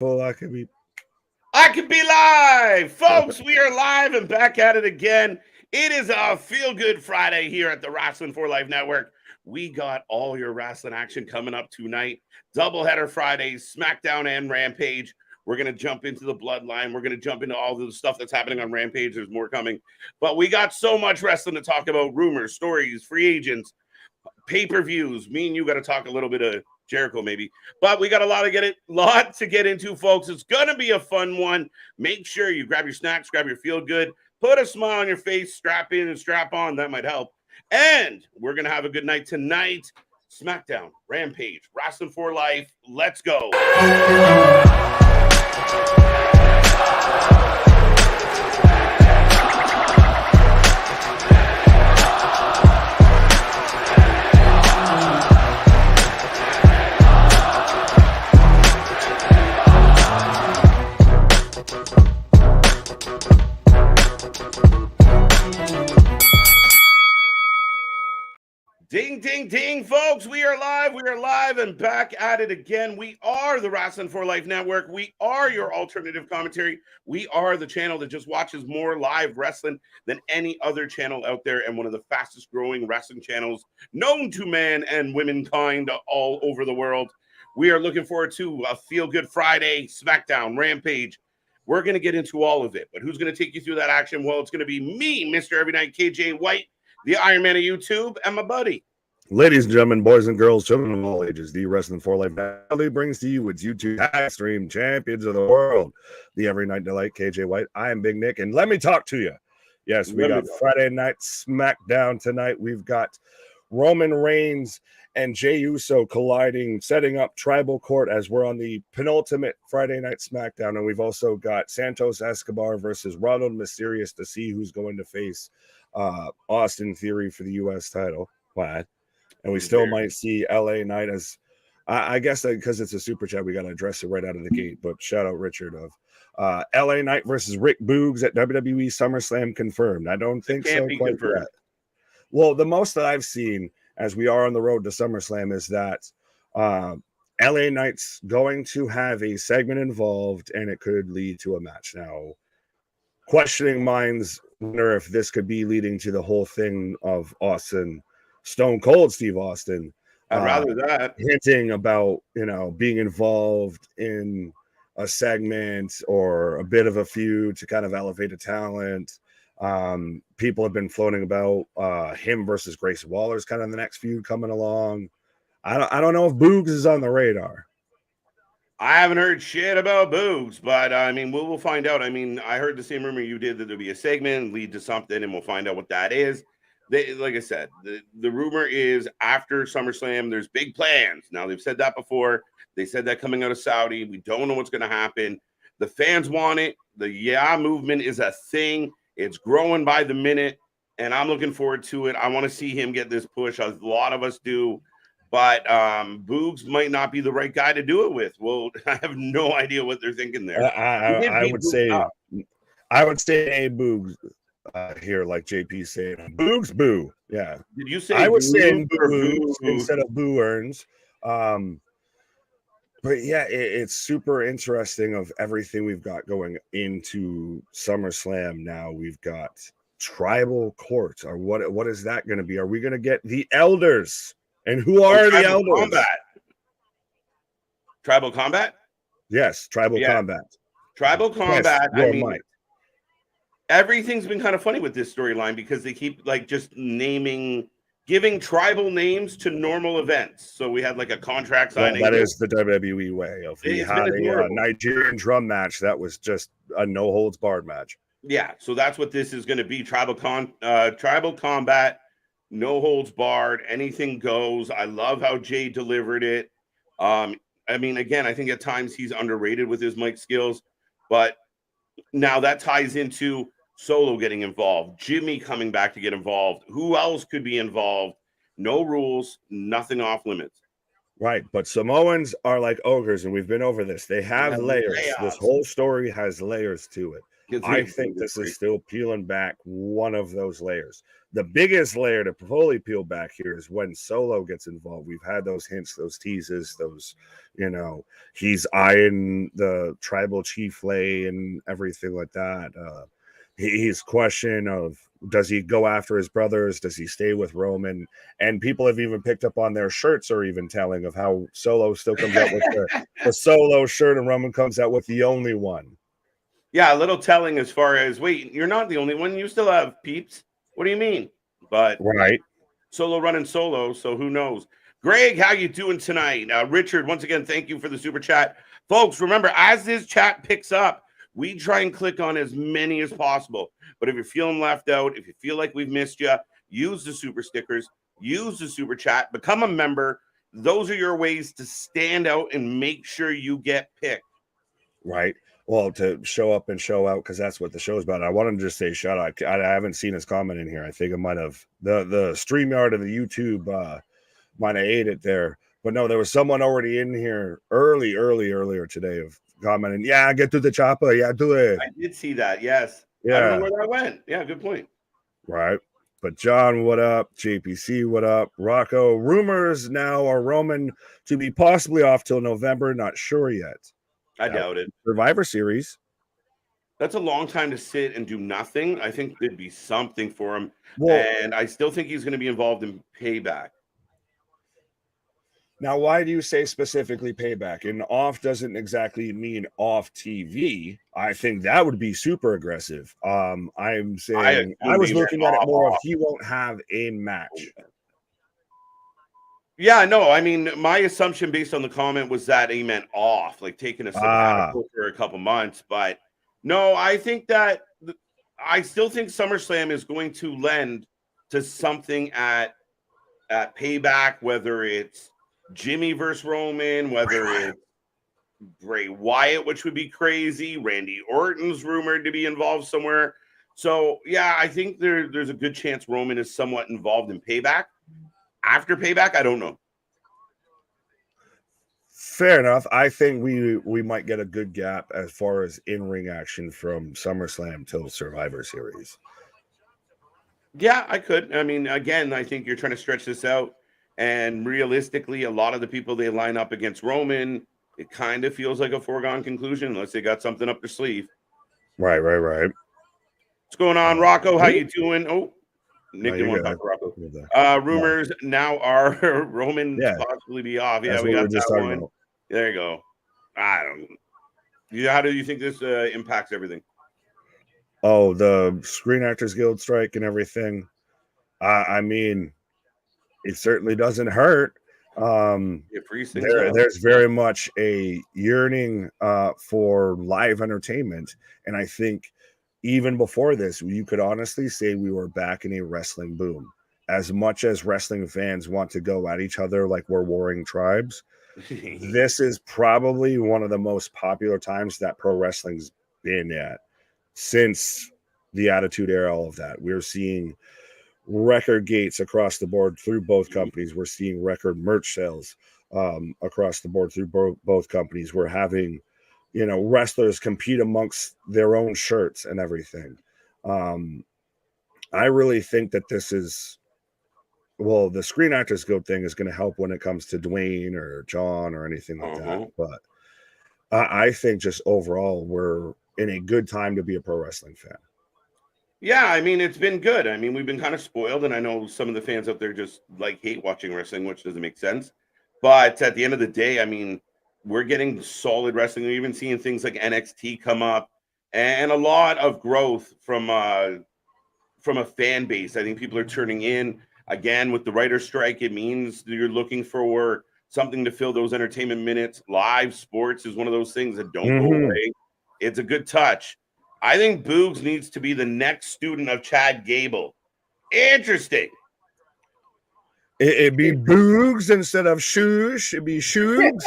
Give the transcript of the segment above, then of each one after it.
Well, I could be. I could be live, folks. We are live and back at it again. It is a Feel Good Friday here at the Wrasslin for Life Network. We got all your wrestling action coming up tonight. Doubleheader Fridays, SmackDown and Rampage. We're going to jump into the Bloodline. We're going to jump into all the stuff that's happening on Rampage. There's more coming. But we got so much wrestling to talk about. Rumors, stories, free agents, pay-per-views. Me and you got to talk a little bit of Jericho maybe, but we got a lot to get into, folks. It's gonna be a fun one. Make sure you grab your snacks, grab your feel good, put a smile on your face, strap in and strap on. That might help. And we're gonna have a good night tonight. SmackDown, Rampage, Wrestling for Life. Let's go. Ding, ding, ding, folks. We are live and back at it again. We are the Wrestling for Life Network. We are your alternative commentary. We are the channel that just watches more live wrestling than any other channel out there, and one of the fastest growing wrestling channels known to man and womankind all over the world. We are looking forward to a Feel Good Friday, SmackDown, Rampage. We're going to get into all of it, but who's going to take you through that action? Well, it's going to be me, Mr. Every Night, KJ White, the Iron Man of YouTube, and my buddy. Ladies and gentlemen, boys and girls, children of all ages, the Wrestling for Life Valley brings to you its YouTube tag stream champions of the world, the Every Night Delight, KJ White. I am Big Nick, and let me talk to you. Yes, we got Friday Night SmackDown tonight. We've got Roman Reigns and Jey Uso colliding, setting up Tribal Court as we're on the penultimate Friday Night SmackDown, and we've also got Santos Escobar versus Rey Mysterio to see who's going to face Austin Theory for the U.S. title. What? And we still might see LA Knight as, I guess, because it's a super chat, we got to address it right out of the gate. But shout out Richard of LA Knight versus Rick Boogs at WWE SummerSlam confirmed. I don't think so quite yet. Well, the most that I've seen as we are on the road to SummerSlam is that LA Knight's going to have a segment involved, and it could lead to a match. Now, questioning minds wonder if this could be leading to the whole thing of Austin. Stone Cold Steve Austin. I'd rather that. Hinting about, being involved in a segment or a bit of a feud to kind of elevate a talent. People have been floating about him versus Grayson Waller's kind of the next feud coming along. I don't know if Boogs is on the radar. I haven't heard shit about Boogs, but we'll find out. I heard the same rumor you did that there'll be a segment lead to something, and we'll find out what that is. Like I said, the rumor is after SummerSlam, there's big plans. Now, they've said that before. They said that coming out of Saudi. We don't know what's going to happen. The fans want it. The movement is a thing. It's growing by the minute, and I'm looking forward to it. I want to see him get this push. A lot of us do, but Boogs might not be the right guy to do it with. Well, I have no idea what they're thinking there. I would say a Boogs. Here, like JP saying, Boogs Boo. Yeah. Did you say I was saying Boogs instead of Boo Earns? But yeah, it's super interesting of everything we've got going into SummerSlam now. We've got Tribal Court. Or what is that going to be? Are we going to get the Elders? And who are the Elders? Combat. Tribal Combat? Yes, Tribal Combat. Tribal Combat. Yes, everything's been kind of funny with this storyline because they keep just giving tribal names to normal events. So we had like a contract signing. That is the WWE way. We had a Nigerian drum match that was just a no holds barred match. Yeah, so that's what this is going to be. Tribal Combat, no holds barred, anything goes. I love how Jay delivered it. Again, I think at times he's underrated with his mic skills, but now that ties into Solo getting involved, Jimmy coming back to get involved. Who else could be involved? No rules, nothing off limits. Right, but Samoans are like ogres, and we've been over this. They have layers. This whole story has layers to it. I think this is still peeling back one of those layers. The biggest layer to fully peel back here is when Solo gets involved. We've had those hints, those teases, those, he's eyeing the tribal chief lay and everything like that. His question of, does he go after his brothers? Does he stay with Roman? And people have even picked up on their shirts are even telling of how Solo still comes out with the Solo shirt and Roman comes out with the only one. Yeah, a little telling as far as, wait, you're not the only one. You still have peeps. What do you mean? But right. Solo running solo, so who knows? Greg, how you doing tonight? Richard, once again, thank you for the super chat. Folks, remember, as this chat picks up, we try and click on as many as possible. But if you're feeling left out, if you feel like we've missed you, use the super stickers, use the super chat, become a member. Those are your ways to stand out and make sure you get picked. Right. Well, to show up and show out, because that's what the show's about. I wanted to just say shout out. I haven't seen his comment in here. I think it might have the StreamYard of the YouTube might have ate it there. But no, there was someone already in here earlier today of commenting, yeah, get to the chopper. Yeah, do it. I did see that. Yes. Yeah. I don't know where that went. Yeah, good point. Right. But John, what up? JPC, what up? Rocco, rumors now are Roman to be possibly off till November. Not sure yet. I doubt it. Survivor Series. That's a long time to sit and do nothing. I think there'd be something for him. Well, and I still think he's going to be involved in Payback. Now, why do you say specifically Payback? And off doesn't exactly mean off TV. I think that would be super aggressive. I'm saying I was looking at it more of he won't have a match. Yeah, no, I mean, my assumption based on the comment was that he meant off, like taking a sabbatical for a couple months. But no, I think that I still think SummerSlam is going to lend to something at Payback, whether it's Jimmy versus Roman, whether it's Bray Wyatt, which would be crazy. Randy Orton's rumored to be involved somewhere. So, yeah, I think there's a good chance Roman is somewhat involved in Payback. After Payback, I don't know. Fair enough. I think we might get a good gap as far as in-ring action from SummerSlam till Survivor Series. Yeah, I could. I mean, again, I think you're trying to stretch this out. And realistically, a lot of the people they line up against Roman, it kind of feels like a foregone conclusion unless they got something up their sleeve. Right. What's going on, Rocco? How you doing? Oh, Nick didn't want to talk to Rocco. Rumors now are Roman possibly be off. Yeah, we got that one. About. There you go. I don't know. How do you think this impacts everything? Oh, the Screen Actors Guild strike and everything. I mean, it certainly doesn't hurt. There's very much a yearning for live entertainment. And I think even before this, you could honestly say we were back in a wrestling boom. As much as wrestling fans want to go at each other like we're warring tribes, this is probably one of the most popular times that pro wrestling's been at since the Attitude Era, all of that. We're seeing record gates across the board through both companies. We're seeing record merch sales across the board through both companies. We're having, wrestlers compete amongst their own shirts and everything. I really think that this is, the Screen Actors Guild thing is going to help when it comes to Dwayne or John or anything like that. But I think just overall, we're in a good time to be a pro wrestling fan. Yeah, I mean, it's been good. I mean, we've been kind of spoiled, and I know some of the fans out there just hate watching wrestling, which doesn't make sense. But at the end of the day, I mean, we're getting solid wrestling. We're even seeing things like NXT come up and a lot of growth from a fan base. I think people are turning in. Again, with the writer's strike, it means you're looking for something to fill those entertainment minutes. Live sports is one of those things that don't go away. It's a good touch. I think Boogs needs to be the next student of Chad Gable. Interesting. It'd be Boogs instead of Shoosh. It'd be Shoogs.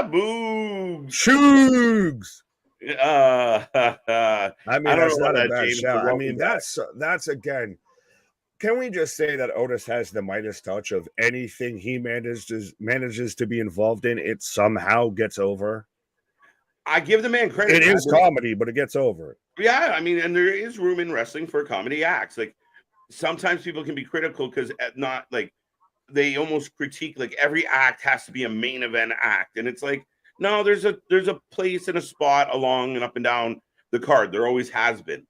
Boogs. Shoogs. I mean, that's not a bad shout. I mean, that's again. Can we just say that Otis has the Midas touch of anything he manages to be involved in, it somehow gets over? I give the man credit. It is comedy, but it gets over it. Yeah, I mean, and there is room in wrestling for comedy acts. Like sometimes people can be critical because not like they almost critique like every act has to be a main event act, and it's like no, there's a place and a spot along and up and down the card. There always has been.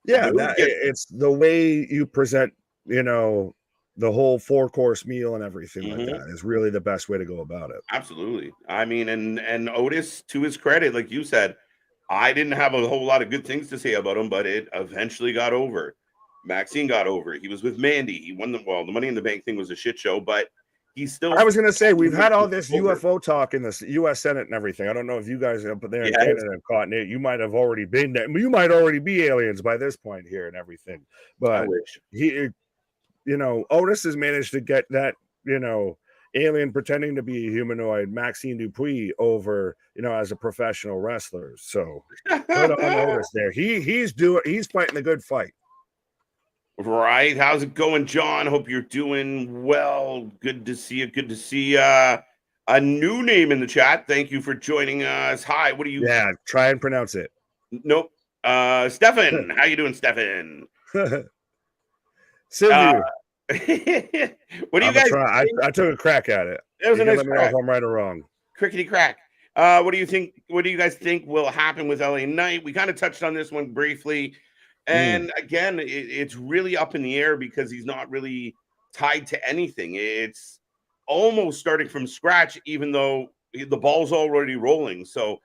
Yeah, it's the way you present, you know, the whole 4-course meal and everything like that is really the best way to go about it. Absolutely. I mean, and Otis, to his credit, like you said, I didn't have a whole lot of good things to say about him, but it eventually got over. Maxine got over it. He was with Mandy. He won the Money in the Bank thing was a shit show, but he's still. I was going to say, we've had all this UFO talk in the U.S. Senate and everything. I don't know if you guys up there in Canada have caught it. You might have already been there. You might already be aliens by this point here and everything. But he, you know, Otis has managed to get that, you know, alien pretending to be a humanoid, Maxine Dupuis, over, you know, as a professional wrestler. So good on Otis there. He's fighting the good fight. Right. How's it going, John? Hope you're doing well. Good to see you. Good to see a new name in the chat. Thank you for joining us. Hi, what do you... Yeah, try and pronounce it. Nope. Stefan. How you doing, Stefan? Sylvia. What do you guys... I took a crack at it. It was a nice let me know if I'm right or wrong. Crickety crack. What do you think? What do you guys think will happen with LA Knight? We kind of touched on this one briefly. And again, it's really up in the air because he's not really tied to anything. It's almost starting from scratch, even though the ball's already rolling. So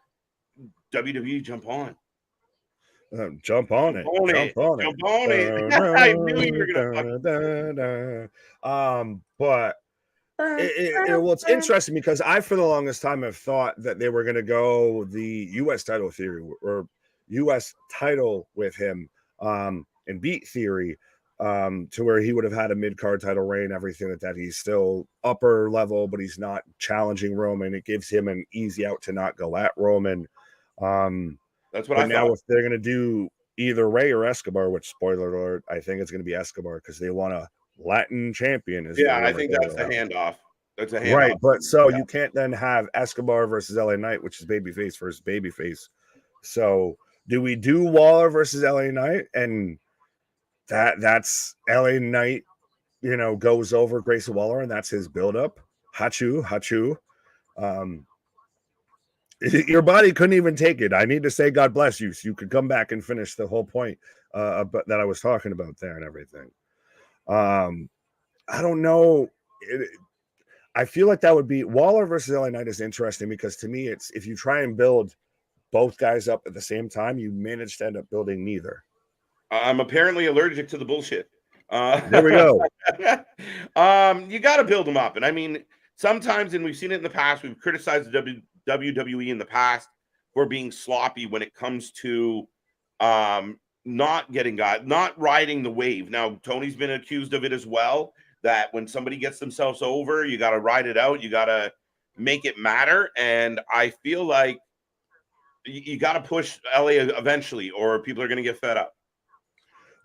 WWE, jump on. Jump on it. Jump on it. I knew you were gonna. But well, it's interesting because I, for the longest time, have thought that they were going to go the U.S. title theory or U.S. title with him. And beat theory to where he would have had a mid-card title reign, everything like that. He's still upper level, but he's not challenging Roman. It gives him an easy out to not go at Roman. That's what I now thought. If they're going to do either Rey or Escobar, which spoiler alert, I think it's going to be Escobar because they want a Latin champion. I think that's the handoff. That's a handoff. Right, but so you can't then have Escobar versus LA Knight, which is babyface versus babyface. So do we do Waller versus LA Knight? And that's LA Knight, you know, goes over Grayson Waller, and that's his buildup. Hachu. Your body couldn't even take it. I need to say God bless you so you could come back and finish the whole point that I was talking about there and everything. I don't know. I feel like that would be Waller versus LA Knight is interesting because to me, it's if you try and build both guys up at the same time, you manage to end up building neither. I'm apparently allergic to the bullshit. There we go. You got to build them up. And I mean, sometimes, and we've seen it in the past, we've criticized the WWE in the past for being sloppy when it comes to not getting guys, not riding the wave. Now, Tony's been accused of it as well, that when somebody gets themselves over, you got to ride it out. You got to make it matter. And I feel like you got to push LA eventually, or people are going to get fed up.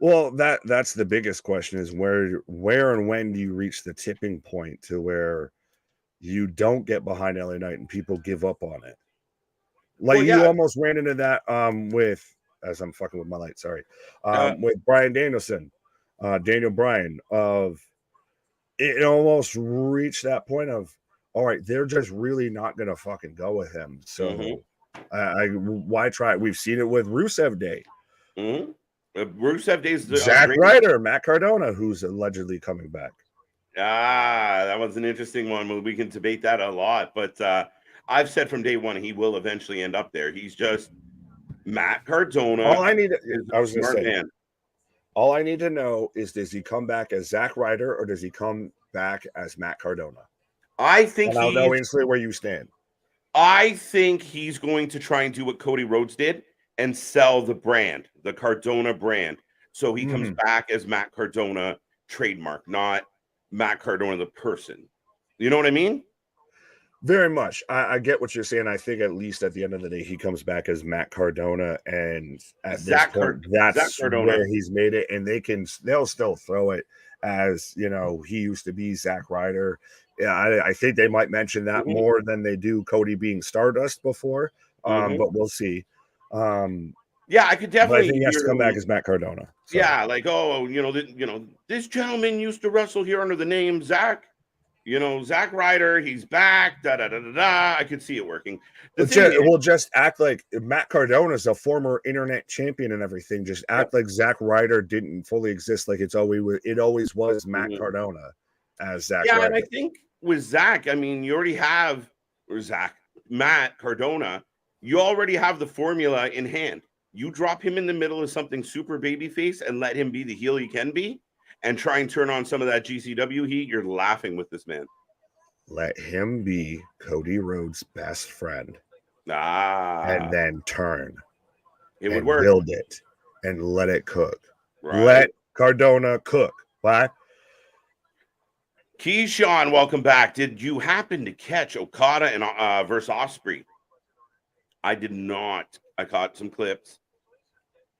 Well, that's the biggest question is where and when do you reach the tipping point to where you don't get behind LA Knight and people give up on it? Like you almost ran into that with, as I'm fucking with my light, sorry, with Bryan Danielson, Daniel Bryan, of it almost reached that point of, all right, they're just really not going to fucking go with him. So why try? We've seen it with Rusev Day. Rusev Day's Zack Ryder, Matt Cardona, who's allegedly coming back. That was an interesting one. We can debate that a lot, but I've said from day one he will eventually end up there. He's just Matt Cardona. All I need to know is, does he come back as Zack Ryder or does he come back as Matt Cardona? I think I'll know instantly where you stand. I think he's going to try and do what Cody Rhodes did and sell the brand, the Cardona brand. So he comes back as Matt Cardona trademark, not Matt Cardona the person. You know what I mean? Very much. I get what you're saying. I think at least at the end of the day, he comes back as Matt Cardona, and at this point, that's where he's made it. And they'll still throw it as, you know, he used to be Zack Ryder. Yeah, I think they might mention that more than they do Cody being Stardust before. Mhm. but we'll see. Yeah, I could But I definitely think he has hear to come back him. as Matt Cardona. So. Yeah, like, oh, this gentleman used to wrestle here under the name Zach. Zack Ryder, he's back. Da da da da da. I could see it working. The thing is, We'll just act like Matt Cardona is a former internet champion and everything. Just yep. act like Zack Ryder didn't fully exist. Like it always was Matt Mhm. Cardona as Zack Yeah, and I Ryder. think with Zach, I mean, you already have Matt Cardona. You already have the formula in hand. You drop him in the middle of something super babyface and let him be the heel he can be, and try and turn on some of that GCW heat. You're laughing with this man. Let him be Cody Rhodes' best friend, and Ah, then turn it would and work, build it and let it cook. right? Let Cardona cook. Why? Keyshawn, welcome back. Did you happen to catch Okada and versus Ospreay? I did not. I caught some clips.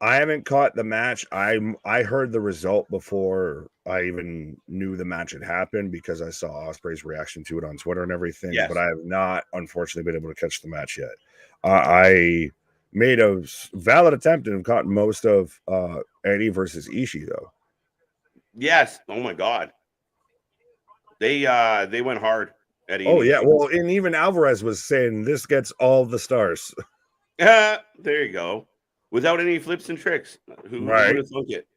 I haven't caught the match. I heard the result before I even knew the match had happened because I saw Ospreay's reaction to it on Twitter and everything. Yes. But I have not, unfortunately, been able to catch the match yet. I made a valid attempt and caught most of Eddie versus Ishii though. Yes. Oh my God. They went hard. Eddie. Oh yeah. Well, and even Alvarez was saying this gets all the stars. There you go. Without any flips and tricks. Who would have thunk it?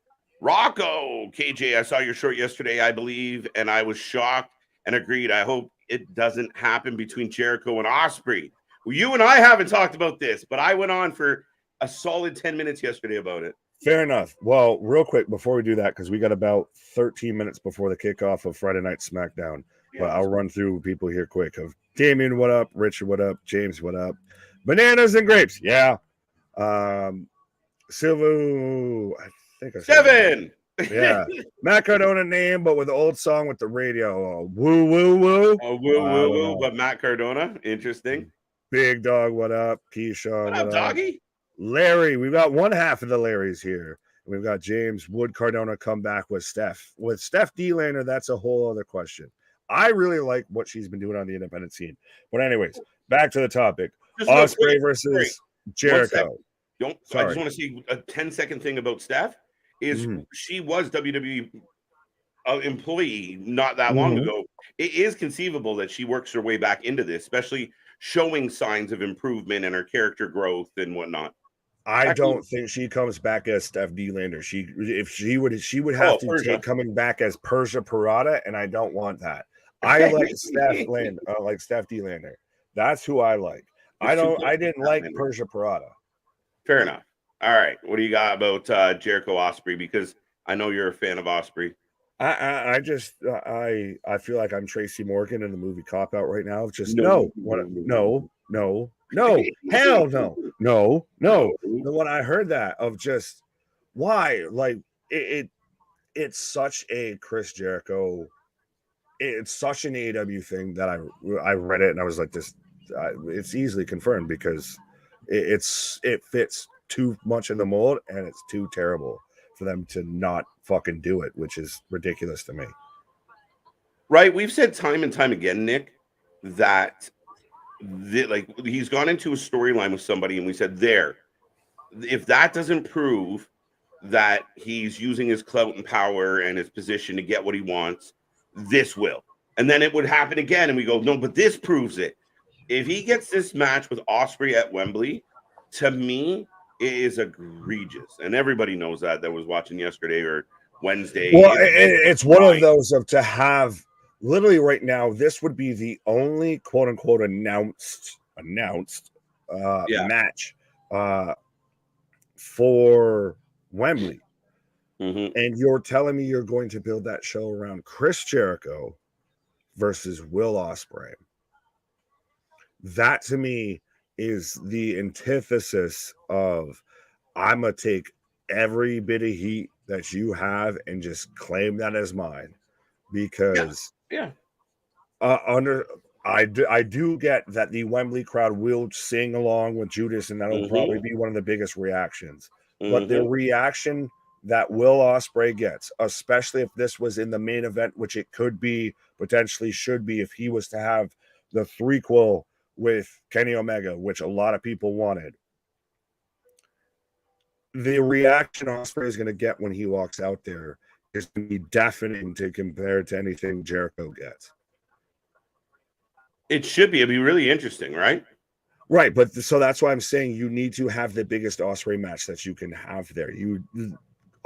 Rocco, KJ, I saw your short yesterday, I believe, and I was shocked and agreed. I hope it doesn't happen between Jericho and Ospreay. Well, you and I haven't talked about this, but I went on for a solid 10 minutes yesterday about it. Fair enough. Well, real quick before we do that, because we got about 13 minutes before the kickoff of Friday Night SmackDown. Yeah, but I'll run through people here quick. Of Damien, what up? Richard, what up? James, what up? Bananas and grapes, yeah. Silvu, I think I said Seven. Yeah, Matt Cardona name, but with the old song with the radio. Woo woo woo. Oh, woo woo woo. But Matt Cardona, interesting. Big Dog, what up? Keyshawn, What up, doggy? Larry, we've got one half of the Larrys here. We've got James Wood Cardona come back with Steph. With Steph D-Lander, that's a whole other question. I really like what she's been doing on the independent scene. But anyways, back to the topic. Ospreay versus Jericho. I just want to see a 10-second thing about Steph. She was WWE employee not that long ago. It is conceivable that she works her way back into this, especially showing signs of improvement and her character growth and whatnot. I don't think she comes back as Steph D-Lander. She would have to take coming back as Persia Parada, and I don't want that. I like Steph D-Lander. That's who I like. I didn't like Persia Parada. Fair enough. All right. What do you got about Jericho Ospreay? Because I know you're a fan of Ospreay. I feel like I'm Tracy Morgan in the movie Cop Out right now. Just no, hell no. And when I heard that of just why, like it's such a Chris Jericho, it's such an AEW thing that I read it and I was like, it's easily confirmed because it fits too much in the mold and it's too terrible for them to not fucking do it, which is ridiculous to me. Right. We've said time and time again, Nick, that he's gone into a storyline with somebody and we said if that doesn't prove that he's using his clout and power and his position to get what he wants, this will. And then it would happen again and we go, no, but this proves it. If he gets this match with Ospreay at Wembley, to me, it is egregious. And everybody knows that was watching yesterday or Wednesday. Well, it's one of those of to have literally right now, this would be the only quote unquote announced match for Wembley. And you're telling me you're going to build that show around Chris Jericho versus Will Ospreay. That to me is the antithesis of I'm going to take every bit of heat that you have and just claim that as mine because I do get that the Wembley crowd will sing along with Judas and that'll probably be one of the biggest reactions. But the reaction that Will Ospreay gets, especially if this was in the main event, which it could be, potentially should be, if he was to have the threequel with Kenny Omega, which a lot of people wanted. The reaction Ospreay is going to get when he walks out there is going to be deafening to compare to anything Jericho gets. It should be. It'd be really interesting, right? Right, but so that's why I'm saying you need to have the biggest Ospreay match that you can have there.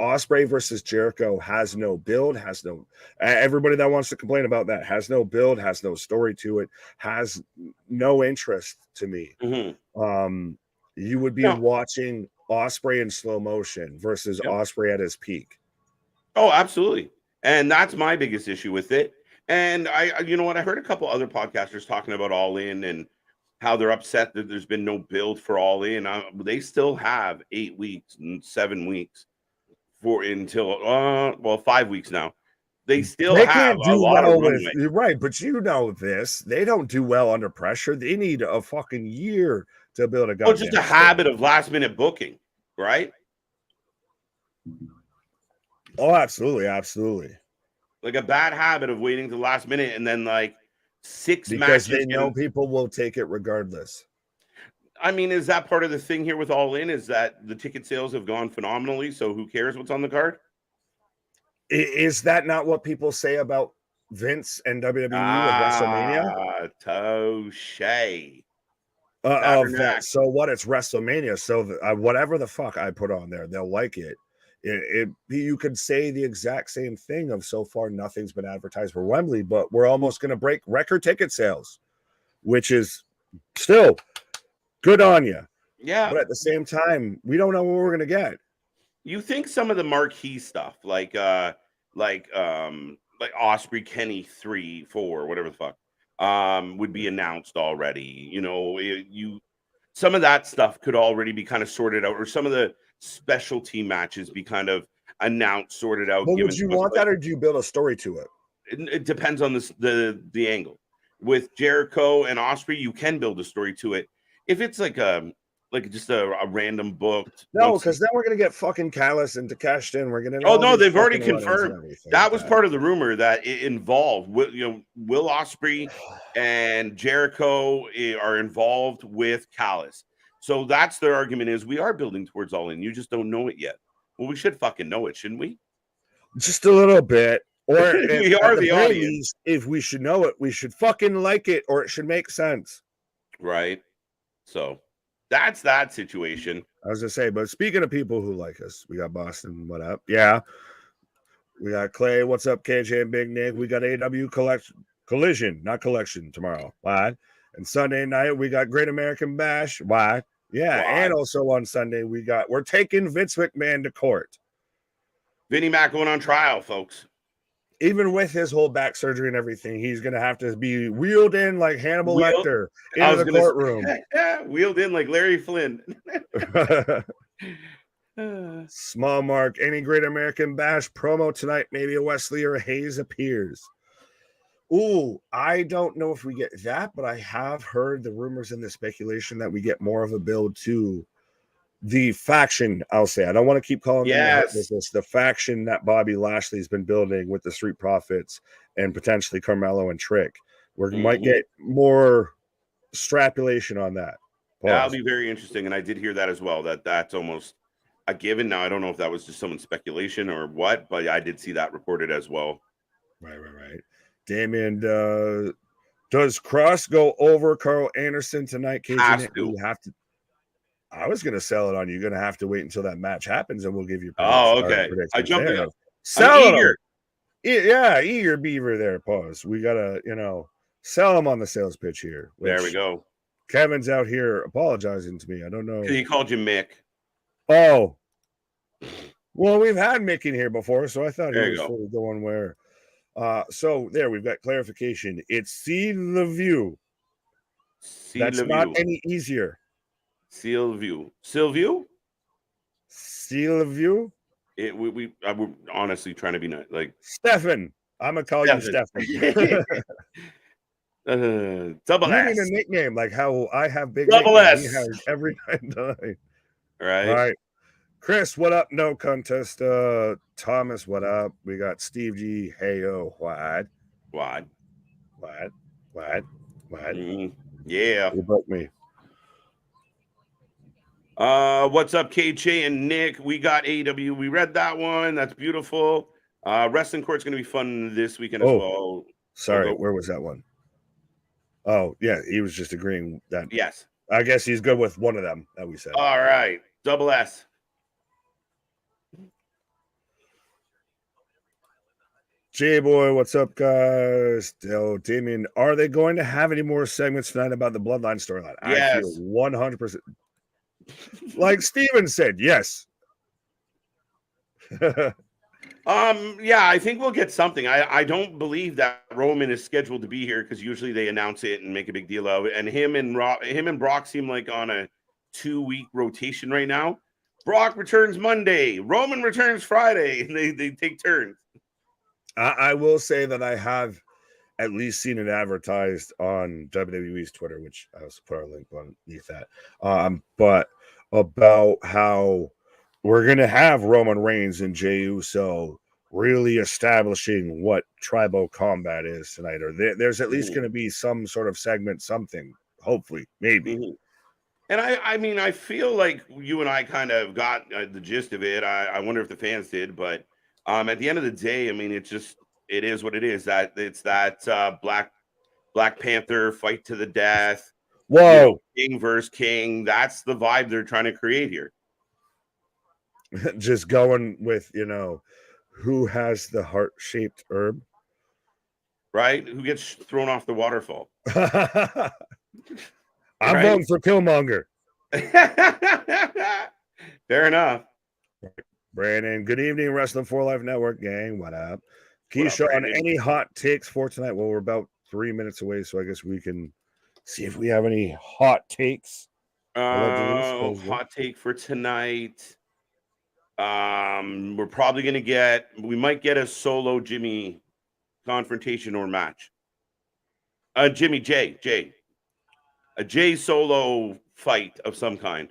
Ospreay versus Jericho has no build, has no everybody that wants to complain about that has no build, has no story to it, has no interest to me. Mm-hmm. You would be watching Ospreay in slow motion versus Ospreay at his peak. Oh, absolutely. And that's my biggest issue with it. And you know what? I heard a couple other podcasters talking about All In and how they're upset that there's been no build for All In. They still have 8 weeks and 7 weeks until 5 weeks now. They still have a lot of runway. You're right, but you know this. They don't do well under pressure. They need a fucking year to build a goddamn. It's just a habit of last minute booking, right? Oh, absolutely, absolutely. Like a bad habit of waiting to the last minute and then like 6 because matches. Because they know people will take it regardless. I mean, is that part of the thing here with All In? Is that the ticket sales have gone phenomenally? So who cares what's on the card? Is that not what people say about Vince and WWE at WrestleMania? Touche. So what? It's WrestleMania. So whatever the fuck I put on there, they'll like it. You could say the exact same thing of so far nothing's been advertised for Wembley, but we're almost going to break record ticket sales, which is still good on you. Yeah. But at the same time, we don't know what we're going to get. You think some of the marquee stuff like Ospreay, Kenny 3, 4, whatever the fuck, would be announced already. You know, some of that stuff could already be kind of sorted out, or some of the specialty matches be kind of announced, sorted out. But would you want that, or do you build a story to it? It depends on the angle. With Jericho and Ospreay, you can build a story to it. If it's like just a random book. No, because then we're gonna get fucking Callis and cashed in. We're gonna. Oh no, they've already confirmed. That was part of the rumor that it involved. Will Ospreay and Jericho are involved with Callis. So that's their argument: is we are building towards All In. You just don't know it yet. Well, we should fucking know it, shouldn't we? Just a little bit. Or we are the audience. Least, if we should know it, we should fucking like it, or it should make sense. Right. So that's that situation. I was gonna say, but speaking of people who like us, we got Boston. What up? Yeah. We got Clay. What's up, KJ and Big Nick? We got AEW Collision tomorrow. Why? And Sunday night we got Great American Bash. Why? Yeah. Why? And also on Sunday we're taking Vince McMahon to court. Vinnie Mac going on trial, folks. Even with his whole back surgery and everything, he's going to have to be wheeled in like Hannibal Lecter into the courtroom. Wheeled in like Larry Flynn. Small mark. Any Great American Bash promo tonight? Maybe a Wesley or a Hayes appears. Ooh, I don't know if we get that, but I have heard the rumors and the speculation that we get more of a build to the faction. I'll say I don't want to keep calling this the faction that Bobby Lashley's been building with the Street Profits and potentially Carmelo and Trick. We might get more strapulation on that. That'll be very interesting, and I did hear that as well. That's almost a given. Now I don't know if that was just someone's speculation or what, but I did see that reported as well. Right. Damien, does Cross go over Carl Anderson tonight? You have to. I was going to sell it on you. You're going to have to wait until that match happens, and we'll give you. Okay. I jumped in. Sell eager. Yeah, eager beaver there. Pause. We got to, sell him on the sales pitch here. There we go. Kevin's out here apologizing to me. I don't know. He called you Mick. Oh. Well, we've had Mick in here before, so I thought he was fully going where. So there, we've got clarification. It's See the View. That's not any easier. Sealview. We're honestly trying to be nice. Like Stefan. I'm gonna call you Stefan. Double S. You need a nickname like how I have big Double S. He has every night. All right. Chris, what up? No contest. Thomas, what up? We got Steve G. Heyo. What? Yeah. You broke me. What's up, KJ and Nick? We got AEW. We read that one. That's beautiful. Wrestling Court's going to be fun this weekend as well. Sorry, go. where was that one? Oh, yeah, he was just agreeing that. Yes. I guess he's good with one of them that we said. All right. Double S. J-Boy, what's up, guys? Oh, Damien, are they going to have any more segments tonight about the Bloodline storyline? Yes. I feel 100%. Like Steven said, yes. Yeah, I think we'll get something. I don't believe that Roman is scheduled to be here because usually they announce it and make a big deal of it. And him and Brock seem like on a 2-week rotation right now. Brock returns Monday, Roman returns Friday, and they take turns. I will say that I have at least seen it advertised on WWE's Twitter, which I also put our link underneath that. But about how we're gonna have Roman Reigns and Jey Uso really establishing what tribal combat is tonight, or there's at least going to be some sort of segment, something, hopefully, maybe. Mm-hmm. And I mean, I feel like you and I kind of got the gist of it. I wonder if the fans did, but at the end of the day, I mean, it is what it is. That it's that Black Panther fight to the death. Whoa, King versus King. That's the vibe they're trying to create here. Just going with who has the heart-shaped herb, right? Who gets thrown off the waterfall? I'm voting for Killmonger. Fair enough. Brandon, good evening, Wrestling for Life Network gang. What up? Keisha, on any hot takes for tonight? Well, we're about 3 minutes away, so I guess we can see if we have any hot takes. Hot take for tonight. We're probably gonna we might get a solo Jimmy confrontation or match. Jimmy Jay. A Jay solo fight of some kind.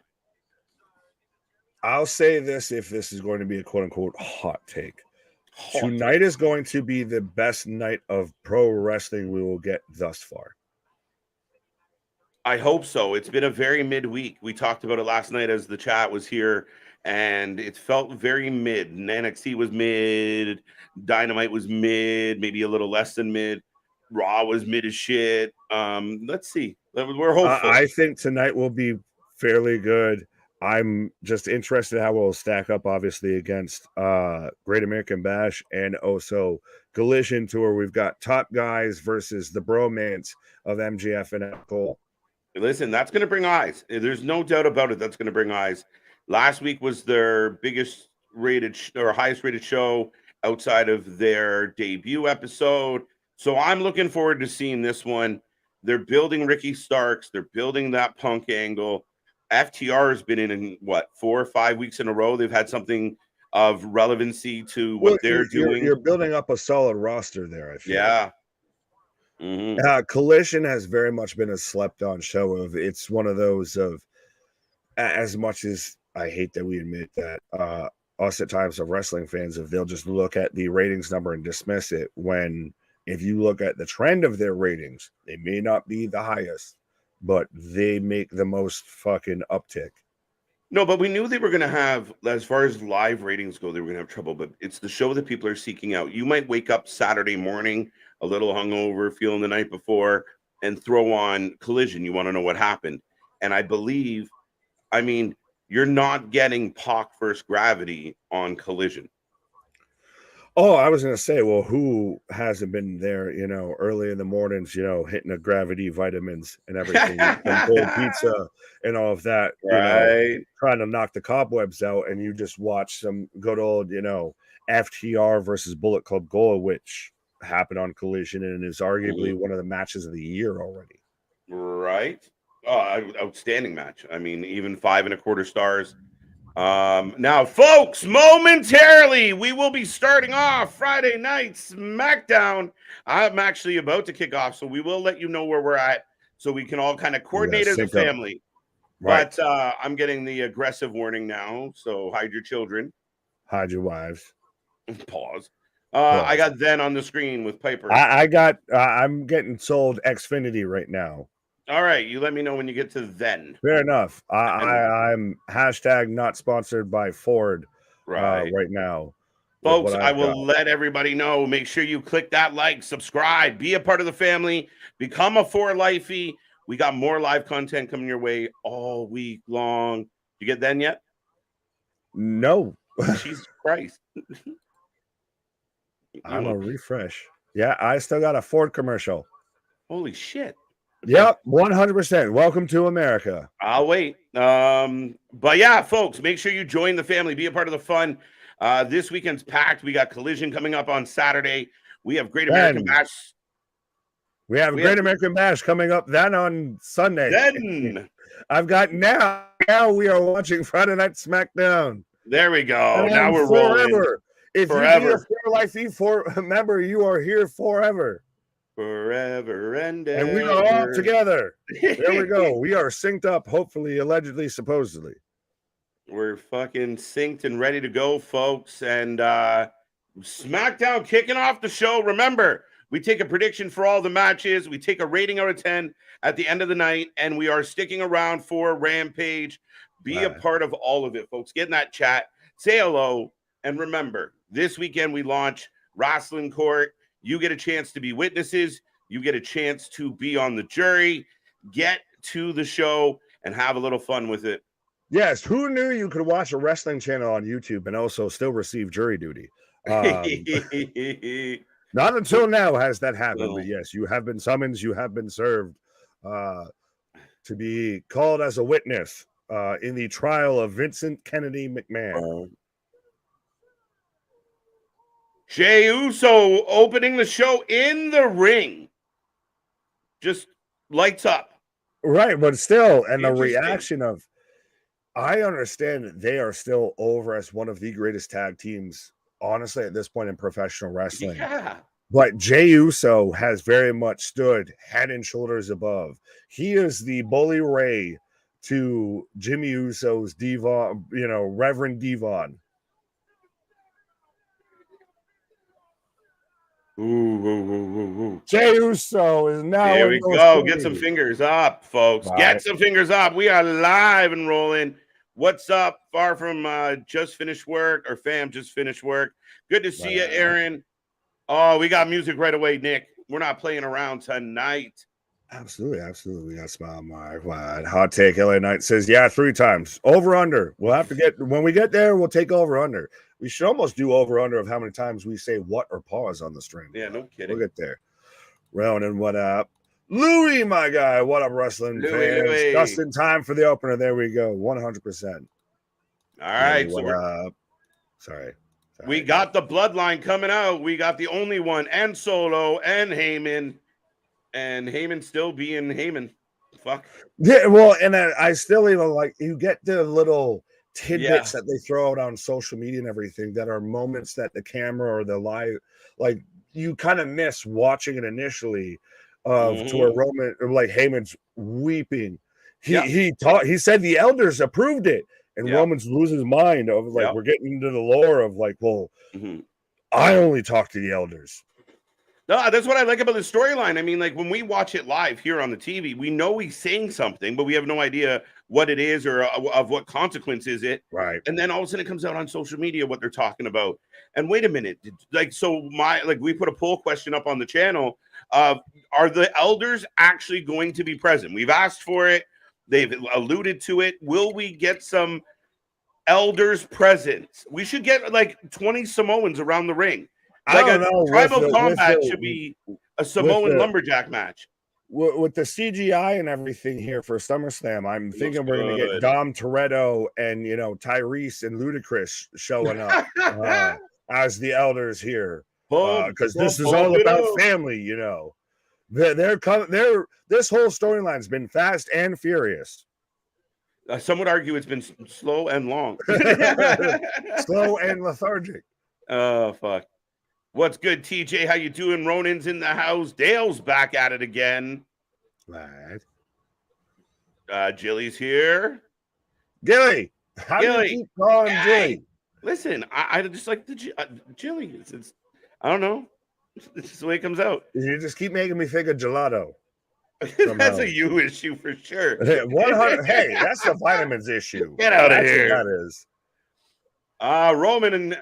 I'll say this if this is going to be a quote-unquote hot take. Tonight is going to be the best night of pro wrestling we will get thus far. I hope so. It's been a very midweek. We talked about it last night as the chat was here, and it felt very mid. NXT was mid. Dynamite was mid, maybe a little less than mid. Raw was mid as shit. Let's see. We're hopeful. I think tonight will be fairly good. I'm just interested in how we'll stack up, obviously, against Great American Bash and also Collision Tour. We've got top guys versus the bromance of MJF and Cole. Listen, that's going to bring eyes. There's no doubt about it. That's going to bring eyes. Last week was their biggest rated or highest rated show outside of their debut episode. So I'm looking forward to seeing this one. They're building Ricky Starks. They're building that Punk angle. FTR has been in what, 4 or 5 weeks in a row. They've had something of relevancy to what they're doing. You're building up a solid roster there, I feel. Yeah. Mm-hmm. Collision has very much been a slept-on show. It's one of those of, as much as I hate that we admit that, us at times of wrestling fans, if they'll just look at the ratings number and dismiss it, when if you look at the trend of their ratings, they may not be the highest, but they make the most fucking uptick. No, but we knew they were going to have, as far as live ratings go, they were going to have trouble, but it's the show that people are seeking out. You might wake up Saturday morning a little hungover, feeling the night before, and throw on Collision. You want to know what happened. And I believe, I mean, you're not getting Pac versus Gravity on Collision. Oh, I was going to say, well, who hasn't been there, early in the mornings, hitting a Gravity vitamins and everything, and cold pizza and all of that, right? Trying to knock the cobwebs out, and you just watch some good old, FTR versus Bullet Club Gold, which happened on Collision and is arguably one of the matches of the year already. Right. Oh, outstanding match. I mean, even 5 1/4 stars. Now, folks, momentarily, we will be starting off Friday night SmackDown. I'm actually about to kick off, so we will let you know where we're at so we can all kind of coordinate as a family. Right. But I'm getting the aggressive warning now, so hide your children. Hide your wives. Pause. I got Zen on the screen with Piper. I'm getting sold Xfinity right now. All right, you let me know when you get to then. Fair enough. I'm hashtag not sponsored by Ford Right. right now with what Folks, I I've got. will let everybody know. Make sure you click that like, subscribe, be a part of the family, become a For Lifey. We got more live content coming your way all week long. You get then yet? No, Jesus Christ. I'm a refresh. Yeah, I still got a Ford commercial. Holy shit. Okay. Yep, 100%. Welcome to America. I'll wait. But yeah, folks, make sure you join the family, be a part of the fun. This weekend's packed. We got Collision coming up on Saturday. We have Great American Bash. We have Great American Bash coming up then on Sunday. Then I've got now we are watching Friday Night SmackDown. There we go. And now we're forever. rolling. If forever. you be a For Life E4 member, you are here forever. Forever and ever. And we are all together. There we go. We are synced up, hopefully, allegedly, supposedly. We're fucking synced and ready to go, folks. And SmackDown kicking off the show. Remember, we take a prediction for all the matches. We take a rating out of 10 at the end of the night. And we are sticking around for Rampage. Be a part of all of it, folks. Get in that chat. Say hello. And remember, this weekend we launch Wrasslin Court. You get a chance to be witnesses. You get a chance to be on the jury. Get to the show and have a little fun with it. Yes, who knew you could watch a wrestling channel on YouTube and also still receive jury duty? Not until now has that happened, but yes, you have been summoned, you have been served to be called as a witness in the trial of Vincent Kennedy McMahon. Jey Uso opening the show in the ring. Just lights up. Right, but still, and the reaction of, I understand that they are still over as one of the greatest tag teams, honestly, at this point in professional wrestling. Yeah. But Jey Uso has very much stood head and shoulders above. He is the Bully Ray to Jimmy Uso's Devon, Reverend Devon. Ooh. Jey Uso is now. Here we go. Get some fingers up, folks. Bye. Get some fingers up. We are live and rolling. What's up? Far from just finished work, or fam just finished work. Good to see you, Aaron. Oh, we got music right away, Nick. We're not playing around tonight. Absolutely. We got Smile Mark. Hot Take LA Knight says, yeah, 3 times. Over under. We'll have to get, when we get there, we'll take over under. We should almost do over under of how many times we say what or pause on the stream. Yeah, no kidding. We'll get there. Ronan, what up? Louie, my guy. What up, wrestling fans? Louie. Just in time for the opener. There we go. 100%. All right. Louie, what up? Sorry. We got the Bloodline coming out. We got the only one, and Solo, and Heyman. And Heyman still being Heyman. Fuck. Yeah, well, and I still even like, you get the little tidbits that they throw out on social media and everything that are moments that the camera or the live, like, you kind of miss watching it initially to where Roman, like, Heyman's weeping. He said the elders approved it, and Roman's losing his mind of like, we're getting into the lore of like, well, I only talk to the elders. No, that's what I like about the storyline. I mean, like, when we watch it live here on the TV, we know he's saying something, but we have no idea what it is or of what consequence is it. Right. And then all of a sudden it comes out on social media what they're talking about. And wait a minute, we put a poll question up on the channel of, are the elders actually going to be present? We've asked for it. They've alluded to it. Will we get some elders present? We should get like 20 Samoans around the ring. Like a tribal combat should be a Samoan lumberjack match. With the CGI and everything here for SummerSlam, I'm thinking we're going to get Dom Toretto and, Tyrese and Ludacris showing up as the elders here. Because this is all about family, They're coming. This whole storyline's been fast and furious. Some would argue it's been slow and long. Slow and lethargic. Oh, fuck. What's good, TJ? How you doing? Ronan's in the house. Dale's back at it again. Right. Jilly's here. Gilly. How do you keep calling Jilly? Listen, I just like the Jilly. It's I don't know. It's just the way it comes out. You just keep making me think of gelato. That's a you issue for sure. 100. Hey, that's the vitamins issue. Get out of That's here. what that is. Roman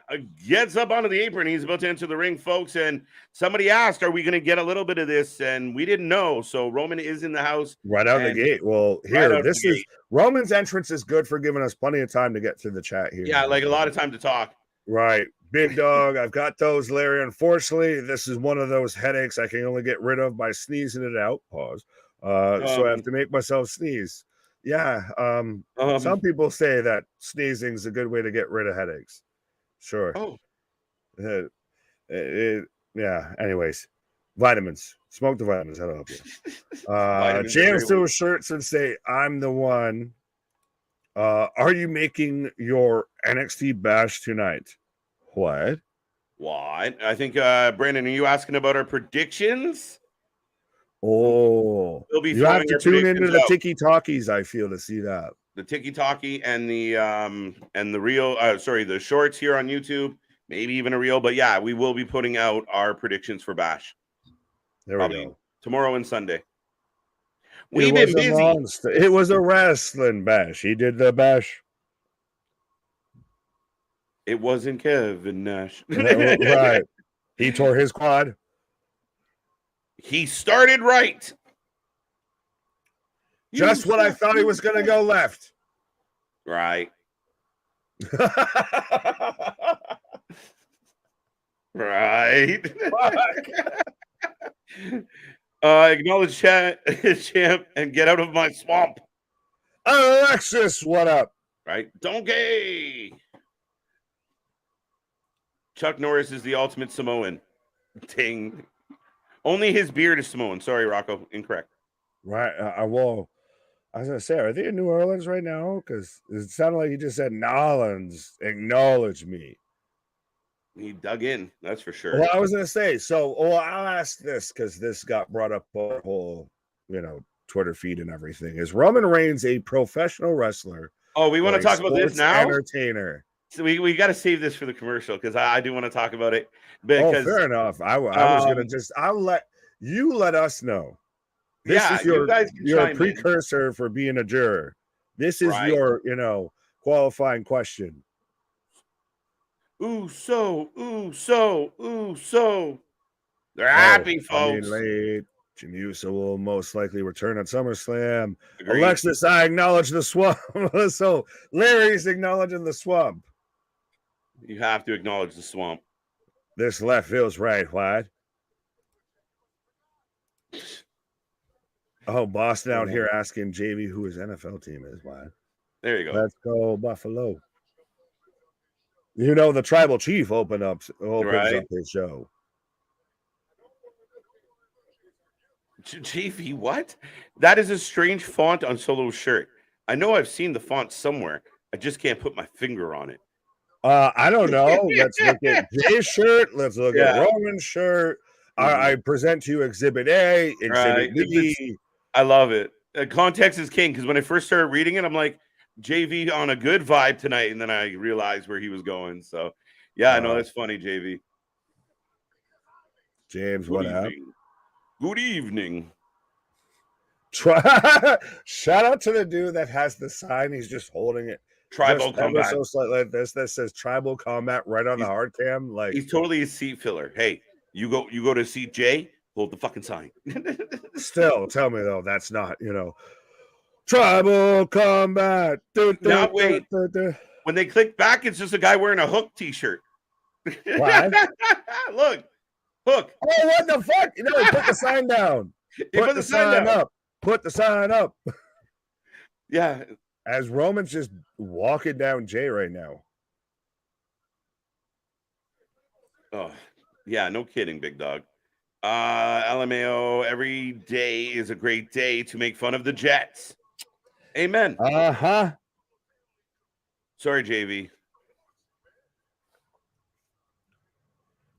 gets up onto the apron. He's about to enter the ring, folks. And somebody asked, are we going to get a little bit of this? And we didn't know. So Roman is in the house. Right out the gate. Well, here, this is Roman's entrance is good for giving us plenty of time to get through the chat here. Yeah, like a lot of time to talk. Right. Big dog, I've got those, Larry. Unfortunately, this is one of those headaches I can only get rid of by sneezing it out. Pause. So I have to make myself sneeze. Yeah. Some people say that sneezing is a good way to get rid of headaches. Sure. Oh. Yeah. Anyways, vitamins. Smoke the vitamins. That'll help you. James do shirts and say, I'm the one. Are you making your NXT bash tonight? What? I think, Brandon, are you asking about our predictions? Oh, we'll be you have to tune into the Tiki Talkies, I feel, to see that. The Tiki Talkie and the reel, the shorts here on YouTube, maybe even a reel. But yeah, we will be putting out our predictions for Bash. There we go. Tomorrow and Sunday. We've been busy. It was a wrestling bash. He did the bash. It wasn't Kevin Nash. Right. He tore his quad. He started right. Just when I thought he was going to go left. Right. Right. Acknowledge chat, champ, and get out of my swamp. Alexis, what up? Right. Donkey. Chuck Norris is the ultimate Samoan. Ding. Only his beard is Samoan. Sorry, Rocco. Incorrect. Right. I was going to say, are they in New Orleans right now? Because it sounded like you just said Nolans. Acknowledge me. He dug in. That's for sure. Well, I was going to say, I'll ask this because this got brought up on our whole, Twitter feed and everything. Is Roman Reigns a professional wrestler? Oh, we want to talk about this now? Entertainer. So we got to save this for the commercial because I do want to talk about it. Because, fair enough. I was going to I'll let you let us know. This is your precursor for being a juror. This is your, qualifying question. Ooh, so. They're happy, folks. Late. Jimmy Uso will most likely return at SummerSlam. Agreed. Alexis, I acknowledge the swamp. So Larry's acknowledging the swamp. You have to acknowledge the swamp. This left feels right, White. Oh, boss down here asking JV who his NFL team is, White. There you go. Let's go, Buffalo. The tribal chief opens up his show. JV, what? That is a strange font on Solo's shirt. I know I've seen the font somewhere. I just can't put my finger on it. I don't know. Let's look at Jay's shirt. Let's look at Roman's shirt. I present to you Exhibit A, Exhibit B. I love it. Context is king because when I first started reading it, I'm like, JV on a good vibe tonight. And then I realized where he was going. So, yeah, I know that's funny, JV. James, what up? Good evening. Shout out to the dude that has the sign. He's just holding it. Tribal combat. So slight like this that says tribal combat right on the hard cam. Like he's totally a seat filler. Hey, you go to seat J, hold the fucking sign. Still, tell me though, that's not tribal combat. Now wait. When they click back, it's just a guy wearing a Hook t-shirt. What? Look. Hook. Oh, what the fuck? Put the sign down. Put the sign up. Put the sign up. Yeah. As Roman's just walking down Jay right now. Oh, yeah, no kidding, big dog. LMAO, every day is a great day to make fun of the Jets. Amen. Uh-huh. Sorry, JV.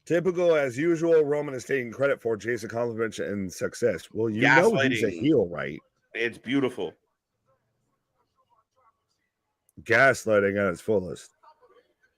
Typical as usual, Roman is taking credit for Jay's accomplishment and success. Well, he's a heel, right? It's beautiful. Gaslighting at its fullest.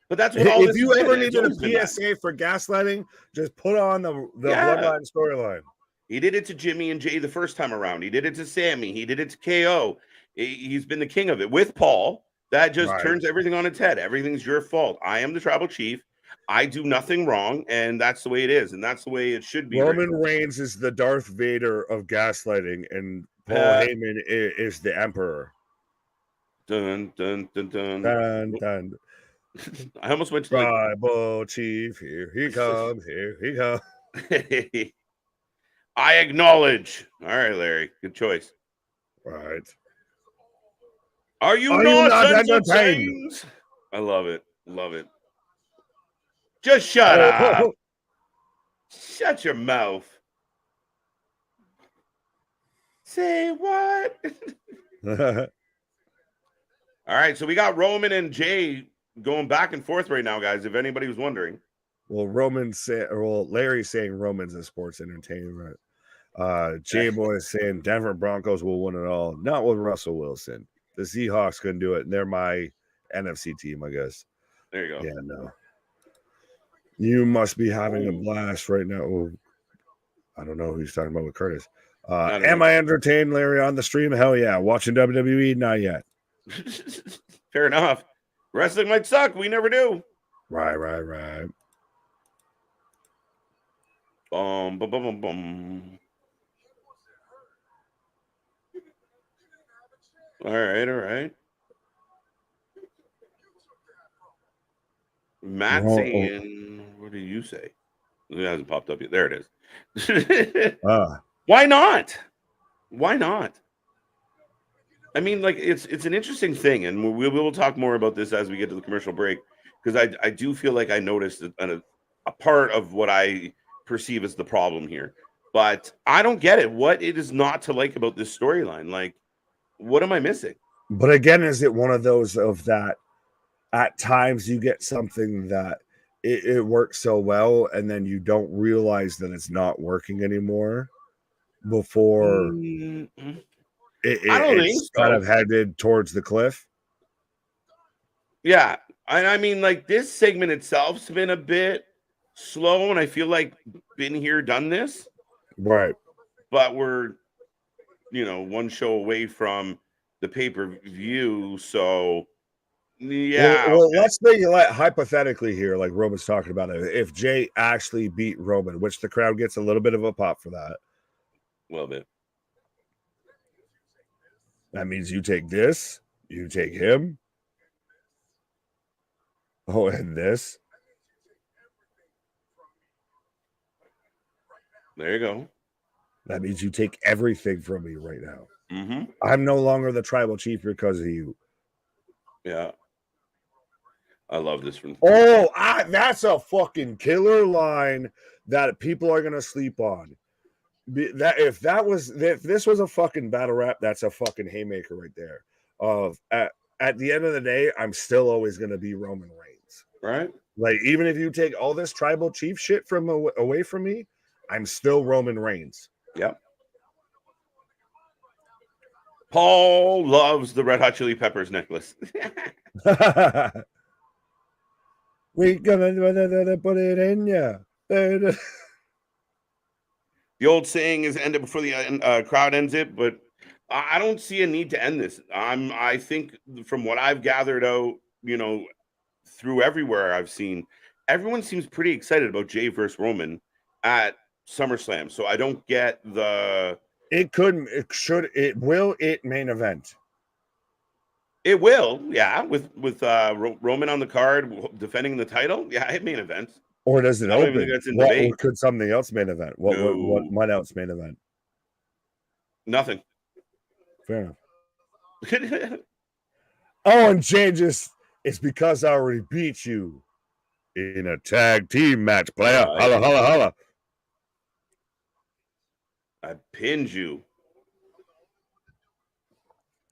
But that's what all if you ever needed a PSA for gaslighting, just put on the Bloodline storyline. He did it to Jimmy and Jay the first time around. He did it to Sammy. He did it to KO. He's been the king of it. With Paul, that just Right. turns everything on its head. Everything's your fault. I am the tribal chief. I do nothing wrong, and that's the way it is, and that's the way it should be. Roman Reigns is the Darth Vader of gaslighting, and Paul Heyman is the Emperor. Dun, dun, dun, dun. Dun, dun. I almost went to like tribal chief. Here he comes. Here he comes. I acknowledge. All right, Larry. Good choice. Right. Are you not entertained? I love it. Love it. Just shut up. Shut your mouth. Say what? All right, so we got Roman and Jay going back and forth right now, guys, if anybody was wondering. Well, Larry's saying Roman's a sports entertainment. Jay Boy is saying Denver Broncos will win it all. Not with Russell Wilson. The Seahawks couldn't do it, and they're my NFC team, I guess. There you go. Yeah, no. You must be having a blast right now. Oh, I don't know who he's talking about with Curtis. Am I entertained, Larry, on the stream? Hell yeah. Watching WWE? Not yet. Fair enough. Wrestling might suck. We never do. Right. Bum, bum, bum, bum, bum. All right. Matt saying, what do you say? It hasn't popped up yet. There it is. Why not? I mean, like it's an interesting thing, and we will talk more about this as we get to the commercial break, because I do feel like I noticed a part of what I perceive as the problem here, but I don't get it. What it is not to like about this storyline? Like, what am I missing? But again, is it one of those of that? At times you get something that it works so well, and then you don't realize that it's not working anymore before it's kind of headed towards the cliff. Yeah. I mean, like this segment itself's been a bit slow, and I feel like been here, done this. Right. But we're, one show away from the pay-per-view, so yeah. Well, let's think like hypothetically here, like Roman's talking about it. If Jay actually beat Roman, which the crowd gets a little bit of a pop for that. A little bit. That means you take this, you take him. Oh, and this. There you go. That means you take everything from me right now. Mm-hmm. I'm no longer the tribal chief because of you. Yeah. I love this one. Oh, that's a fucking killer line that people are going to sleep on. If this was a fucking battle rap, that's a fucking haymaker right there. At the end of the day, I'm still always going to be Roman Reigns. Right? Like, even if you take all this tribal chief shit away from me, I'm still Roman Reigns. Yep. Paul loves the Red Hot Chili Peppers necklace. We're gonna put it in ya. The old saying is end it before the crowd ends it, but I don't see a need to end this. I think from what I've gathered out, through everywhere I've seen, everyone seems pretty excited about Jay versus Roman at SummerSlam. So I don't get the. It will main event. It will, yeah, with Roman on the card defending the title. Yeah, it main event. Or does it open? Could something else main event? What might else main event? Nothing. Fair enough. Oh, and Jay it's because I already beat you in a tag team match, player. Holla, holla, holla. I pinned you.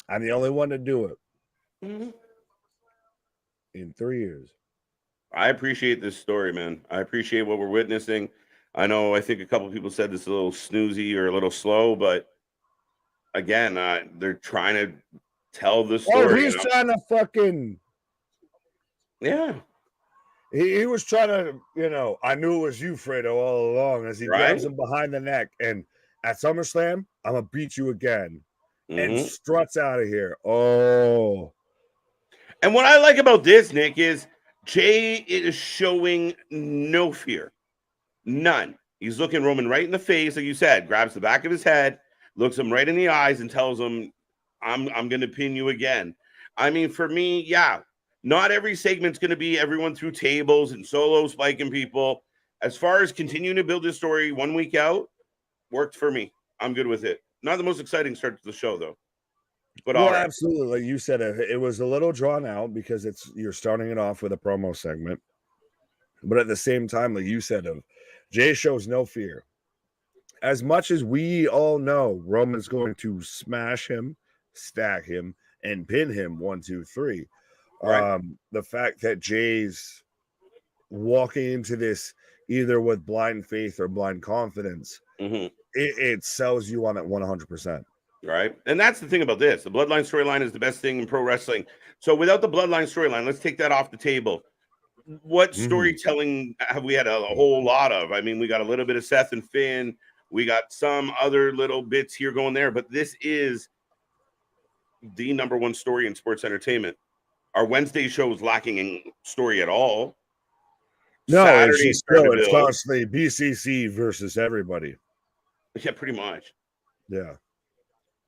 I'm the only one to do it. Mm-hmm. In 3 years. I appreciate this story, man. I appreciate what we're witnessing. I think a couple of people said this a little snoozy or a little slow, but again, they're trying to tell the story. Oh, he's trying to fucking. Yeah. He was trying to, I knew it was you, Fredo, all along, as he grabs him behind the neck. And at SummerSlam, I'm gonna beat you again, and Mhm. struts out of here. Oh, And what I like about this, Nick, is Jay is showing no fear. None. He's looking Roman right in the face, like you said, grabs the back of his head, looks him right in the eyes, and tells him, I'm gonna pin you again. I mean, for me, yeah, not every segment's gonna be everyone through tables and solo spiking people. As far as continuing to build this story 1 week out, worked for me. I'm good with it. Not the most exciting start to the show, though. But all well, right. absolutely. Like you said, it was a little drawn out because you're starting it off with a promo segment, but at the same time, like you said, Jay shows no fear. As much as we all know Roman's going to smash him, stack him, and pin him 1, 2, 3. Right. The fact that Jay's walking into this either with blind faith or blind confidence, Mm-hmm. it sells you on it 100%. Right. And that's the thing about this. The Bloodline storyline is the best thing in pro wrestling. So without the Bloodline storyline, let's take that off the table. What storytelling have we had a whole lot of? I mean, we got a little bit of Seth and Finn. We got some other little bits here going there, but this is the number one story in sports entertainment. Our Wednesday show is lacking in story at all. No, Saturday it's constantly BCC versus everybody. Yeah, pretty much. Yeah.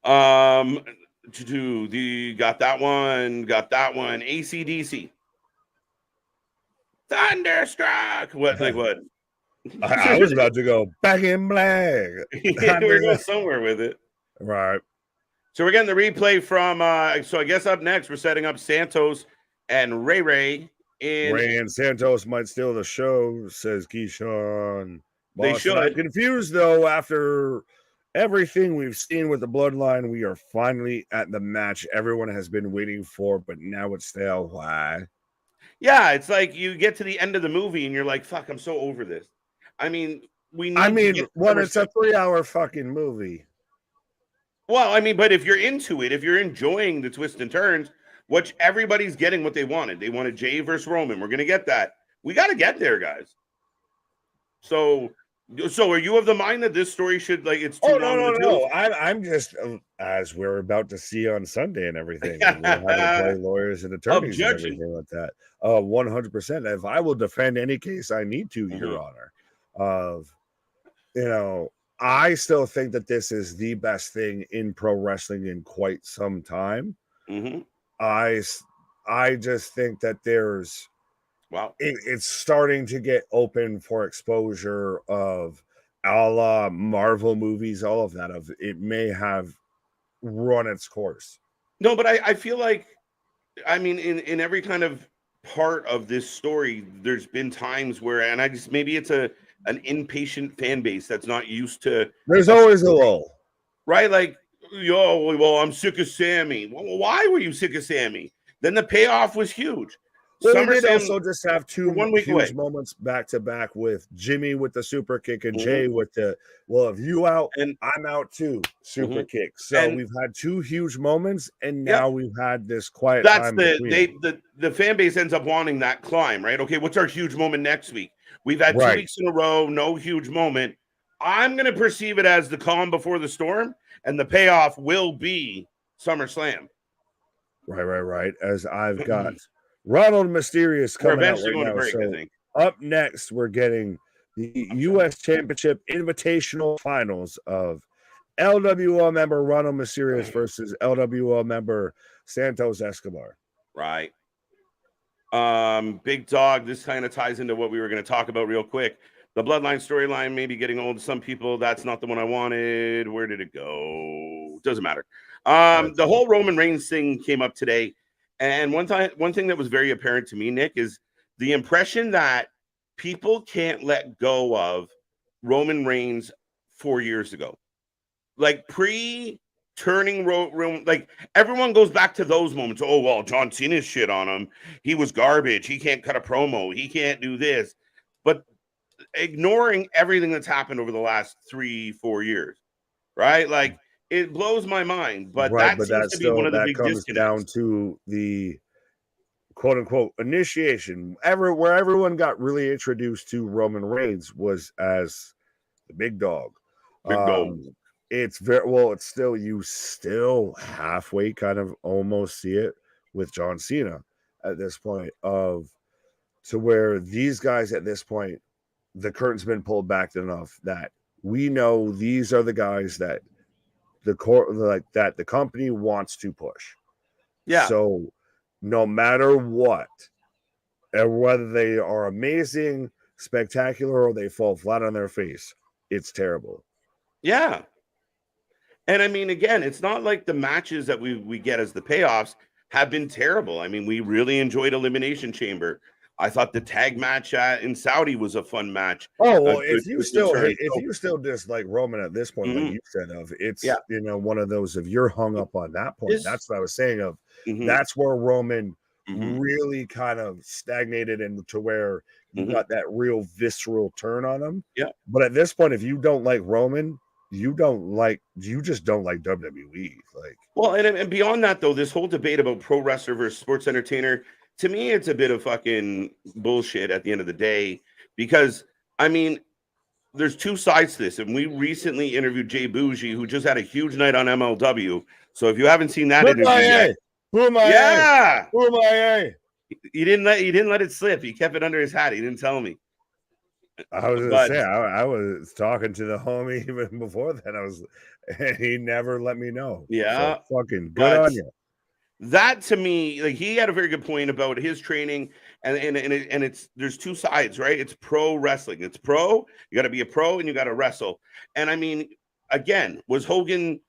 To do the got that one. ACDC. Thunderstruck. What? Like what? I was about to go Back in Black. We're going somewhere with it. Right. So we're getting the replay from so I guess up next we're setting up Santos and Ray Ray and Santos might steal the show, says Keyshawn. They should. I'm confused though. After everything we've seen with the Bloodline, we are finally at the match everyone has been waiting for, but now it's stale. Why? Yeah, it's like you get to the end of the movie and you're like, "Fuck, I'm so over this." I mean, it's a 3-hour fucking movie. Well, I mean, but if you're into it, if you're enjoying the twists and turns, which everybody's getting what they wanted. They wanted Jay versus Roman. We're gonna get that. We got to get there, guys. So are you of the mind that this story should it's too long? No. I'm just as we're about to see on Sunday and everything. We're having to play lawyers and attorneys and everything like that. 100%. If I will defend any case I need to, Your Honor, I still think that this is the best thing in pro wrestling in quite some time. I just think that there's it's starting to get open for exposure of a la Marvel movies, all of that. It may have run its course. No, but I feel like, I mean, in every kind of part of this story, there's been times where, and maybe it's an impatient fan base that's not used to. There's always a lull, right? Like, well, I'm sick of Sammy. Well, why were you sick of Sammy? Then the payoff was huge. Well, we did also just have two huge moments back to back with Jimmy with the super kick and Jay with the if you out and I'm out too super kick. So we've had two huge moments, and now we've had this quiet. That's the fan base ends up wanting that climb, right? Okay, what's our huge moment next week? We've had 2 weeks in a row, no huge moment. I'm going to perceive it as the calm before the storm, and the payoff will be SummerSlam. Right. As I've got Ronald Mysterious coming out right now. So up next, we're getting the U.S. Championship Invitational Finals of LWO member Ronald Mysterious versus LWO member Santos Escobar. Right. Big Dog, this kind of ties into what we were going to talk about real quick. The Bloodline storyline may be getting old to some people. That's not the one I wanted. Where did it go? Doesn't matter. The whole Roman Reigns thing came up today. And one thing that was very apparent to me, Nick, is the impression that people can't let go of Roman Reigns 4 years ago. Like turning like everyone goes back to those moments. Oh, well, John Cena's shit on him. He was garbage. He can't cut a promo. He can't do this. But ignoring everything that's happened over the last 3-4 years, right? Like, it blows my mind, but that seems to be one of the big disconnects. Down to the quote unquote initiation. Where everyone got really introduced to Roman Reigns was as the big dog. it's very well. It's still you still halfway kind of almost see it with John Cena at this point of to where these guys at this point the curtain's been pulled back enough that we know these are the guys that the core like that the company wants to push. Yeah. So no matter what, and whether they are amazing, spectacular, or they fall flat on their face, it's terrible. Yeah. And I mean, again, it's not like the matches that we get as the payoffs have been terrible. I mean, we really enjoyed Elimination Chamber. I thought the tag match in Saudi was a fun match. Oh well, Good if you still dislike Roman at this point, like you said, of it's one of those of you're hung up on that point. That's what I was saying of that's where Roman really kind of stagnated into where you got that real visceral turn on him. Yeah. But at this point, if you don't like Roman, you just don't like WWE. Like, well, and beyond that though, this whole debate about pro wrestler versus sports entertainer, to me, it's a bit of fucking bullshit at the end of the day, because I mean, there's two sides to this. And we recently interviewed Jay Bougie, who just had a huge night on MLW. So if you haven't seen that interview yet, he didn't let it slip. He kept it under his hat. He didn't tell me. I was gonna say I was talking to the homie even before that. And he never let me know. Yeah, so fucking good on you. That to me, like, he had a very good point about his training, and it's there's two sides, right? It's pro wrestling. It's pro. You got to be a pro, and you got to wrestle. And I mean, again, was Hogan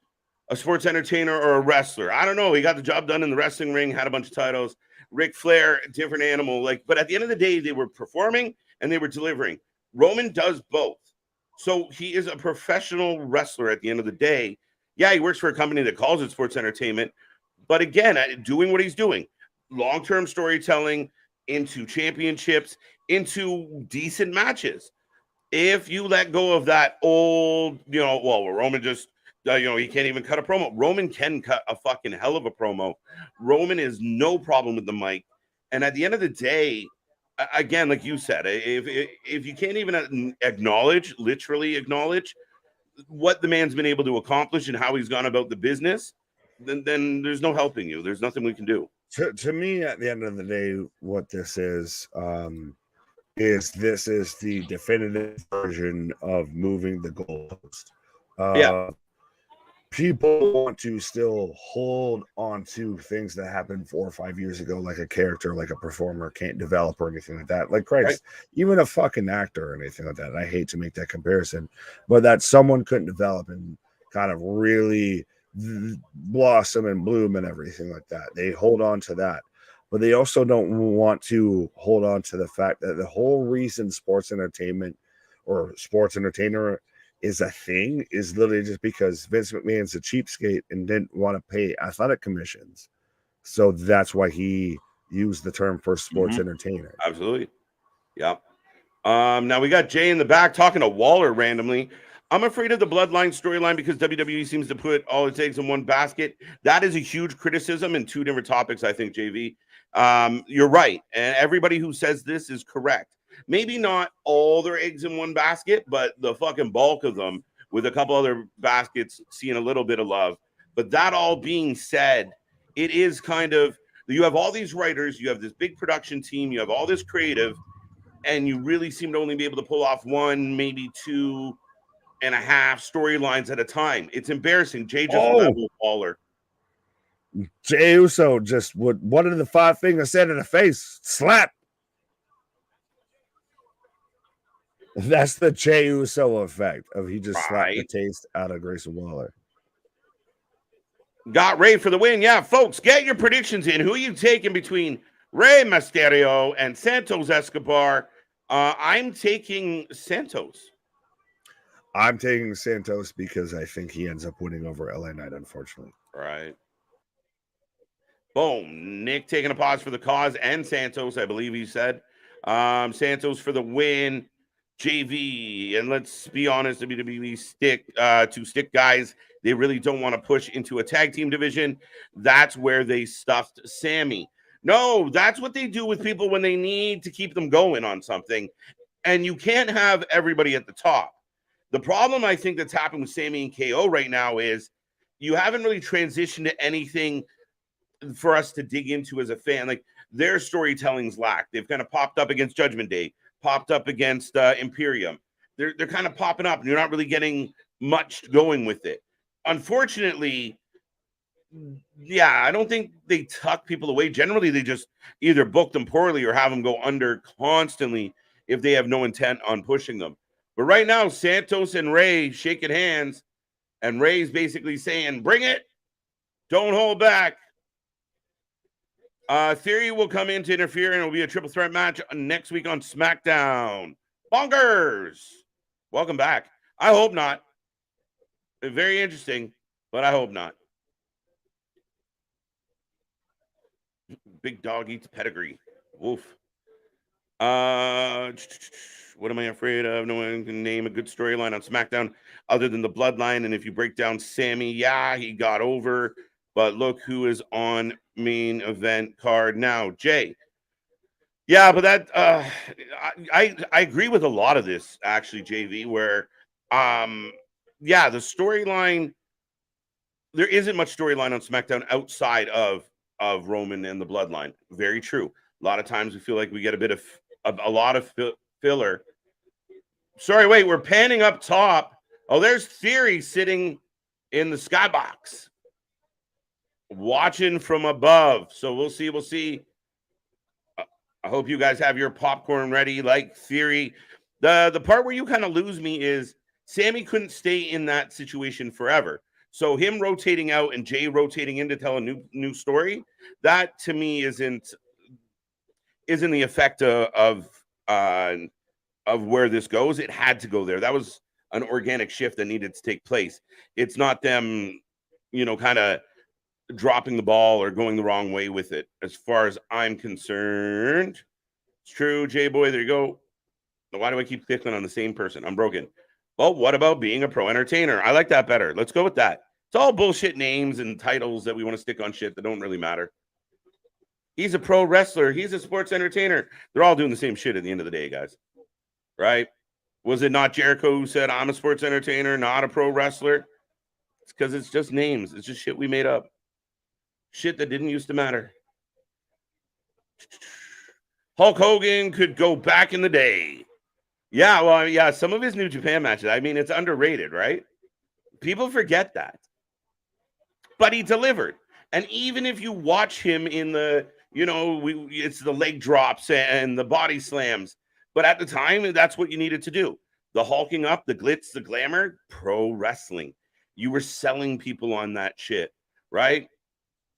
a sports entertainer or a wrestler? I don't know. He got the job done in the wrestling ring, had a bunch of titles. Ric Flair, different animal. Like, but at the end of the day, they were performing and they were delivering. Roman does both. So he is a professional wrestler at the end of the day. Yeah, he works for a company that calls it sports entertainment. But again, doing what he's doing, long-term storytelling into championships, into decent matches. If you let go of that old, Roman just, he can't even cut a promo. Roman can cut a fucking hell of a promo. Roman is no problem with the mic. And at the end of the day, again, like you said, if you can't even literally acknowledge what the man's been able to accomplish and how he's gone about the business, then there's no helping you. There's nothing we can do. To me, at the end of the day, what this is the definitive version of moving the goalpost. People want to still hold on to things that happened 4 or 5 years ago, like a character, like a performer can't develop or anything like that. Like Christ, even a fucking actor or anything like that. And I hate to make that comparison, but that someone couldn't develop and kind of really blossom and bloom and everything like that. They hold on to that, but they also don't want to hold on to the fact that the whole reason sports entertainment or sports entertainer is a thing is literally just because Vince McMahon's a cheapskate and didn't want to pay athletic commissions. So that's why he used the term for sports entertainer. Absolutely. Yeah. Now we got Jay in the back talking to Waller randomly. I'm afraid of the Bloodline storyline because WWE seems to put all its eggs in one basket. That is a huge criticism in two different topics, I think, JV. You're right. And everybody who says this is correct. Maybe not all their eggs in one basket, but the fucking bulk of them, with a couple other baskets seeing a little bit of love. But that all being said, it is kind of, you have all these writers, you have this big production team, you have all this creative, and you really seem to only be able to pull off 1, maybe 2.5 storylines at a time. It's embarrassing. Jay just level Waller. Jey Uso just would one of the 5 fingers said in the face, slap. That's the Jey Uso effect of he just slapped the taste out of Grayson Waller. Got Rey for the win. Yeah, folks, get your predictions in. Who are you taking between Rey Mysterio and Santos Escobar? I'm taking Santos. I'm taking Santos because I think he ends up winning over LA Knight, unfortunately. Right. Boom. Nick taking a pause for the cause and Santos, I believe he said. Santos for the win. JV, and let's be honest, WWE stick guys. They really don't want to push into a tag team division. That's where they stuffed Sammy. No, that's what they do with people when they need to keep them going on something. And you can't have everybody at the top. The problem I think that's happened with Sammy and KO right now is you haven't really transitioned to anything for us to dig into as a fan. Like, their storytelling's lack. They've kind of popped up against Judgment Day, popped up against Imperium. They're kind of popping up, and you're not really getting much going with it. Unfortunately, yeah, I don't think they tuck people away. Generally, they just either book them poorly or have them go under constantly if they have no intent on pushing them. But right now, Santos and Rey shaking hands, and Rey's basically saying, bring it. Don't hold back. Theory will come in to interfere, and it'll be a triple threat match next week on SmackDown. Bonkers. Welcome back. I hope not. Very interesting, but I hope not. Big dog eats pedigree. Woof. What am I afraid of? No one can name a good storyline on SmackDown other than the Bloodline. And if you break down Sammy, yeah, he got over. But look who is on main event card now. Jay. Yeah, but that I agree with a lot of this, actually, JV, where yeah, the storyline, there isn't much storyline on SmackDown outside of Roman and the Bloodline. Very true. A lot of times we feel like we get a lot of filler. Sorry, wait, we're panning up top. Oh, there's Theory sitting in the skybox, watching from above. So we'll see. We'll see. I hope you guys have your popcorn ready, like Theory. The part where you kind of lose me is Sammy couldn't stay in that situation forever. So him rotating out and Jay rotating in to tell a new story, that to me isn't the effect of where this goes. It had to go there. That was an organic shift that needed to take place. It's not them, kind of dropping the ball or going the wrong way with it, as far as I'm concerned. It's true, J-Boy. There you go. Why do I keep clicking on the same person? I'm broken. Well, what about being a pro entertainer? I like that better. Let's go with that. It's all bullshit names and titles that we want to stick on shit that don't really matter. He's a pro wrestler. He's a sports entertainer. They're all doing the same shit at the end of the day, guys. Right? Was it not Jericho who said, I'm a sports entertainer, not a pro wrestler? It's because it's just names. It's just shit we made up. Shit that didn't used to matter. Hulk Hogan could go back in the day. Yeah, well, yeah, some of his New Japan matches, I mean, it's underrated, right? People forget that. But he delivered. And even if you watch him in the, it's the leg drops and the body slams. But at the time, that's what you needed to do. The hulking up, the glitz, the glamour, pro wrestling. You were selling people on that shit, right?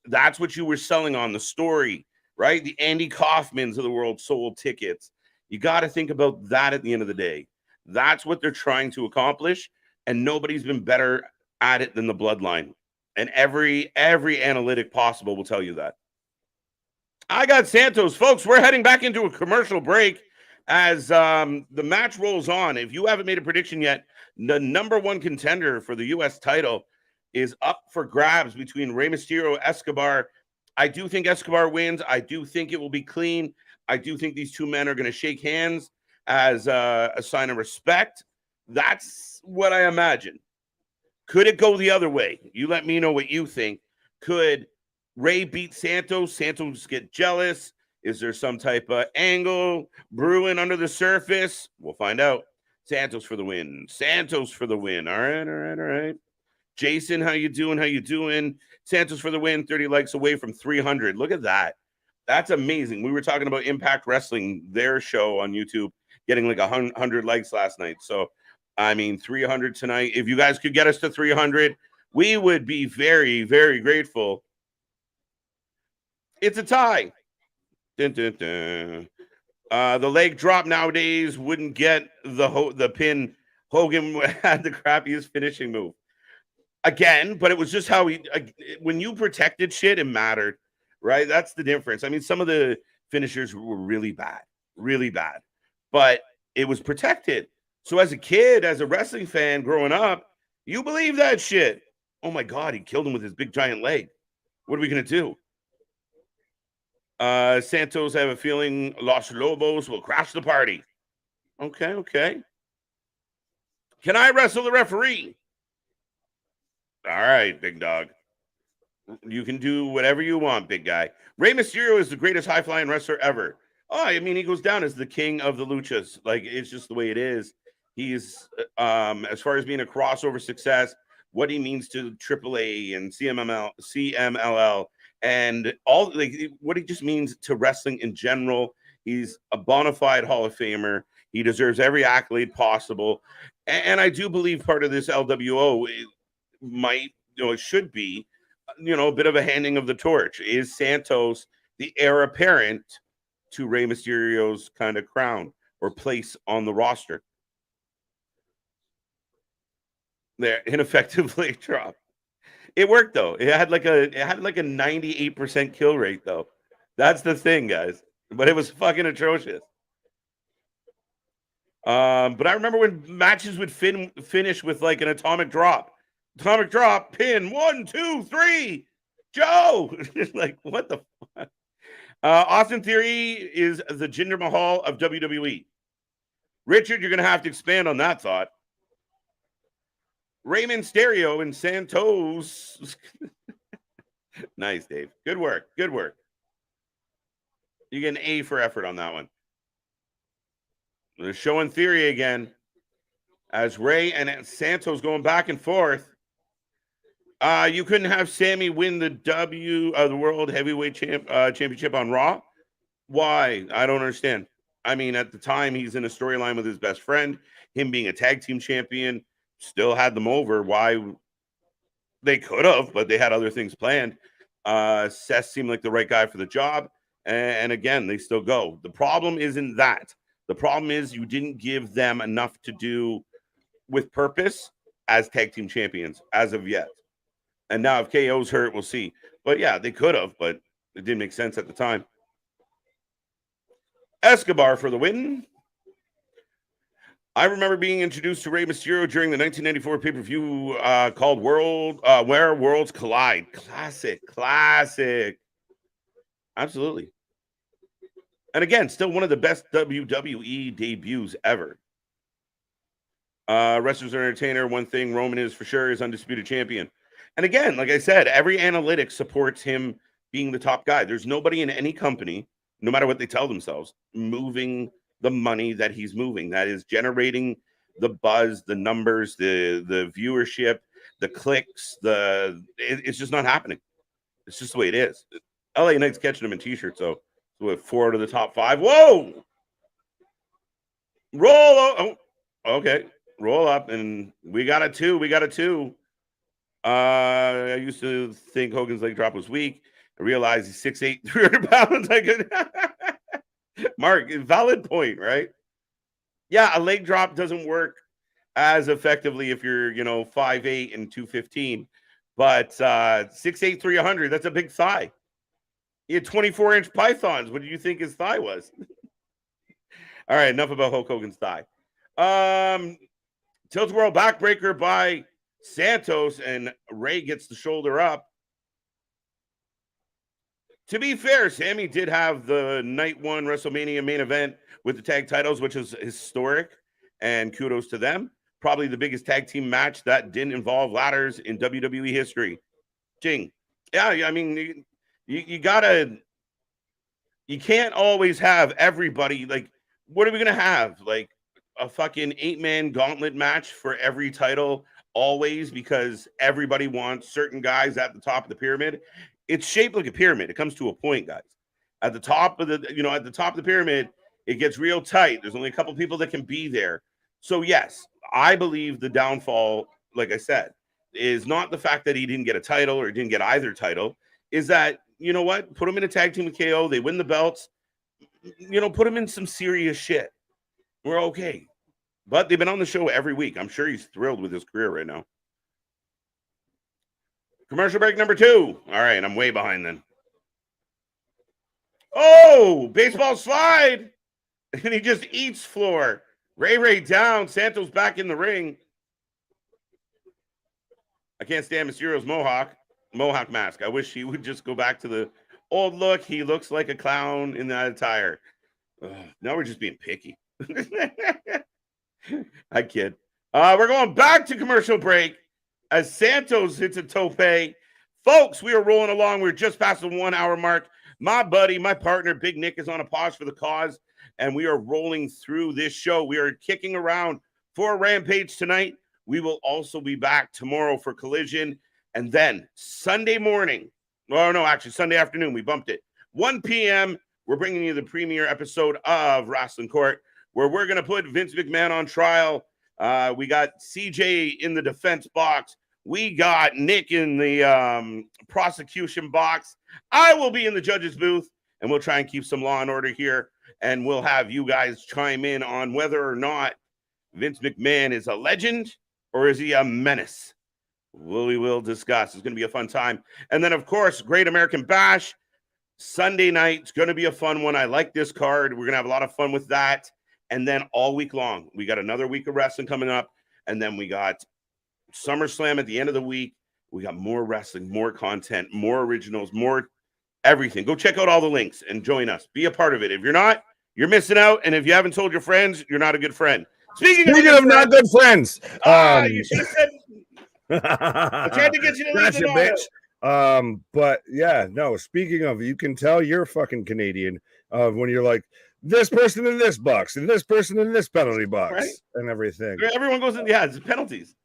That's what you were selling on, the story, right? The Andy Kaufmans of the world sold tickets. You got to think about that at the end of the day. That's what they're trying to accomplish, and nobody's been better at it than the Bloodline. And every analytic possible will tell you that. I got Santos. Folks, we're heading back into a commercial break as the match rolls on. If you haven't made a prediction yet, the number one contender for the U.S. title is up for grabs between Rey Mysterio and Escobar. I do think Escobar wins. I do think it will be clean. I do think these two men are going to shake hands as a sign of respect. That's what I imagine. Could it go the other way? You let me know what you think. Could Rey beat Santos? Santos get jealous? Is there some type of angle brewing under the surface? We'll find out. Santos for the win. Santos for the win. All right. Jason, how you doing? Santos for the win. 30 likes away from 300. Look at that. That's amazing. We were talking about Impact Wrestling, their show on YouTube, getting like 100 likes last night. So, 300 tonight. If you guys could get us to 300, we would be very, very grateful. It's a tie. Dun, dun, dun. The leg drop nowadays wouldn't get the pin. Hogan had the crappiest finishing move. Again, but it was just how when you protected shit, it mattered. Right? That's the difference. Some of the finishers were really bad, but it was protected. So as a kid, as a wrestling fan growing up, you believe that shit. Oh my God, he killed him with his big giant leg. What are we going to do? Santos, I have a feeling Los Lobos will crash the party. Okay. Can I wrestle the referee? All right, big dog. You can do whatever you want, big guy. Rey Mysterio is the greatest high-flying wrestler ever. Oh, I mean, he goes down as the king of the luchas. Like, it's just the way it is. He's, as far as being a crossover success, what he means to AAA and CMLL, and all, like, what he just means to wrestling in general. He's a bona fide Hall of Famer. He deserves every accolade possible. And I do believe part of this LWO might, it should be, a bit of a handing of the torch. Is Santos the heir apparent to Rey Mysterio's kind of crown or place on the roster? There, ineffective leg drop. It worked though. It had like a 98% kill rate though. That's the thing, guys. But it was fucking atrocious. But I remember when matches would finish with like an atomic drop. Atomic drop, pin, 1, 2, 3, Joe. Like, what the fuck? Austin Theory is the Jinder Mahal of WWE. Richard, you're going to have to expand on that thought. Rey Mysterio and Santos. Nice, Dave. Good work. Good work. You get an A for effort on that one. They're showing Theory again as Rey and Santos going back and forth. You couldn't have Sammy win the World Heavyweight Championship on Raw. Why? I don't understand. I mean, at the time, he's in a storyline with his best friend. Him being a tag team champion still had them over. Why? They could have, but they had other things planned. Seth seemed like the right guy for the job. And again, they still go. The problem isn't that. The problem is you didn't give them enough to do with purpose as tag team champions as of yet. And now if KO's hurt, we'll see. But yeah, they could have, but it didn't make sense at the time. Escobar for the win. I remember being introduced to Rey Mysterio during the 1994 pay-per-view called Where Worlds Collide. Classic. Absolutely. And again, still one of the best WWE debuts ever. Wrestlers and entertainer, one thing Roman is for sure is undisputed champion. And again, like I said, every analytic supports him being the top guy. There's nobody in any company, no matter what they tell themselves, moving the money that he's moving. That is generating the buzz, the numbers, the viewership, the clicks. It's just not happening. It's just the way it is. LA Knight's catching him in t-shirts, so with 4 out of the top 5. Whoa! Oh, okay. Roll up, and we got a 2. I used to think Hogan's leg drop was weak. I realized he's 6'8", 300 pounds. I could Mark, valid point, right? Yeah, a leg drop doesn't work as effectively if you're, 5'8" and 215. But 6'8", 300, that's a big thigh. He had 24-inch pythons. What do you think his thigh was? All right, enough about Hulk Hogan's thigh. Tilt World backbreaker by Santos, and Rey gets the shoulder up. To be fair, Sammy did have the night 1 WrestleMania main event with the tag titles, which is historic, and kudos to them. Probably the biggest tag team match that didn't involve ladders in WWE history. Jing. Yeah, I mean, you can't always have everybody. Like, what are we going to have? Like a fucking 8-man gauntlet match for every title always, because everybody wants certain guys at the top of the pyramid. It's shaped like a pyramid. It comes to a point, guys. At the top of the pyramid, it gets real tight. There's only a couple people that can be there. So yes, I believe the downfall, like I said, is not the fact that he didn't get a title or didn't get either title. Is that, you know what? Put him in a tag team with KO. They win the belts. Put him in some serious shit. We're okay. But they've been on the show every week. I'm sure he's thrilled with his career right now. Commercial break number 2. All right, I'm way behind then. Oh, baseball slide. And he just eats floor. Ray down. Santos back in the ring. I can't stand Mysterio's mohawk mask. I wish he would just go back to the old look. He looks like a clown in that attire. Now we're just being picky. I kid. We're going back to commercial break as Santos hits a tope. Folks, we are rolling along. We're just past the 1 hour mark. My buddy, my partner, Big Nick, is on a pause for the cause, and we are rolling through this show. We are kicking around for Rampage tonight. We will also be back tomorrow for Collision, and then Sunday morning. Oh, no, actually, Sunday afternoon. We bumped it. 1 p.m., we're bringing you the premiere episode of Wrasslin Court, where we're going to put Vince McMahon on trial. We got CJ in the defense box. We got Nick in the prosecution box. I will be in the judge's booth, and we'll try and keep some law and order here, and we'll have you guys chime in on whether or not Vince McMahon is a legend or is he a menace. We will discuss. It's going to be a fun time. And then, of course, Great American Bash. Sunday night. It's going to be a fun one. I like this card. We're going to have a lot of fun with that. And then all week long, we got another week of wrestling coming up. And then we got SummerSlam at the end of the week. We got more wrestling, more content, more originals, more everything. Go check out all the links and join us. Be a part of it. If you're not, you're missing out. And if you haven't told your friends, you're not a good friend. Speaking of not good friends. You should have said. I tried to get you to leave gotcha, bitch. But yeah, no, speaking of, you can tell you're fucking Canadian when you're like, this person in this box and this person in this penalty box, right? And everything. Everyone goes in, it's penalties.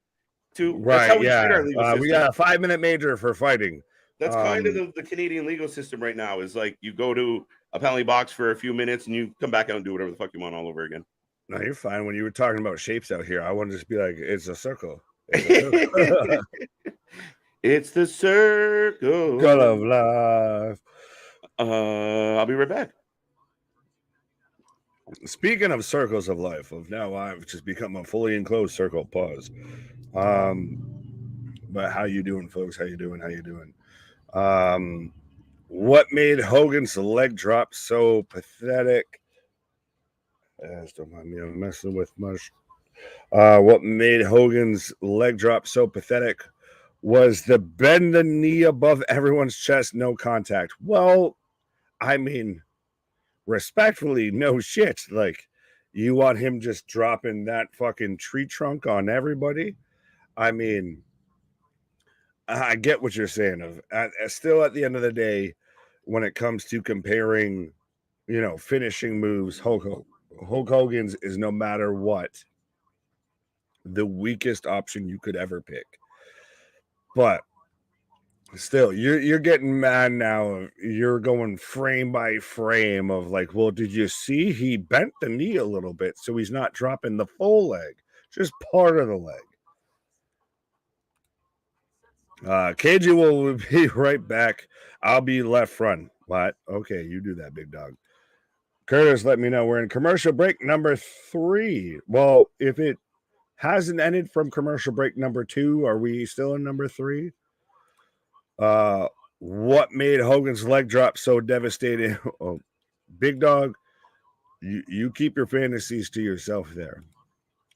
Right, we got a 5-minute major for fighting. That's kind of the Canadian legal system right now, is like you go to a penalty box for a few minutes and you come back out and do whatever the fuck you want all over again. No, you're fine. When you were talking about shapes out here, I want to just be like, it's a circle. It's the circle of life. I'll be right back. Speaking of circles of life, now I've just become a fully enclosed circle. Pause. But how you doing, folks? How you doing? What made Hogan's leg drop so pathetic? Don't mind me, I'm messing with much. What made Hogan's leg drop so pathetic was the bend the knee above everyone's chest, no contact. Well, I mean, respectfully, no shit. Like, you want him just dropping that fucking tree trunk on everybody? I mean, I get what you're saying. Still, at the end of the day, when it comes to comparing, finishing moves, Hulk Hogan's is, no matter what, the weakest option you could ever pick. But still, you're getting mad now. You're going frame by frame of like, well, did you see he bent the knee a little bit, so he's not dropping the full leg, just part of the leg. KJ will be right back. I'll be left front. What? Okay, you do that, big dog. Curtis, let me know. We're in commercial break number 3. Well, if it hasn't ended from commercial break number 2, are we still in number 3? What made Hogan's leg drop so devastating? Oh, big dog, you keep your fantasies to yourself there.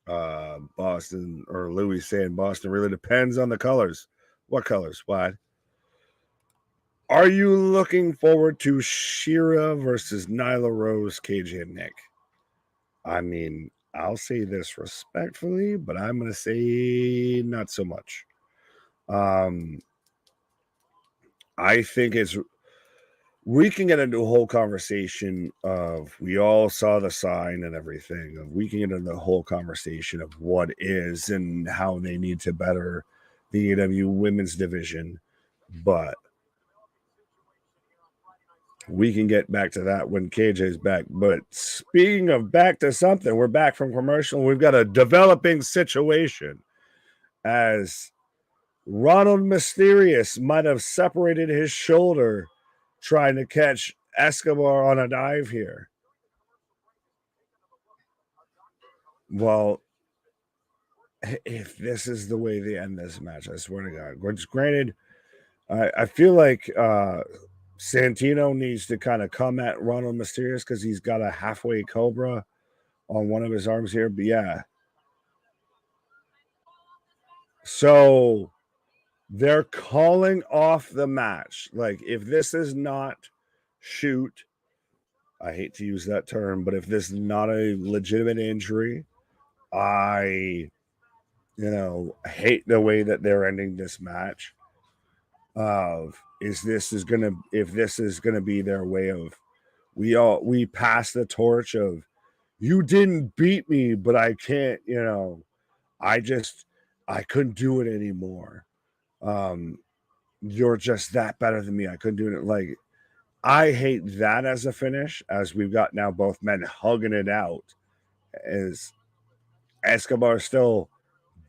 Boston, or Louis saying Boston really depends on the colors. What colors? What? Are you looking forward to Shira versus Nyla Rose, KJ and Nick? I mean, I'll say this respectfully, but I'm going to say not so much. I think we can get into a whole conversation of, we all saw the sign and everything. We can get into the whole conversation of what is and how they need to better the AEW women's division. But we can get back to that when KJ's back. But speaking of back to something, we're back from commercial. We've got a developing situation as Ronald Mysterious might have separated his shoulder trying to catch Escobar on a dive here. Well, if this is the way they end this match, I swear to God. Which, granted, I feel like Santino needs to kind of come at Ronald Mysterious because he's got a halfway cobra on one of his arms here. But yeah. So they're calling off the match. Like, if this is not shoot, I hate to use that term, but if this is not a legitimate injury, I I hate the way that they're ending this match. If this is gonna be their way of we pass the torch of you didn't beat me, but I can't, I couldn't do it anymore. You're just that better than me. I couldn't do it. Like, I hate that as a finish, as we've got now both men hugging it out. As Escobar still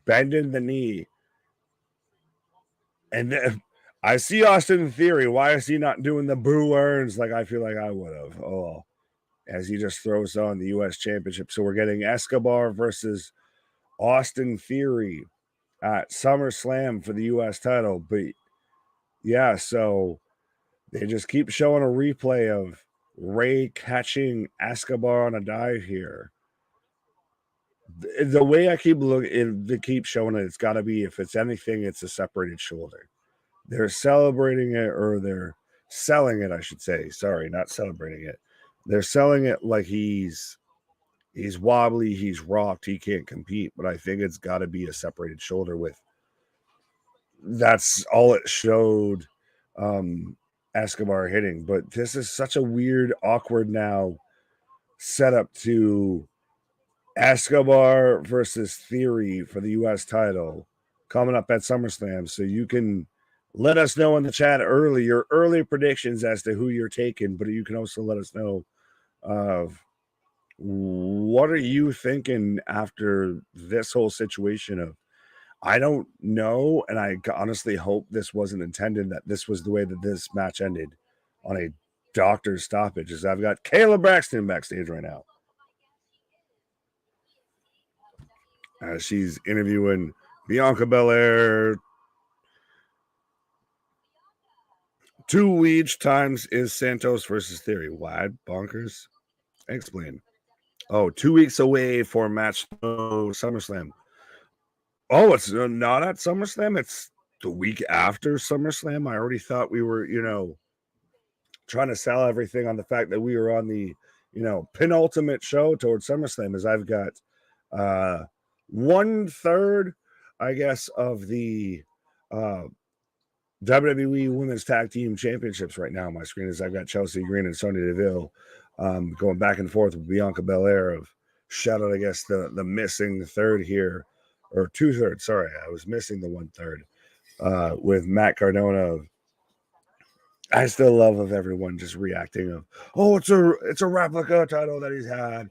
bending the knee. And then I see Austin Theory. Why is he not doing the boo earns like I feel like I would have? Oh, as he just throws on the U.S. Championship. So we're getting Escobar versus Austin Theory at SummerSlam for the U.S. title. But yeah, so they just keep showing a replay of Rey catching Escobar on a dive here. The way I keep looking, they keep showing it, it's got to be, if it's anything, it's a separated shoulder. They're celebrating it, or they're selling it, I should say. Sorry, not celebrating it. They're selling it like he's wobbly, he's rocked, he can't compete. But I think it's got to be a separated shoulder with. That's all it showed. Escobar hitting, but this is such a weird, awkward now setup to Escobar versus Theory for the U.S. title coming up at SummerSlam. So you can let us know in the chat your early predictions as to who you're taking, but you can also let us know what are you thinking after this whole situation of, I don't know, and I honestly hope this wasn't intended, that this was the way that this match ended on a doctor's stoppage, as I've got Kayla Braxton backstage right now. She's interviewing Bianca Belair. 2 each times is Santos versus Theory. Why? Bonkers? Explain. 2 weeks away for match SummerSlam. Oh, it's not at SummerSlam. It's the week after SummerSlam. I already thought we were, trying to sell everything on the fact that we were on the, penultimate show towards SummerSlam, as I've got 1/3, I guess, of the WWE Women's Tag Team Championships right now on my screen, as I've got Chelsea Green and Sonya Deville going back and forth with Bianca Belair. Of shout out, I guess, the missing third here, or 2/3. Sorry, I was missing the 1/3 with Matt Cardona. I still love of everyone just reacting of, it's a replica title that he's had.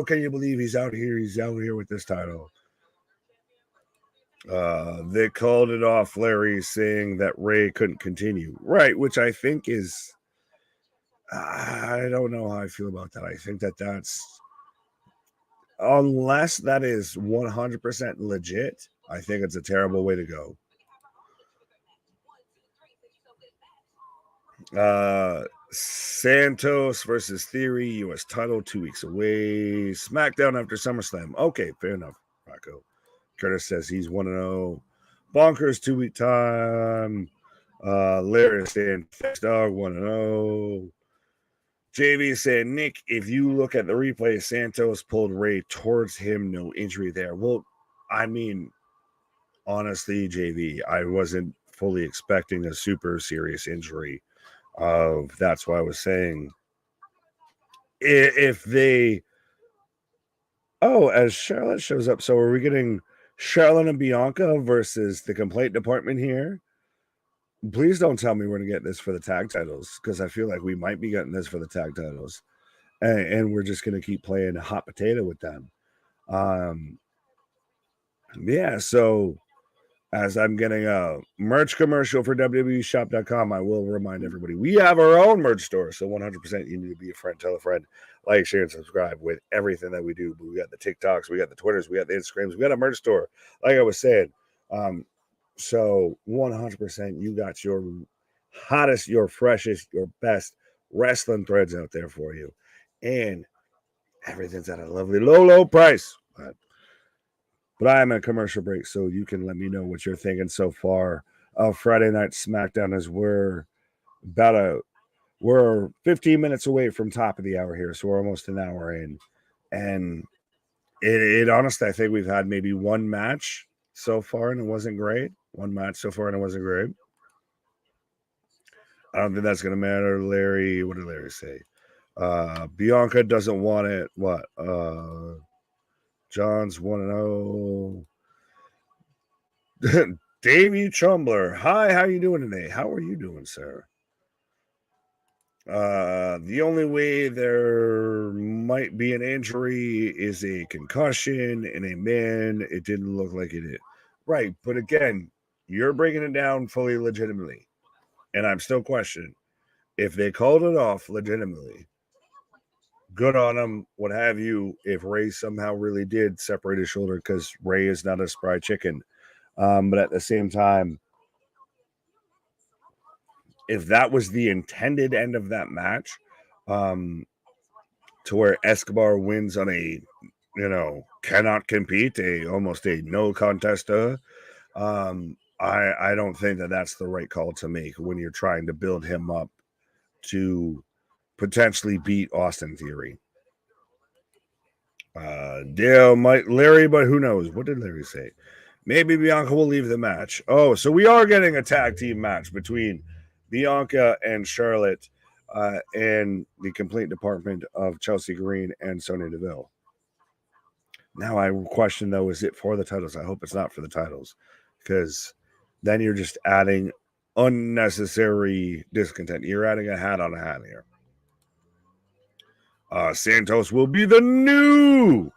Can you believe he's out here? He's out here with this title. They called it off, Larry, saying that Rey couldn't continue. Right, which I think is, I don't know how I feel about that. I think that's, unless that is 100% legit, I think it's a terrible way to go. Santos versus Theory, U.S. title 2 weeks away. SmackDown after SummerSlam. Okay, fair enough, Rocco. Curtis says he's 1-0. Bonkers 2 week time. Larry is saying dog 1-0. JV saying, Nick, if you look at the replay, Santos pulled Rey towards him, no injury there. Well, I mean, honestly, JV, I wasn't fully expecting a super serious injury. That's why I was saying, if they, as Charlotte shows up, so are we getting Charlotte and Bianca versus the complaint department here? Please don't tell me we're going to get this for the tag titles, because I feel like we might be getting this for the tag titles, and we're just going to keep playing hot potato with them. Yeah, so as I'm getting a merch commercial for WWEshop.com, I will remind everybody we have our own merch store. So 100% you need to be a friend, tell a friend, like, share, and subscribe with everything that we do. But we got the TikToks, we got the Twitters, we got the Instagrams, we got a merch store, like I was saying. So 100% you got your hottest, your freshest, your best wrestling threads out there for you. And everything's at a lovely low price. But I am a commercial break, so you can let me know what you're thinking so far of Friday Night SmackDown, as we're 15 minutes away from top of the hour here, so we're almost an hour in. And it honestly, I think we've had maybe one match so far, and it wasn't great. One match so far, and it wasn't great. I don't think that's going to matter. Larry, what did Larry say? Bianca doesn't want it. What? John's 1-0. Davey Chumbler. Hi, how you doing today? How are you doing, sir? The only way there might be an injury is a concussion in a man. It didn't look like it did. Right, but again, you're breaking it down fully legitimately. And I'm still questioning. If they called it off legitimately, good on them, what have you, if Rey somehow really did separate his shoulder, because Rey is not a spry chicken. But at the same time, if that was the intended end of that match, to where Escobar wins on a, cannot compete, almost a no contest, I don't think that that's the right call to make when you're trying to build him up to potentially beat Austin Theory. Dale might Larry, but who knows? What did Larry say? Maybe Bianca will leave the match. Oh, so we are getting a tag team match between Bianca and Charlotte and the complaint department of Chelsea Green and Sonya Deville. Now I question, though, is it for the titles? I hope it's not for the titles, because then you're just adding unnecessary discontent. You're adding a hat on a hat here. Santos will be the new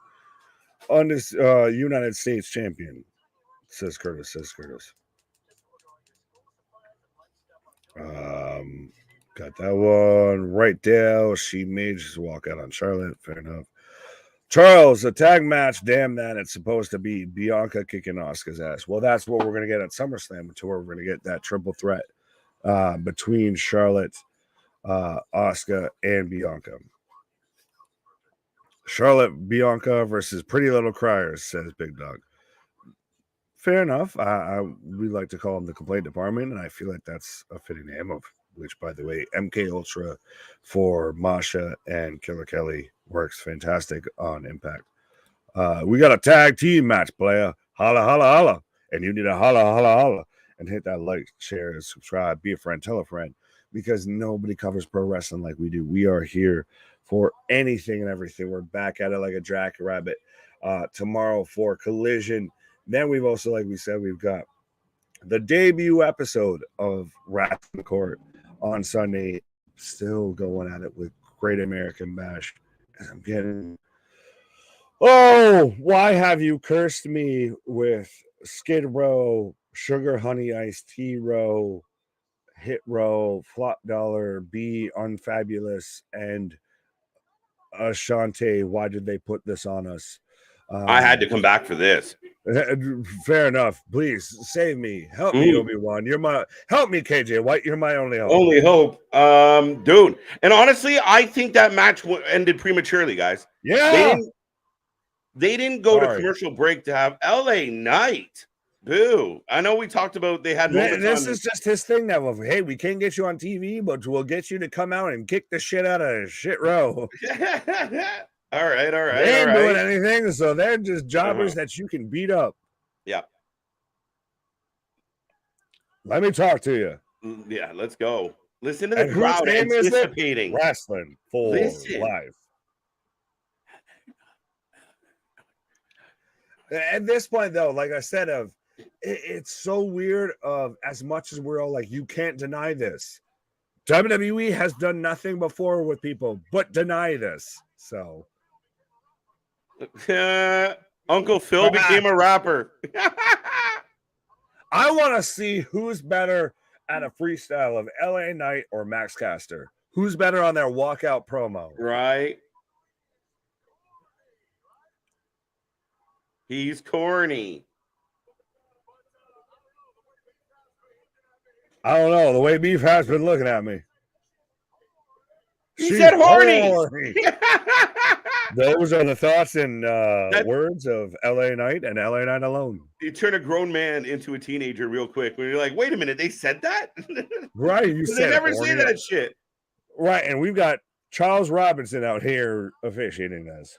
United States champion, says Curtis. Got that one right there. She may just walk out on Charlotte. Fair enough. Charles, a tag match. Damn that. It's supposed to be Bianca kicking Asuka's ass. Well, that's what we're going to get at SummerSlam, to where we're going to get that triple threat between Charlotte, Asuka, and Bianca. Charlotte, Bianca versus Pretty Little Criers, says Big Dog. Fair enough. We like to call them the complaint department, and I feel like that's a fitting name, of which, by the way, MK Ultra for Masha and Killer Kelly works fantastic on Impact. We got a tag team match, player. Holla, holla, holla. And you need to holla, holla, holla. And hit that like, share, subscribe, be a friend, tell a friend, because nobody covers pro wrestling like we do. We are here for anything and everything. We're back at it like a jackrabbit tomorrow for Collision. Then we've also, like we said, we've got the debut episode of Wrasslin Court on Sunday, still going at it with Great American Bash. And I'm getting, why have you cursed me with Skid Row, Sugar Honey Iced Tea Row, Hit Row, Flop Dollar, B Unfabulous, and Ashante? Why did they put this on us? I had to come back for this. Fair enough. Please save me. Help me, Obi-Wan. Help me, KJ White. You're my only hope. Only hope. Dude. And honestly, I think that match ended prematurely, guys. Yeah. They didn't go to commercial break to have LA Knight. Boo. I know we talked about they had moments. This is just his thing now of, hey, we can't get you on TV, but we'll get you to come out and kick the shit out of Shit Row. All right. They ain't doing anything, so they're just jobbers that you can beat up. Yeah. Let me talk to you. Yeah, let's go. Listen to the crowd anticipating. Wrasslin for life. At this point, though, like I said, it's so weird. As much as we're all like, you can't deny this. WWE has done nothing before with people but deny this. So. Uncle Phil became a rapper. I want to see who's better at a freestyle of LA Knight or Max Caster. Who's better on their walkout promo? Right. He's corny. I don't know. The way Beef has been looking at me. She said horny. Those are the thoughts and words of LA Knight and LA Knight alone. You turn a grown man into a teenager real quick when you're like, wait a minute, they said that? Right. You said they never say that shit. Right. And we've got Charles Robinson out here officiating this.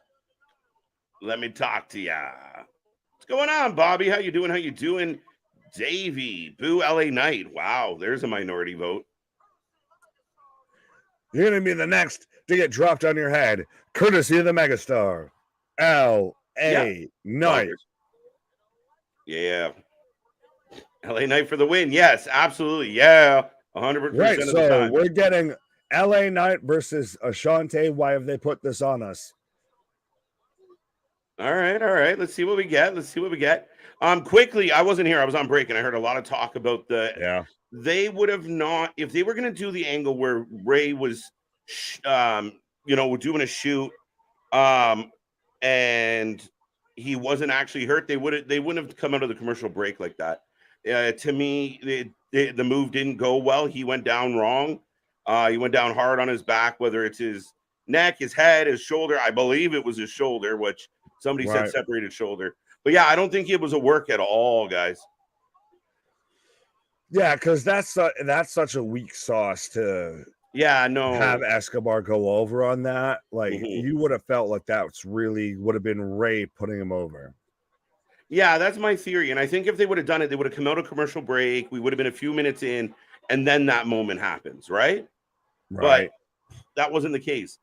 Let me talk to ya. What's going on, Bobby? How you doing? How you doing? Davey, boo LA Knight. Wow, there's a minority vote. You're going to be the next to get dropped on your head, courtesy of the megastar, LA Knight. Yeah. LA Knight for the win. Yes, absolutely. Yeah, 100% Right, of the so time. we're getting LA Knight versus Ashante. Why have they put this on us? All right. Let's see what we get. Quickly, I wasn't here. I was on break, and I heard a lot of talk about they would have not, if they were going to do the angle where Rey was, doing a shoot, and he wasn't actually hurt, they wouldn't have come out of the commercial break like that. To me, the move didn't go well. He went down wrong. He went down hard on his back, whether it's his neck, his head, his shoulder. I believe it was his shoulder, which somebody said separated shoulder. But yeah, I don't think it was a work at all, guys. Yeah, because that's such a weak sauce to have Escobar go over on that. Like you would have felt like that's really would have been Rey putting him over. Yeah, that's my theory. And I think if they would have done it, they would have come out of commercial break. We would have been a few minutes in, and then that moment happens, right? But that wasn't the case.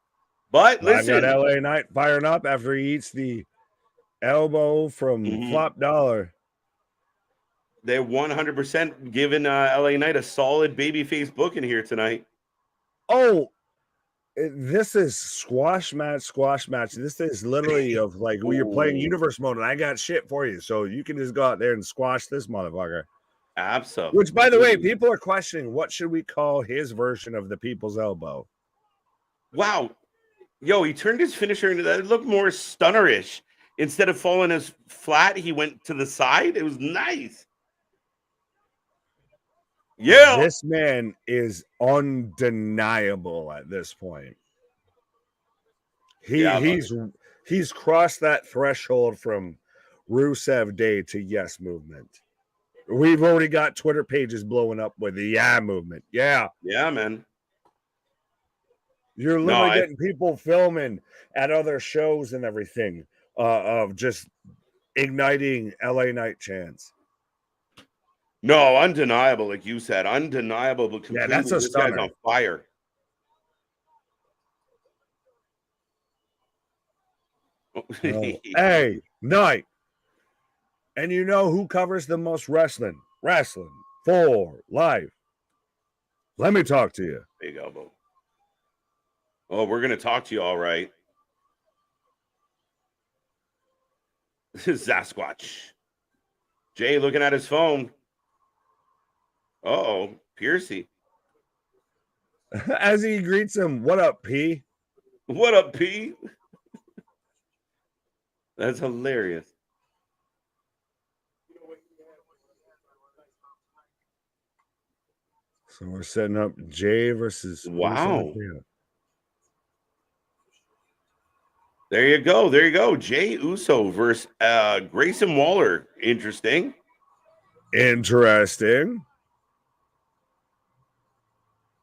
But listen, I got LA Knight firing up after he eats the elbow from Flop Dollar. They're 100% giving LA Knight a solid babyface booking here tonight. Oh, this is squash match. This is literally of like you're playing universe mode, and I got shit for you, so you can just go out there and squash this motherfucker. Absolutely. Which, by the way, people are questioning what should we call his version of the People's Elbow. Wow, yo, he turned his finisher into that. It looked more stunnerish. Instead of falling as flat, he went to the side. It was nice. Yeah, this man is undeniable at this point. He's crossed that threshold from Rusev Day to Yes Movement. We've already got Twitter pages blowing up with the Yeah Movement. Yeah, man. You're literally getting people filming at other shows and everything of just igniting LA Knight chants. No, undeniable, like you said, undeniable. But yeah, that's a stunner. Guy's on fire. Hey, Knight. And you know who covers the most wrestling? Wrasslin for Life. Let me talk to you. Big elbow. Oh, we're going to talk to you all right. This is Sasquatch. Jay looking at his phone. Uh-oh, Piercy. As he greets him, what up, P? What up, P? That's hilarious. So we're setting up Jay versus... Wow. There you go. Jay Uso versus Grayson Waller. Interesting.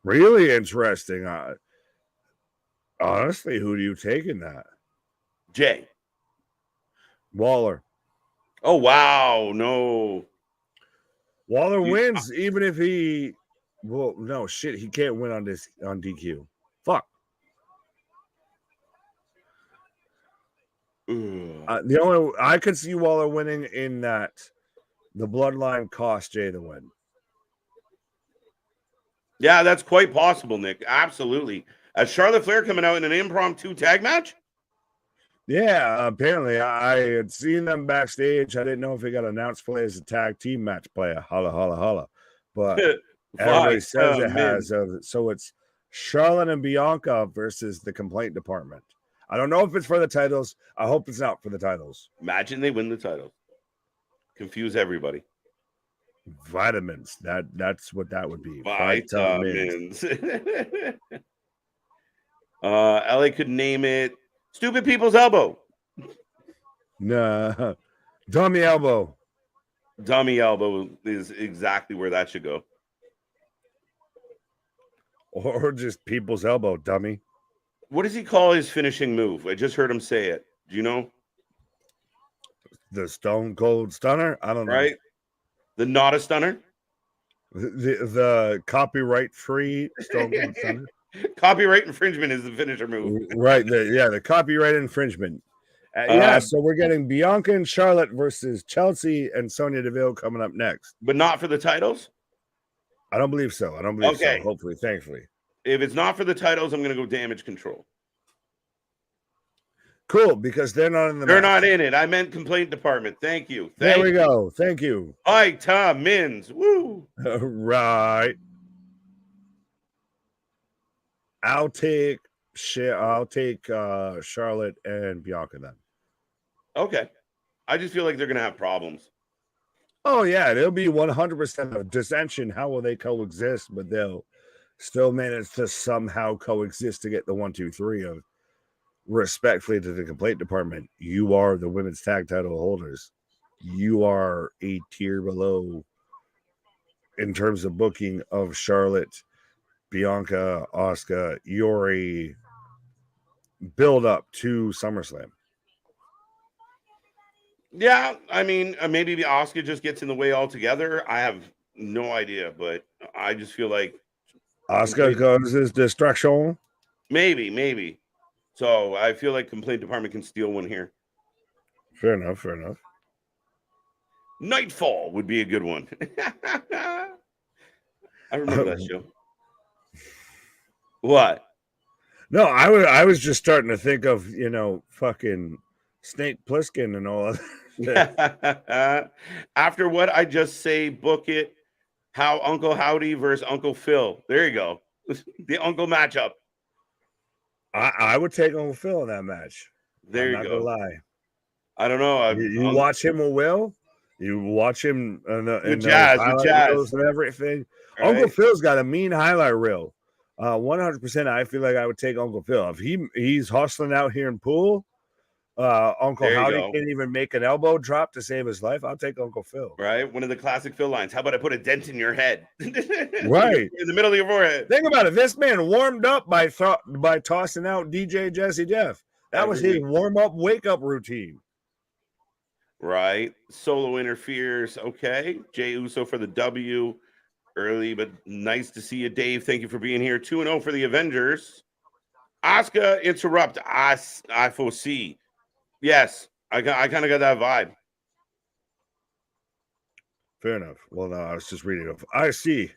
Really interesting. Honestly, who do you take in that? Jay. Waller. Oh, wow. No. Waller wins even if he... Well, no, shit. He can't win on DQ. Fuck. The only I could see Waller winning in that the Bloodline cost Jay the win. Yeah, that's quite possible, Nick. Absolutely. Charlotte Flair coming out in an impromptu tag match? Yeah, apparently I had seen them backstage. I didn't know if it got announced play as a tag team match play. Holla, holla, holla. But everybody says it has. So it's Charlotte and Bianca versus the complaint department. I don't know if it's for the titles. I hope it's not for the titles. Imagine they win the title. Confuse everybody. Vitamins. That's what that would be. Vitamins. LA could name it Stupid People's Elbow. Nah. Dummy Elbow. Dummy Elbow is exactly where that should go. Or just People's Elbow, dummy. What does he call his finishing move? I just heard him say it. Do you know? The Stone Cold Stunner? I don't know. Right? The not a stunner? The copyright free Stone Cold Stunner? Copyright infringement is the finisher move. Right. The copyright infringement. So we're getting Bianca and Charlotte versus Chelsea and Sonya Deville coming up next. But not for the titles? I don't believe so. Okay. Hopefully, thankfully. If it's not for the titles, I'm going to go Damage Control. Cool, because they're not in the They're match. not in it. I meant complaint department. Thank you. There we go. Thank you. Ike, Tom, Mins. Woo. Right. I'll take Charlotte and Bianca then. Okay. I just feel like they're going to have problems. Oh, yeah. There'll be 100% of dissension. How will they coexist? But they'll still manage to somehow coexist to get the 1, 2, 3 of respectfully to the complaint department. You are the women's tag title holders. You are a tier below in terms of booking of Charlotte, Bianca, Asuka. You're a build up to SummerSlam. Yeah, I mean, maybe Asuka just gets in the way altogether. I have no idea, but I just feel like Asuka goes as destruction. Maybe. So I feel like complaint department can steal one here. Fair enough. Nightfall would be a good one. I remember that show. What? No, I was just starting to think of, fucking Snake Plissken and all of that. After what I just say, book it. How Uncle Howdy versus Uncle Phil. There you go. The uncle matchup. I would take Uncle Phil in that match. There you go. Lie. I don't know. You watch him with Will. You watch him in Jazz and everything. Right. Uncle Phil's got a mean highlight reel. 100%. I feel like I would take Uncle Phil if he's hustling out here in Pool. Uncle Howdy can't even make an elbow drop to save his life. I'll take Uncle Phil. Right, one of the classic Phil lines. How about I put a dent in your head? Right in the middle of your forehead. Think about it. This man warmed up by tossing out DJ Jesse Jeff. That was his warm up, wake up routine. Right, Solo interferes. Okay, Jey Uso for the W. Early, but nice to see you, Dave. Thank you for being here. 2-0 for the Avengers. Asuka interrupt. I foresee. Yes, I kind of got that vibe. Fair enough. Well, no, I was just reading it. I see.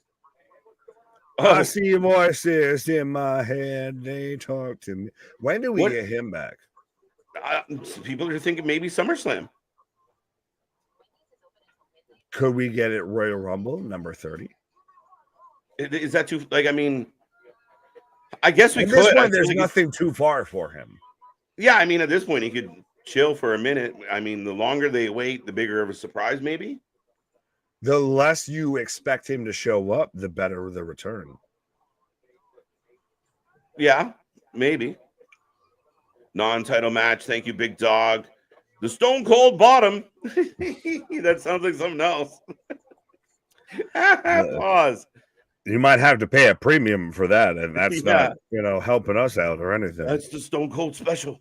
I see voices in my head. They talk to me. When do we get him back? People are thinking maybe SummerSlam. Could we get it Royal Rumble number 30? Is that too? I mean, I guess we could. This point, there's nothing too far for him. Yeah, I mean, at this point, he could chill for a minute. I mean, the longer they wait, the bigger of a surprise, maybe. The less you expect him to show up, the better the return. Yeah, maybe. Non-title match. Thank you, Big Dog. The Stone Cold Bottom. That sounds like something else. Pause. You might have to pay a premium for that, and that's not, helping us out or anything. That's the Stone Cold special.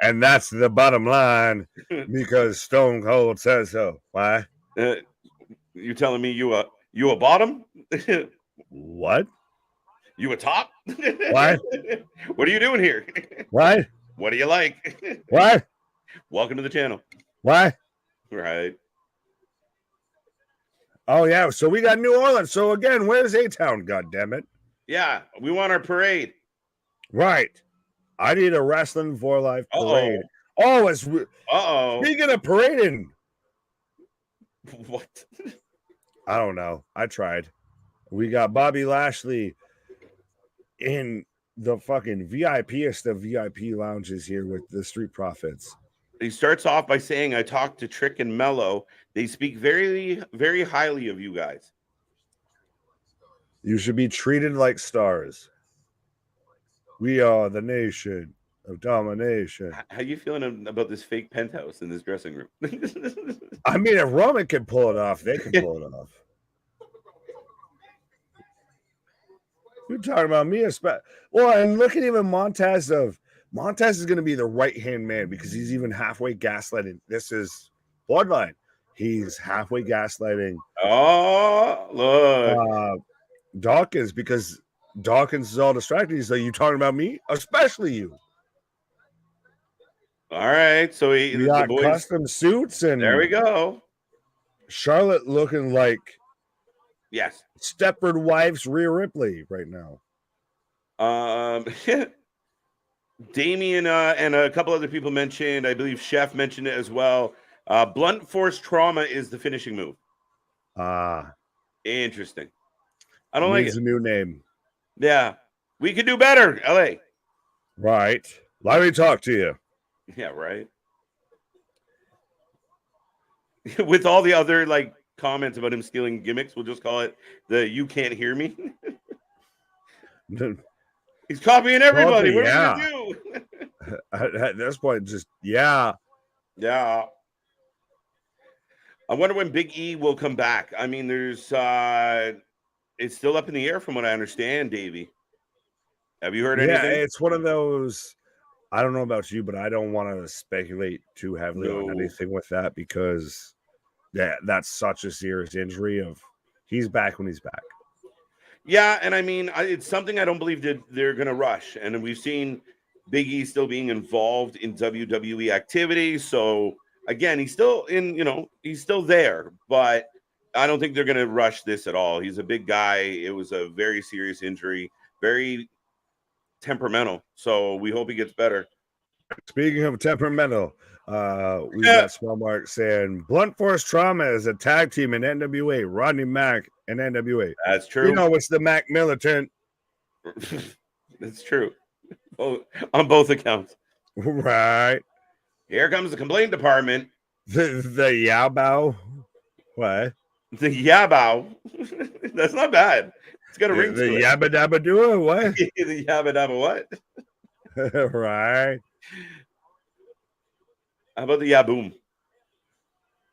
And that's the bottom line because Stone Cold says so. Why? You telling me you a bottom? What? You a top? Why? What are you doing here? Why? What do you like? Why? Welcome to the channel. Why? Right. Oh, yeah. So we got New Orleans. So, again, where's A-Town, goddammit? Yeah, we want our parade. Right. I need a Wrasslin for Life parade. Oh, it's... Speaking of parading. What? I don't know. I tried. We got Bobby Lashley in the fucking VIPest of VIP lounges here with the Street Profits. He starts off by saying, I talked to Trick and Mello. They speak very, very highly of you guys. You should be treated like stars. We are the nation of domination. How you feeling about this fake penthouse in this dressing room? I mean, if Roman can pull it off, they can pull it off. You're talking about me, well, and look at even montage of Montez is going to be the right-hand man because he's even halfway gaslighting. This is Bloodline. He's halfway gaslighting. Oh, look. Dawkins, because Dawkins is all distracted. He's like, you talking about me? Especially you. All right. So We the got boys, custom suits, and there we go. Charlotte looking like Yes. Stepford Wives Rhea Ripley right now. Damien and a couple other people mentioned, I believe Chef mentioned it as well. Blunt force trauma is the finishing move. Interesting. I don't like it. Needs a new name. Yeah. We could do better, LA. Right. Let me talk to you. Yeah, right. With all the other like comments about him stealing gimmicks, we'll just call it the "you can't hear me." He's copying everybody. What are we gonna do? At this point, just yeah. I wonder when Big E will come back. I mean, there's it's still up in the air from what I understand, Davey. Have you heard anything? Yeah, it's one of those. I don't know about you, but I don't want to speculate too heavily on anything with that because that's such a serious injury. Of he's back when he's back. Yeah, and I mean, it's something I don't believe that they're going to rush. And we've seen Big E still being involved in WWE activities. So again, he's still he's still there, but I don't think they're going to rush this at all. He's a big guy. It was a very serious injury, very temperamental. So we hope he gets better. Speaking of temperamental, we got Small Mark saying Blunt Force Trauma is a tag team in NWA. Rodney Mack and NWA. That's true. You know, it's the Mac Militant. That's true. On both accounts. Right. Here comes the complaint department. The Yabow. What? The Yabow. That's not bad. It's got a ring to it. The Yabba Dabba Doo. What? The Yabba Dabba what? Right. How about the Yaboom?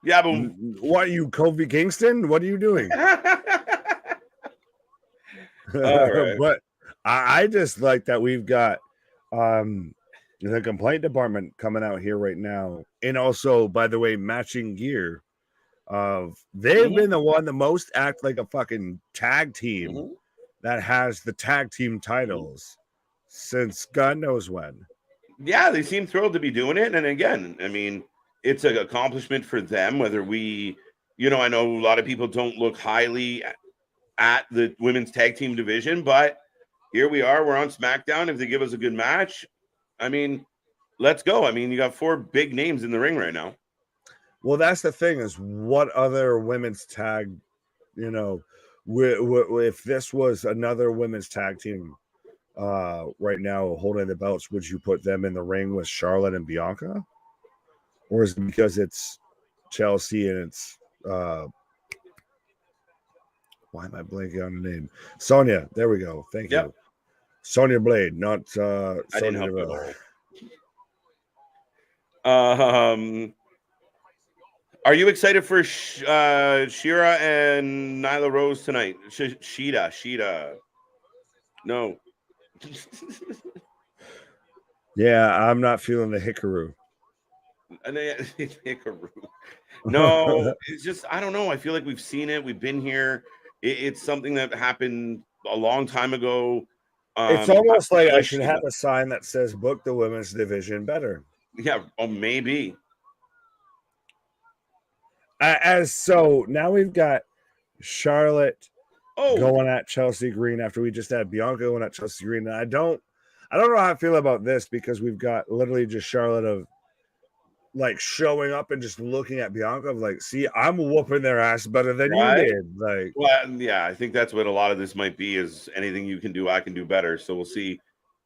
Yaboom. What are you, Kofi Kingston? What are you doing? Right. But I just like that we've got the complaint department coming out here right now. And also, by the way, matching gear. They've been the most act like a fucking tag team that has the tag team titles since God knows when. Yeah, they seem thrilled to be doing it. And again, I mean, it's an accomplishment for them, whether we, I know a lot of people don't look highly at the women's tag team division, but here we are. We're on SmackDown. If they give us a good match, I mean, let's go. I mean, you got 4 big names in the ring right now. Well, that's the thing is what other women's tag, if this was another women's tag team right now holding the belts, would you put them in the ring with Charlotte and Bianca? Or is it because it's Chelsea and it's why am I blanking on the name? Sonya. There we go. Thank you. Sonya Blade, not Sonya Deville. Are you excited for Shira and Nyla Rose tonight? Sheeta. No. Yeah, I'm not feeling the Hikaru. Hikaru. No, it's just, I don't know. I feel like we've seen it. We've been here. It's something that happened a long time ago. It's almost like I should have a sign that says book the women's division better. Yeah, maybe. So now we've got Charlotte going at Chelsea Green after we just had Bianca going at Chelsea Green. And I don't know how I feel about this because we've got literally just Charlotte of like showing up and just looking at Bianca of like, see, I'm whooping their ass better than you did. Like, well, yeah, I think that's what a lot of this might be is anything you can do, I can do better. So we'll see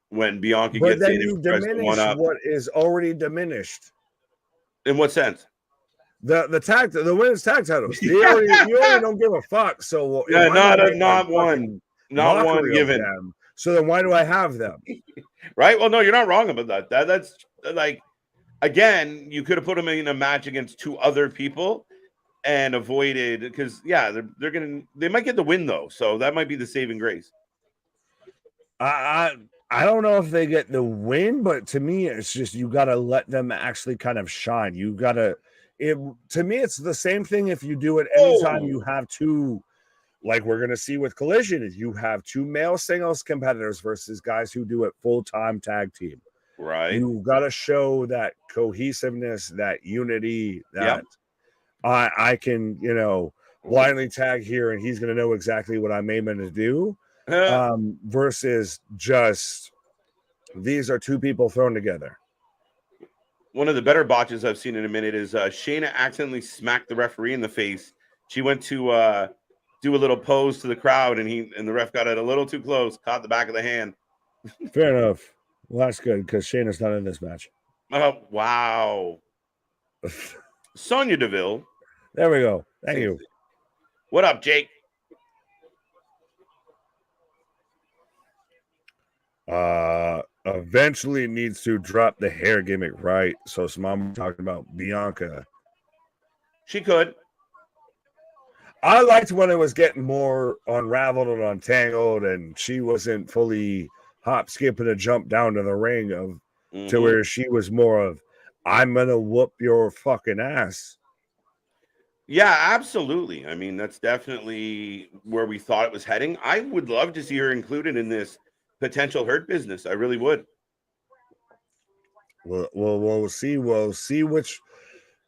when Bianca gets in. You diminish what is already diminished. In what sense? The women's tag titles. You already don't give a fuck. So yeah, not one given. Them. So then why do I have them? Right. Well, no, you're not wrong about that. That's like, again, you could have put them in a match against 2 other people and avoided because they might get the win though. So that might be the saving grace. I don't know if they get the win, but to me, it's just you got to let them actually kind of shine. You got to. To me, it's the same thing if you do it anytime you have two, like we're going to see with Collision, is you have two male singles competitors versus guys who do it full-time tag team. Right. You got to show that cohesiveness, that unity, that I can, blindly tag here and he's going to know exactly what I'm aiming to do. Versus just these are two people thrown together. One of the better botches I've seen in a minute is Shayna accidentally smacked the referee in the face. She went to do a little pose to the crowd, and the ref got it a little too close, caught the back of the hand. Fair enough. Well, that's good because Shayna's not in this match. Oh, wow. Sonya Deville. There we go. Thank you. What up, Jake? Eventually needs to drop the hair gimmick, right? So some mom talking about Bianca. She could. I liked when it was getting more unraveled and untangled, and she wasn't fully hop, skip, and a jump down to the ring to where she was more of, I'm gonna whoop your fucking ass. Yeah, absolutely. I mean, that's definitely where we thought it was heading. I would love to see her included in this potential Hurt Business. I really would. We'll see. We'll see which.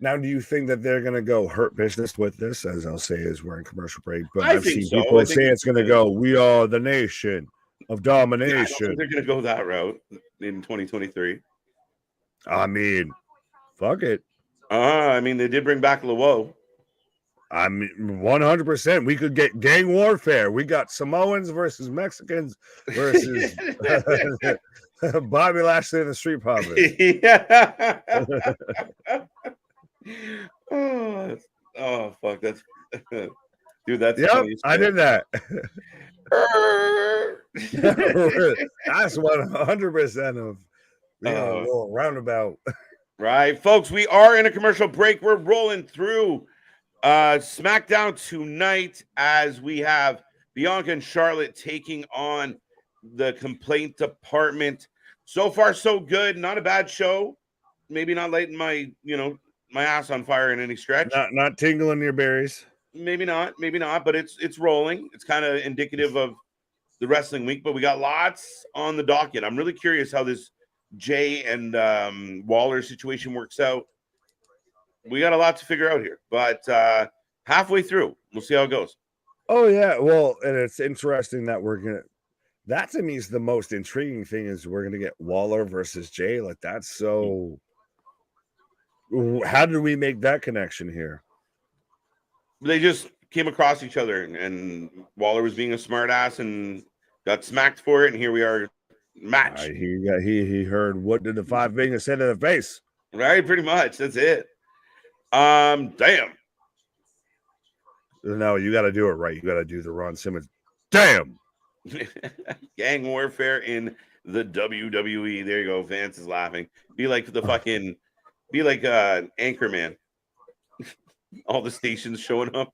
Now, do you think that they're going to go Hurt Business with this? As I'll say, as we're in commercial break, but I've seen people say it's going to go. We are the nation of domination. Yeah, I don't think they're going to go that route in 2023. I mean, fuck it. I mean, they did bring back Lawo. I mean, 100%. We could get gang warfare. We got Samoans versus Mexicans versus Bobby Lashley and the Street Profits. Yeah. oh, fuck. That's dude. That's funny. I did that. That's 100% of little roundabout. Right, folks. We are in a commercial break. We're rolling through SmackDown tonight as we have Bianca and Charlotte taking on the complaint department. So far, so good. Not a bad show. Maybe not lighting my ass on fire in any stretch. Not tingling your berries. Maybe not, but it's rolling. It's kind of indicative of the wrestling week, but we got lots on the docket. I'm really curious how this Jay and Waller situation works out. We got a lot to figure out here, but halfway through, we'll see how it goes. Oh, yeah. Well, and it's interesting that that to me is the most intriguing thing is we're going to get Waller versus Jay. Like, that's so. How did we make that connection here? They just came across each other, and Waller was being a smart ass and got smacked for it, and here we are, match. He heard what did the five fingers say to the face? Right, pretty much. That's it. Damn. No, you got to do it right. You got to do the Ron Simmons. Damn. Gang warfare in the WWE. There you go. Vance is laughing. Be like the fucking. Be like Anchorman. All the stations showing up.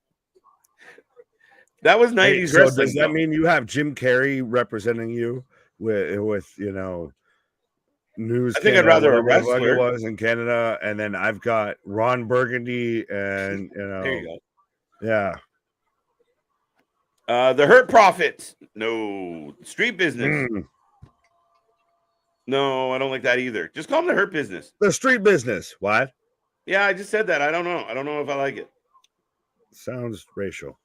That was 90s so wrestling. Does that mean you have Jim Carrey representing you with news? I think I'd rather a wrestler. It was in Canada, and then I've got Ron Burgundy, and there you go. Yeah. The Hurt Profits. No. Street Business. No, I don't like that either. Just call them the Hurt Business. The Street Business. What? Yeah, I just said that. I don't know. I don't know if I like it. Sounds racial.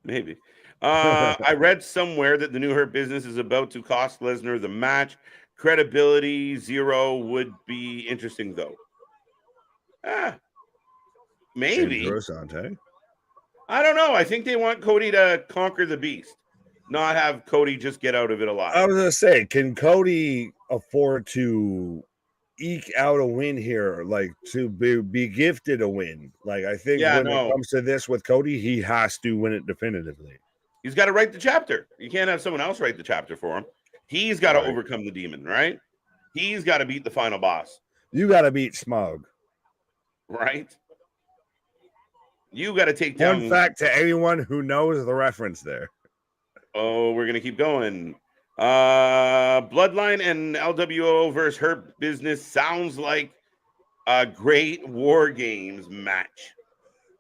Maybe. I read somewhere that the new Hurt Business is about to cost Lesnar the match. Credibility 0 would be interesting, though. Maybe. I don't know. I think they want Cody to conquer the beast, not have Cody just get out of it alive. I was going to say, can Cody afford to eke out a win here, like to be gifted a win? Like, I think when it comes to this with Cody, he has to win it definitively. He's got to write the chapter. You can't have someone else write the chapter for him. He's got to overcome the demon, right? He's got to beat the final boss. You got to beat Smug. Right? You got to take down. Fun fact to anyone who knows the reference there. Oh, we're gonna keep going. Bloodline and LWO versus Hurt Business sounds like a great War Games match.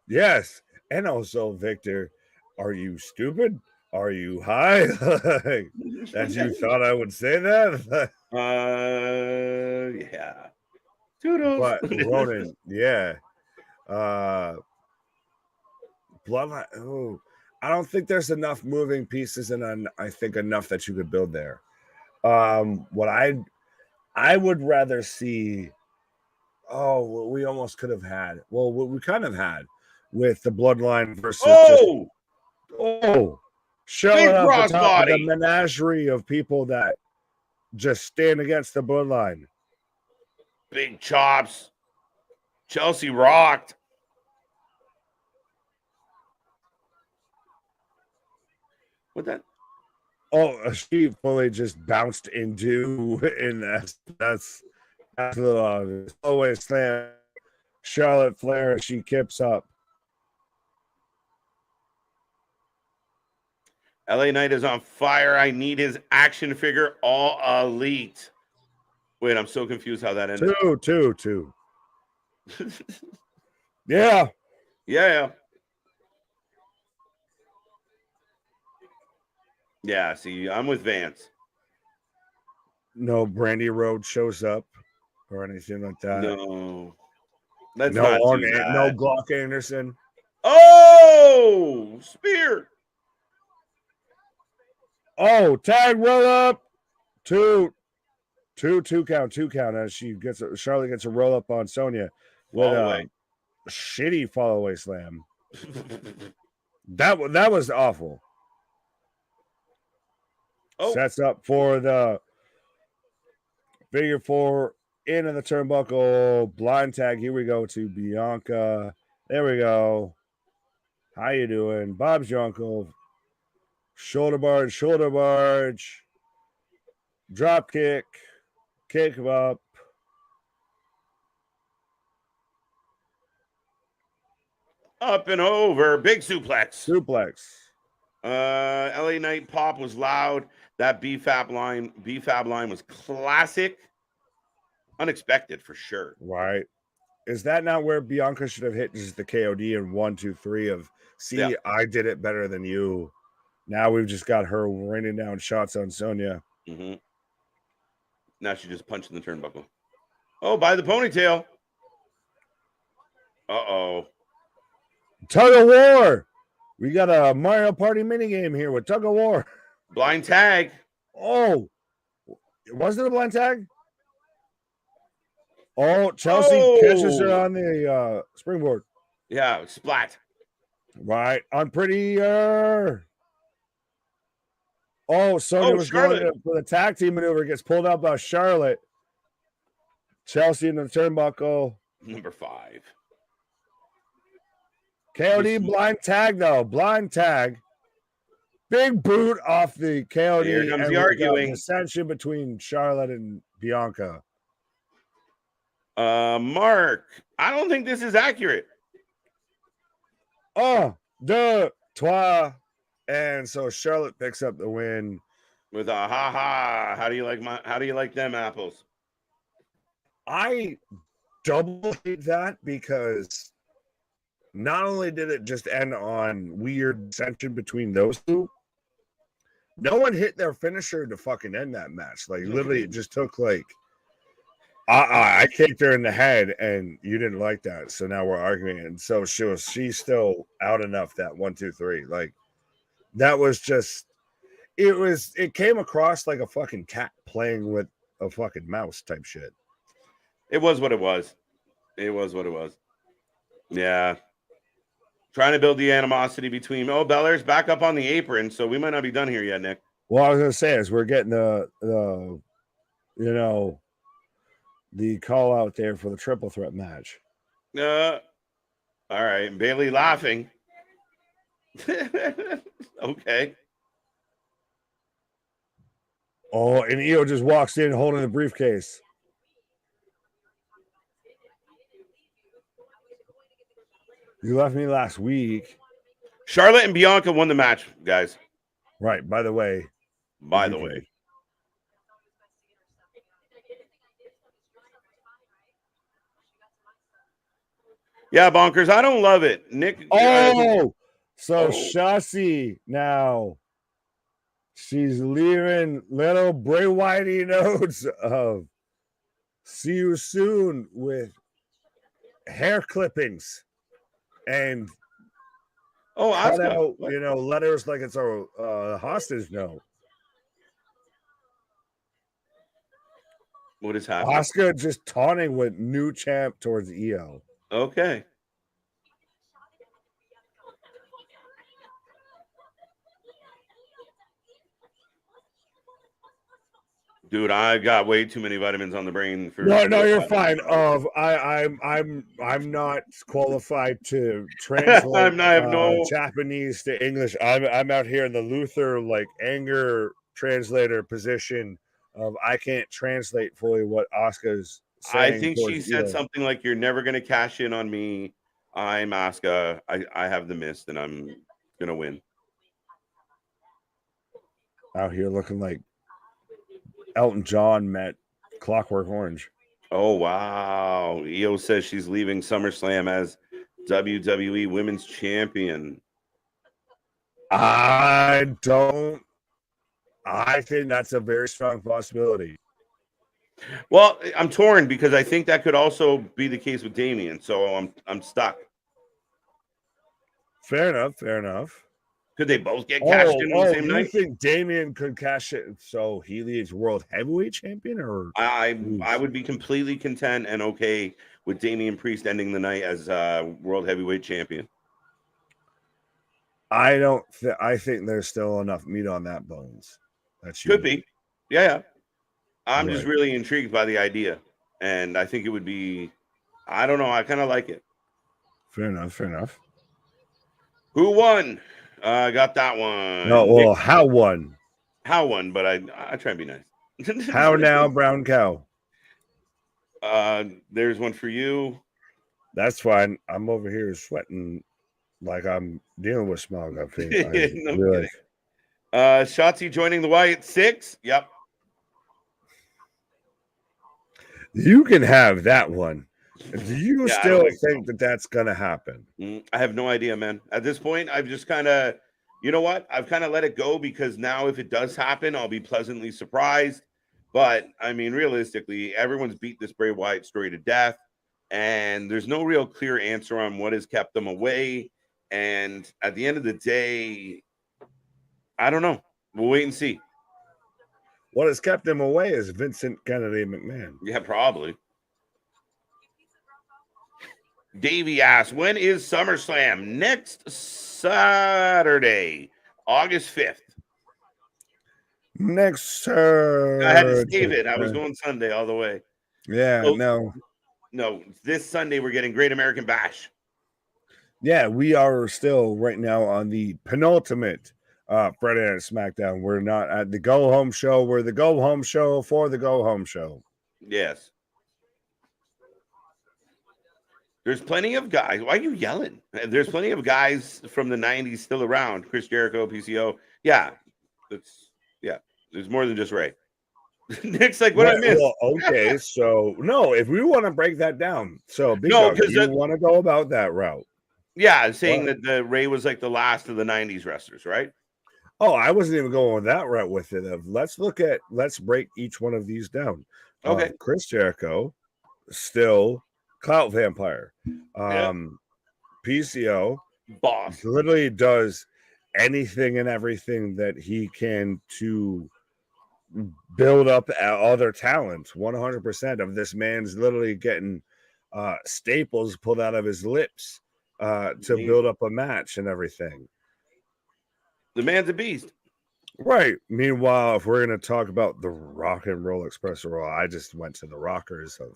Yes. And also, Victor, are you stupid? Are you high? That you thought I would say that? Yeah. Toodles. But Ronan, yeah. Bloodline. Oh, I don't think there's enough moving pieces, and I think enough that you could build there. What I would rather see. Oh, we almost could have had. Well, what we kind of had with the Bloodline versus just showing Big up the top of the crossbody. menagerie of people that just stand against the Bloodline. Big chops. Chelsea rocked. What that? Oh, she fully just bounced into, and that's a little obvious. Always slam. Charlotte Flair, she kips up. LA Knight is on fire. I need his action figure, all elite. Wait, I'm so confused how that ended. Two. Yeah. Yeah, see, I'm with Vance. No Brandy Road shows up or anything like that. No. Let's no not do that. that. No Glock Anderson. Oh, spear. Oh, tag roll up. Two count as Charlotte gets a roll up on Sonya with a shitty fall away slam. That was awful. Oh. Sets up for the figure four into the turnbuckle blind tag. Here we go to Bianca. There we go. How you doing? Bob's your uncle. Shoulder barge. Drop kick. Kick him up. Up and over. Big suplex. LA Knight pop was loud. That BFAB line was classic. Unexpected for sure. Right. Is that not where Bianca should have hit just the KOD in 1, 2, 3 of see, I did it better than you. Now we've just got her raining down shots on Sonya. Mm-hmm. Now she just punched in the turnbuckle. Oh, by the ponytail. Uh-oh. Tug of war. We got a Mario Party minigame here with tug of war. Blind tag. Oh. Was it a blind tag? Oh, Chelsea catches her on the springboard. Yeah, splat. Right. On prettier. Oh, Sonya was going for the tag team maneuver. Gets pulled out by Charlotte. Chelsea in the turnbuckle. Number 5. KOD blind tag, though. Blind tag. Big boot off the KOD. Here comes the arguing. Dissension between Charlotte and Bianca. Mark, I don't think this is accurate. Oh, deux, trois. And so Charlotte picks up the win with a ha. How do you like them apples? I double hate that because not only did it just end on weird tension between those two, no one hit their finisher to fucking end that match. Like literally it just took like I kicked her in the head and you didn't like that. So now we're arguing. And so she's still out enough that 1, 2, 3. Like that was just it came across like a fucking cat playing with a fucking mouse type shit. It was what it was. Yeah. Trying to build the animosity between Belair's back up on the apron, so we might not be done here yet, Nick. Well, I was gonna say is we're getting the call out there for the triple threat match. All right. Bailey laughing. Okay. Oh, and Io just walks in holding the briefcase. You left me last week. Charlotte and Bianca won the match, guys. Right. By the way. Yeah, Bonkers. I don't love it. Nick. Shotzi now. She's leaving little Bray Whitey notes of see you soon with hair clippings and cut out, letters like it's a hostage note. What is happening? Asuka just taunting with new champ towards EO. Okay. Dude, I got way too many vitamins on the brain for. No, you're fine. I'm not qualified to translate Japanese to English. I'm out here in the Luther anger translator position of I can't translate fully what Asuka's saying. I think she said something like, "You're never gonna cash in on me. I'm Asuka. I have the mist, and I'm gonna win." Out here looking like Elton John met Clockwork Orange. Oh, wow. EO says she's leaving SummerSlam as WWE Women's Champion. I think that's a very strong possibility. Well, I'm torn because I think that could also be the case with Damian. So I'm stuck. Fair enough. Could they both get cashed in the same night? You think Damian could cash it so he leaves World Heavyweight Champion? Or I would be completely content and okay with Damian Priest ending the night as World Heavyweight Champion. I think there's still enough meat on that bones. Could be. Yeah. I'm just really intrigued by the idea. And I think it would be, I don't know. I kind of like it. Fair enough. Who won? I got that one. No, well, how won? How won, but I try and be nice. How now, brown cow? There's one for you. That's fine. I'm over here sweating like I'm dealing with smog. I think. Shotzi joining the Wyatt 6. Yep. You can have that one. Do you still think that that's going to happen? I have no idea, man. At this point, I've just kind of, you know what? I've kind of let it go because now if it does happen, I'll be pleasantly surprised. But, I mean, realistically, everyone's beat this Bray Wyatt story to death. And there's no real clear answer on what has kept them away. And at the end of the day, I don't know. We'll wait and see. What has kept him away is Vincent Kennedy McMahon. Yeah, probably. Davey asks, when is SummerSlam? Next Saturday, August 5th. Next Saturday. I had to save it. I was going Sunday all the way. Yeah, No, this Sunday we're getting Great American Bash. Yeah, we are still right now on the penultimate Friday Night SmackDown. We're not at the Go Home Show. We're the Go Home Show for the Go Home Show. Yes. There's plenty of guys. Why are you yelling? There's plenty of guys from the 90s still around. Chris Jericho, PCO. Yeah. There's more than just Ray. Nick's like, what I missed? Well, okay, so no, if we want to break that down. So because you want to go about that route. Yeah, saying that the Ray was like the last of the 90s wrestlers, right? Oh, I wasn't even going that route with it. Let's break each one of these down. Okay. Chris Jericho, still Clout Vampire. PCO boss literally does anything and everything that he can to build up other talents. 100% of this man's literally getting staples pulled out of his lips to build up a match and everything. The man's a beast. Right. Meanwhile, if we're going to talk about the Rock and Roll Express, I just went to the Rockers of,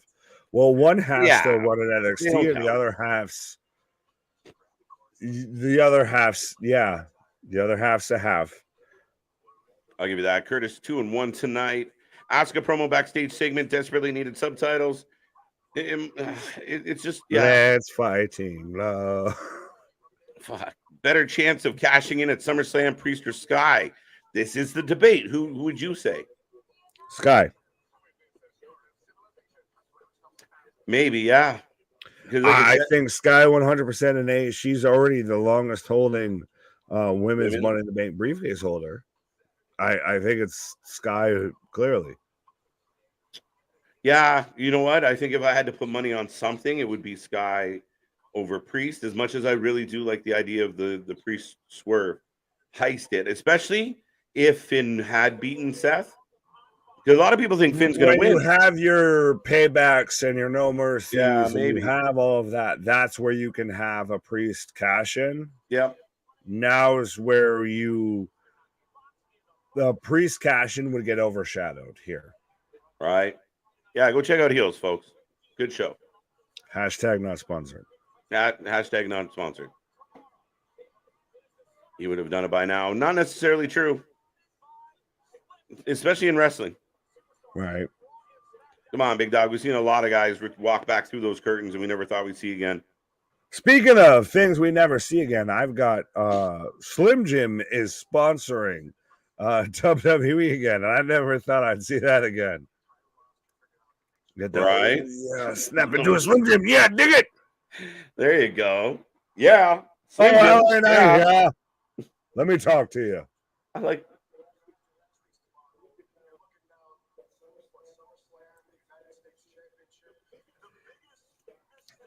one half still running NXT and the other half's a half. I'll give you that. Curtis 2-1 tonight. Asuka promo backstage segment desperately needed subtitles. It's just Let's fighting love. Fuck. Better chance of cashing in at SummerSlam, Priest or Sky. This is the debate. Who would you say? Sky. Maybe, yeah. Because I think Sky 100% in A. She's already the longest holding women's Money in the Bank briefcase holder. I think it's Sky clearly. Yeah, you know what? I think if I had to put money on something, it would be Sky over Priest. As much as I really do like the idea of the Priest swerve heist it, especially if Finn had beaten Seth. Because a lot of people think Finn's going to win. You have your paybacks and your no mercies, yeah, and maybe. you have all of that. That's where you can have a Priest cash in. Yep. Now is where the Priest cash in would get overshadowed here. Right. Yeah, go check out Heels, folks. Good show. Hashtag not sponsored. Hashtag not sponsored. You would have done it by now. Not necessarily true. Especially in wrestling. Right. Come on, big dog. We've seen a lot of guys walk back through those curtains and we never thought we'd see again. Speaking of things we never see again, I've got Slim Jim is sponsoring WWE again, and I never thought I'd see that again. Get that right? Yeah, snap into a Slim Jim. Yeah, dig it. There you go. Yeah. Yeah. Let me talk to you. I like.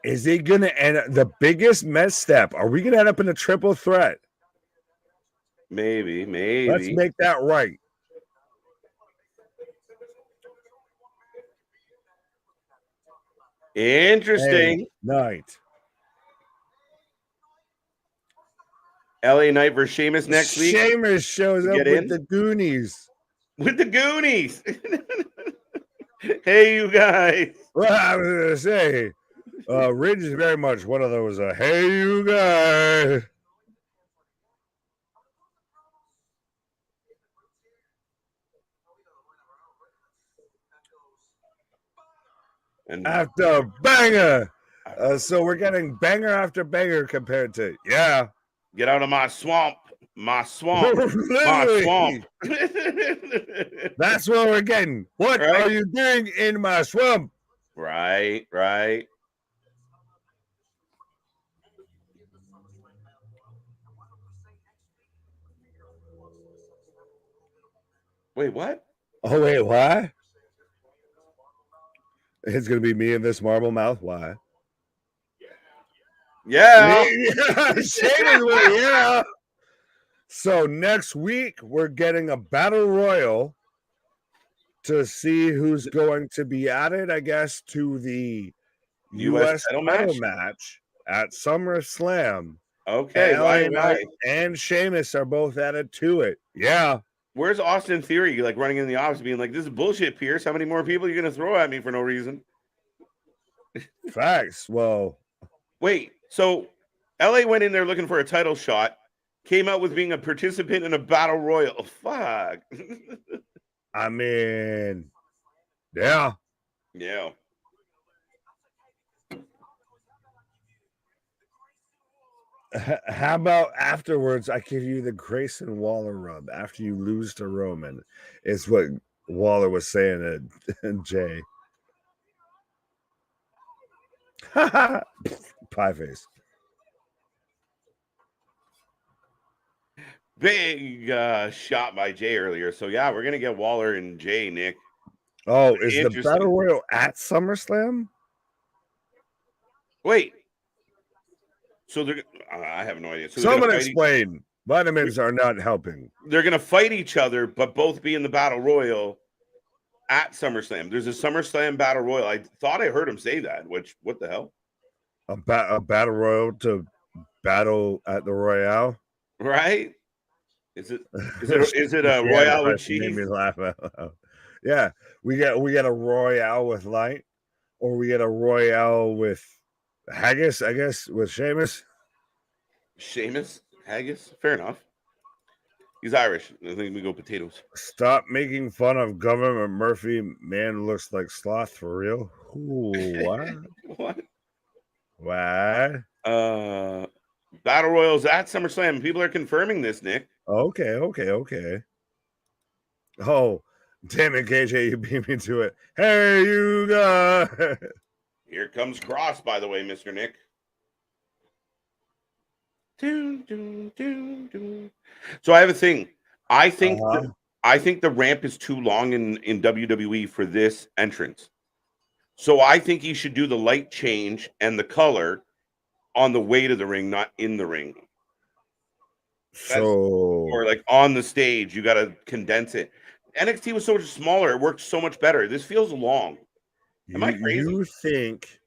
Is he going to end the biggest misstep? Are we going to end up in a triple threat? Maybe. Let's make that right. Interesting. Night. LA Knight versus Sheamus next week. Sheamus shows up with the Goonies. With the Goonies. Hey, you guys. Well, I was going to say, Ridge is very much one of those, hey, you guys. And after banger. So we're getting banger after banger compared to, yeah. Get out of my swamp. My swamp. My swamp. That's what we're getting. What are you doing in my swamp? Right. Wait, what? Oh, wait, why? It's going to be me in this marble mouth. Why? Yeah. Yeah. So next week, we're getting a battle royal to see who's going to be added, I guess, to the U.S. title match at SummerSlam. Okay. Why? And Sheamus are both added to it. Yeah. Where's Austin Theory, like running in the office being like, this is bullshit, Pierce. How many more people are you going to throw at me for no reason? Facts. Well. Wait, so LA went in there looking for a title shot, came out with being a participant in a battle royal. Fuck. I mean, yeah. Yeah. How about afterwards, I give you the Grayson Waller rub after you lose to Roman, is what Waller was saying to Jay. Pie face. Big shot by Jay earlier. So, yeah, we're going to get Waller and Jay, Nick. Oh, is the Battle Royal at SummerSlam? Wait. So, I have no idea. So someone explain. Vitamins are not helping. They're going to fight each other, but both be in the Battle Royal at SummerSlam. There's a SummerSlam Battle Royal. I thought I heard him say that, which, what the hell? A Battle Royal to battle at the Royale? Right? Is it a Royale with cheese? Made me laugh out. Yeah, we get a Royale with light, or we get a Royale with haggis, I guess, with Sheamus. Sheamus? Haggis? Fair enough. He's Irish. I think we go potatoes. Stop making fun of Government Murphy. Man looks like sloth for real. Ooh, what? What? Battle Royals at SummerSlam. People are confirming this, Nick. Okay. Oh, damn it, KJ, you beat me to it. Hey, you guys. Here comes Cross, by the way, Mr. Nick. So I have a thing. I think I think the ramp is too long in WWE for this entrance. So I think he should do the light change and the color on the way to the ring, not in the ring. Or like on the stage, you got to condense it. NXT was so much smaller; it worked so much better. This feels long. Am I crazy? You think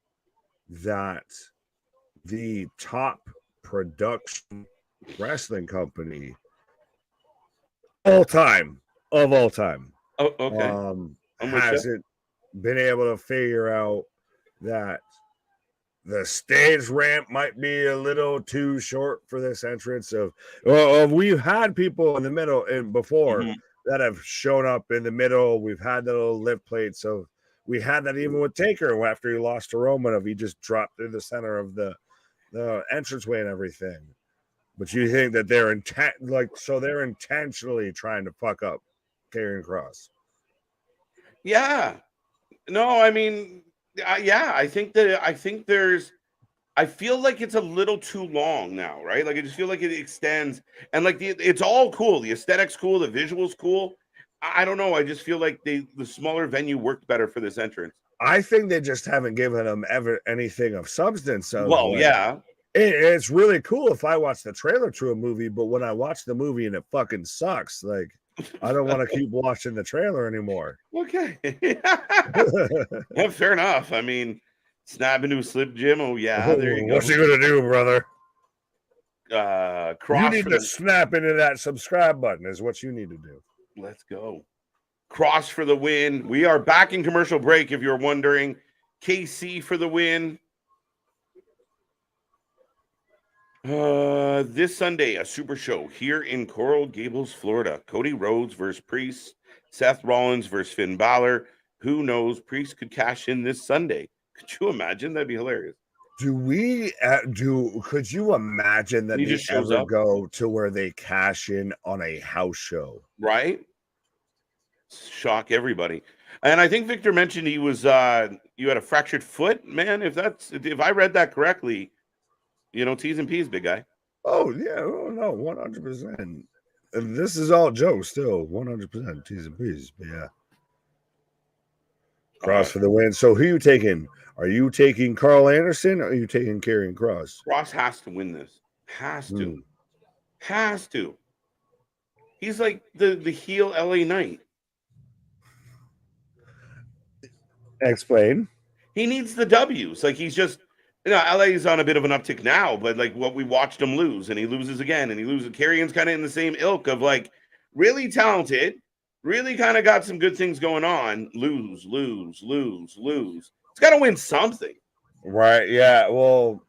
that the top production wrestling company of all time, Oh, okay. hasn't been able to figure out that the stage ramp might be a little too short for this entrance we've had people in the middle and before that have shown up in the middle. We've had the little lift plates. So we had that even with Taker after he lost to Roman, he just dropped through the center of the entranceway and everything. But you think that they're they're intentionally trying to fuck up Karrion Kross? Yeah. No, I mean, yeah, I think I feel like it's a little too long now, right? Like I just feel like it extends, and like it's all cool. The aesthetic's cool, the visuals cool. I don't know. I just feel like the smaller venue worked better for this entrance. I think they just haven't given them ever anything of substance. Yeah. It's really cool if I watch the trailer to a movie, but when I watch the movie and it fucking sucks, like I don't want to keep watching the trailer anymore. Okay. Yeah, fair enough. I mean, snap into a Slim Jim. Oh yeah, there you go. What's he gonna do, brother? Cross. You need to snap into that subscribe button is what you need to do. Let's go. Cross for the win. We are back in commercial break, if you're wondering. KC for the win. This Sunday, a super show here in Coral Gables, Florida. Cody Rhodes versus Priest. Seth Rollins versus Finn Balor. Who knows? Priest could cash in this Sunday. Could you imagine? That'd be hilarious. Could you imagine that he they ever go to where they cash in on a house show? Right? Shock everybody. And I think Victor mentioned he was you had a fractured foot, man. If I read that correctly, T's and P's, big guy. Oh yeah, no, 100%. This is all Joe still, 100% T's and P's, but yeah. Cross for the win. So who are you taking? Are you taking Carl Anderson or are you taking Karrion Kross? Kross has to win this. Has to. Has to. He's like the heel LA Knight. Explain. He needs the W's. Like he's just, LA's on a bit of an uptick now, but like what we watched him lose, and he loses again, and he loses. Karrion's kind of in the same ilk of like really talented, really kind of got some good things going on. Lose. It's got to win something. Right. Yeah. Well,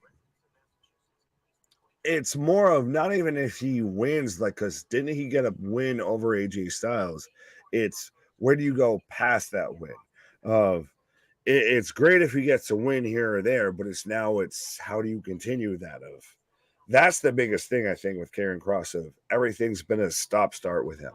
it's more of not even if he wins, like, because didn't he get a win over AJ Styles? It's where do you go past that win? It's great if he gets a win here or there, but it's how do you continue that? That's the biggest thing I think with Karrion Kross. Of everything's been a stop-start with him.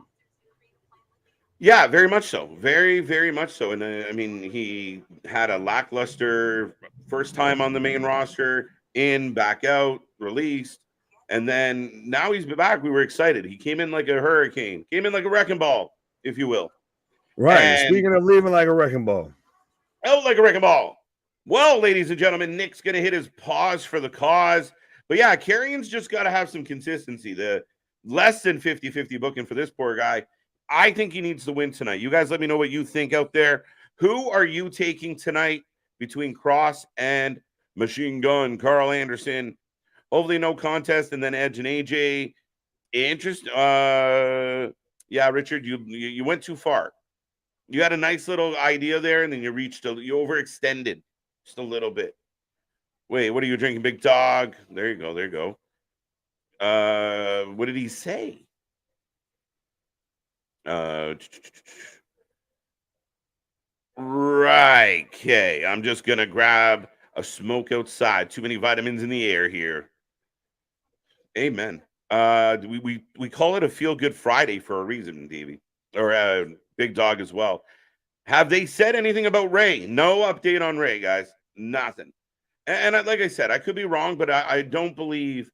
Yeah, very much so. Very, very much so. And I mean, he had a lackluster first time on the main roster, back out, released, and then now he's back. We were excited. He came in like a hurricane, came in like a wrecking ball, if you will. Right. And speaking of leaving like a wrecking ball. Oh, like a wrecking ball. Well, ladies and gentlemen, Nick's going to hit his pause for the cause. But yeah, Karrion's just got to have some consistency. The less than 50-50 booking for this poor guy. I think he needs to win tonight. You guys let me know what you think out there. Who are you taking tonight between Kross and Machine Gun, Carl Anderson? Hopefully no contest, and then Edge and AJ. Yeah, Richard, you went too far. You had a nice little idea there, and then you overextended just a little bit. Wait, what are you drinking, big dog? There you go. What did he say? Right. Okay. I'm just going to grab a smoke outside. Too many vitamins in the air here. Amen. We call it a Feel Good Friday for a reason, Davey. or Big Dog as well. Have they said anything about Rey? No update on Rey, guys. Nothing. And like I said, I could be wrong, but I don't believe,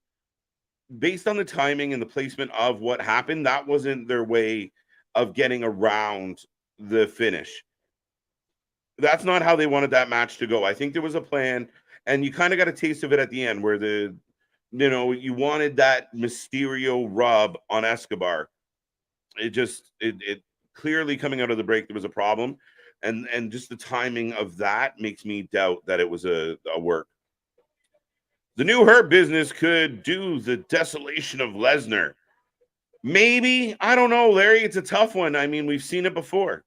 based on the timing and the placement of what happened, that wasn't their way of getting around the finish. That's not how they wanted that match to go. I think there was a plan, and you kind of got a taste of it at the end where you wanted that Mysterio rub on Escobar. It clearly coming out of the break, there was a problem. And just the timing of that makes me doubt that it was a work. The new Hurt Business could do the desolation of Lesnar. Maybe. I don't know, Larry. It's a tough one. I mean, we've seen it before.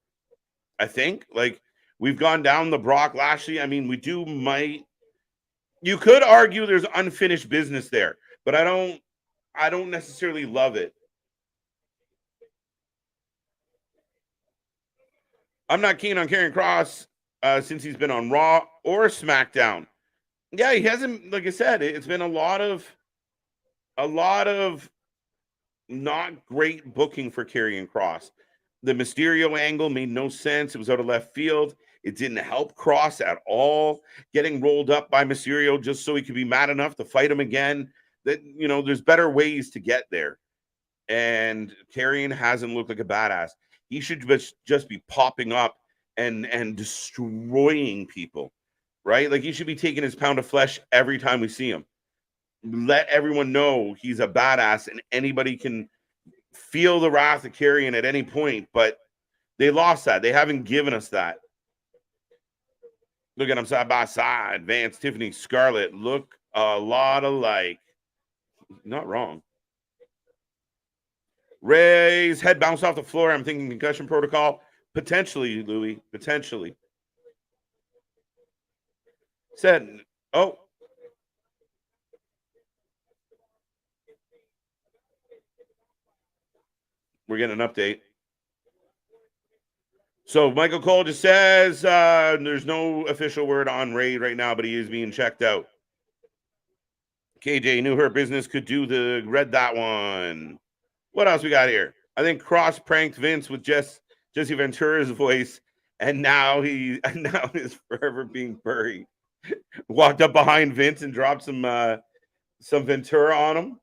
I think. Like, we've gone down the Brock Lashley. I mean, you could argue there's unfinished business there, but I don't necessarily love it. I'm not keen on Karrion Kross since he's been on Raw or SmackDown. Yeah, he hasn't. Like I said, it's been a lot of not great booking for Karrion Kross. The Mysterio angle made no sense. It was out of left field. It didn't help Kross at all. Getting rolled up by Mysterio just so he could be mad enough to fight him again. That, there's better ways to get there. And Karrion hasn't looked like a badass. He should just be popping up and destroying people, right? Like, he should be taking his pound of flesh every time we see him. Let everyone know he's a badass, and anybody can feel the wrath of Karrion at any point. But they lost that. They haven't given us that. Look at them side by side. Vance, Tiffany, Scarlett look a lot alike. Not wrong. Rey's head bounced off the floor. I'm thinking concussion protocol. Potentially, Louis. Potentially. Said, oh. We're getting an update. So Michael Cole just says there's no official word on Rey right now, but he is being checked out. KJ knew Her Business could do read that one. What else we got here? I think Kross pranked Vince with Jesse Ventura's voice, and now he is forever being buried. Walked up behind Vince and dropped some Ventura on him.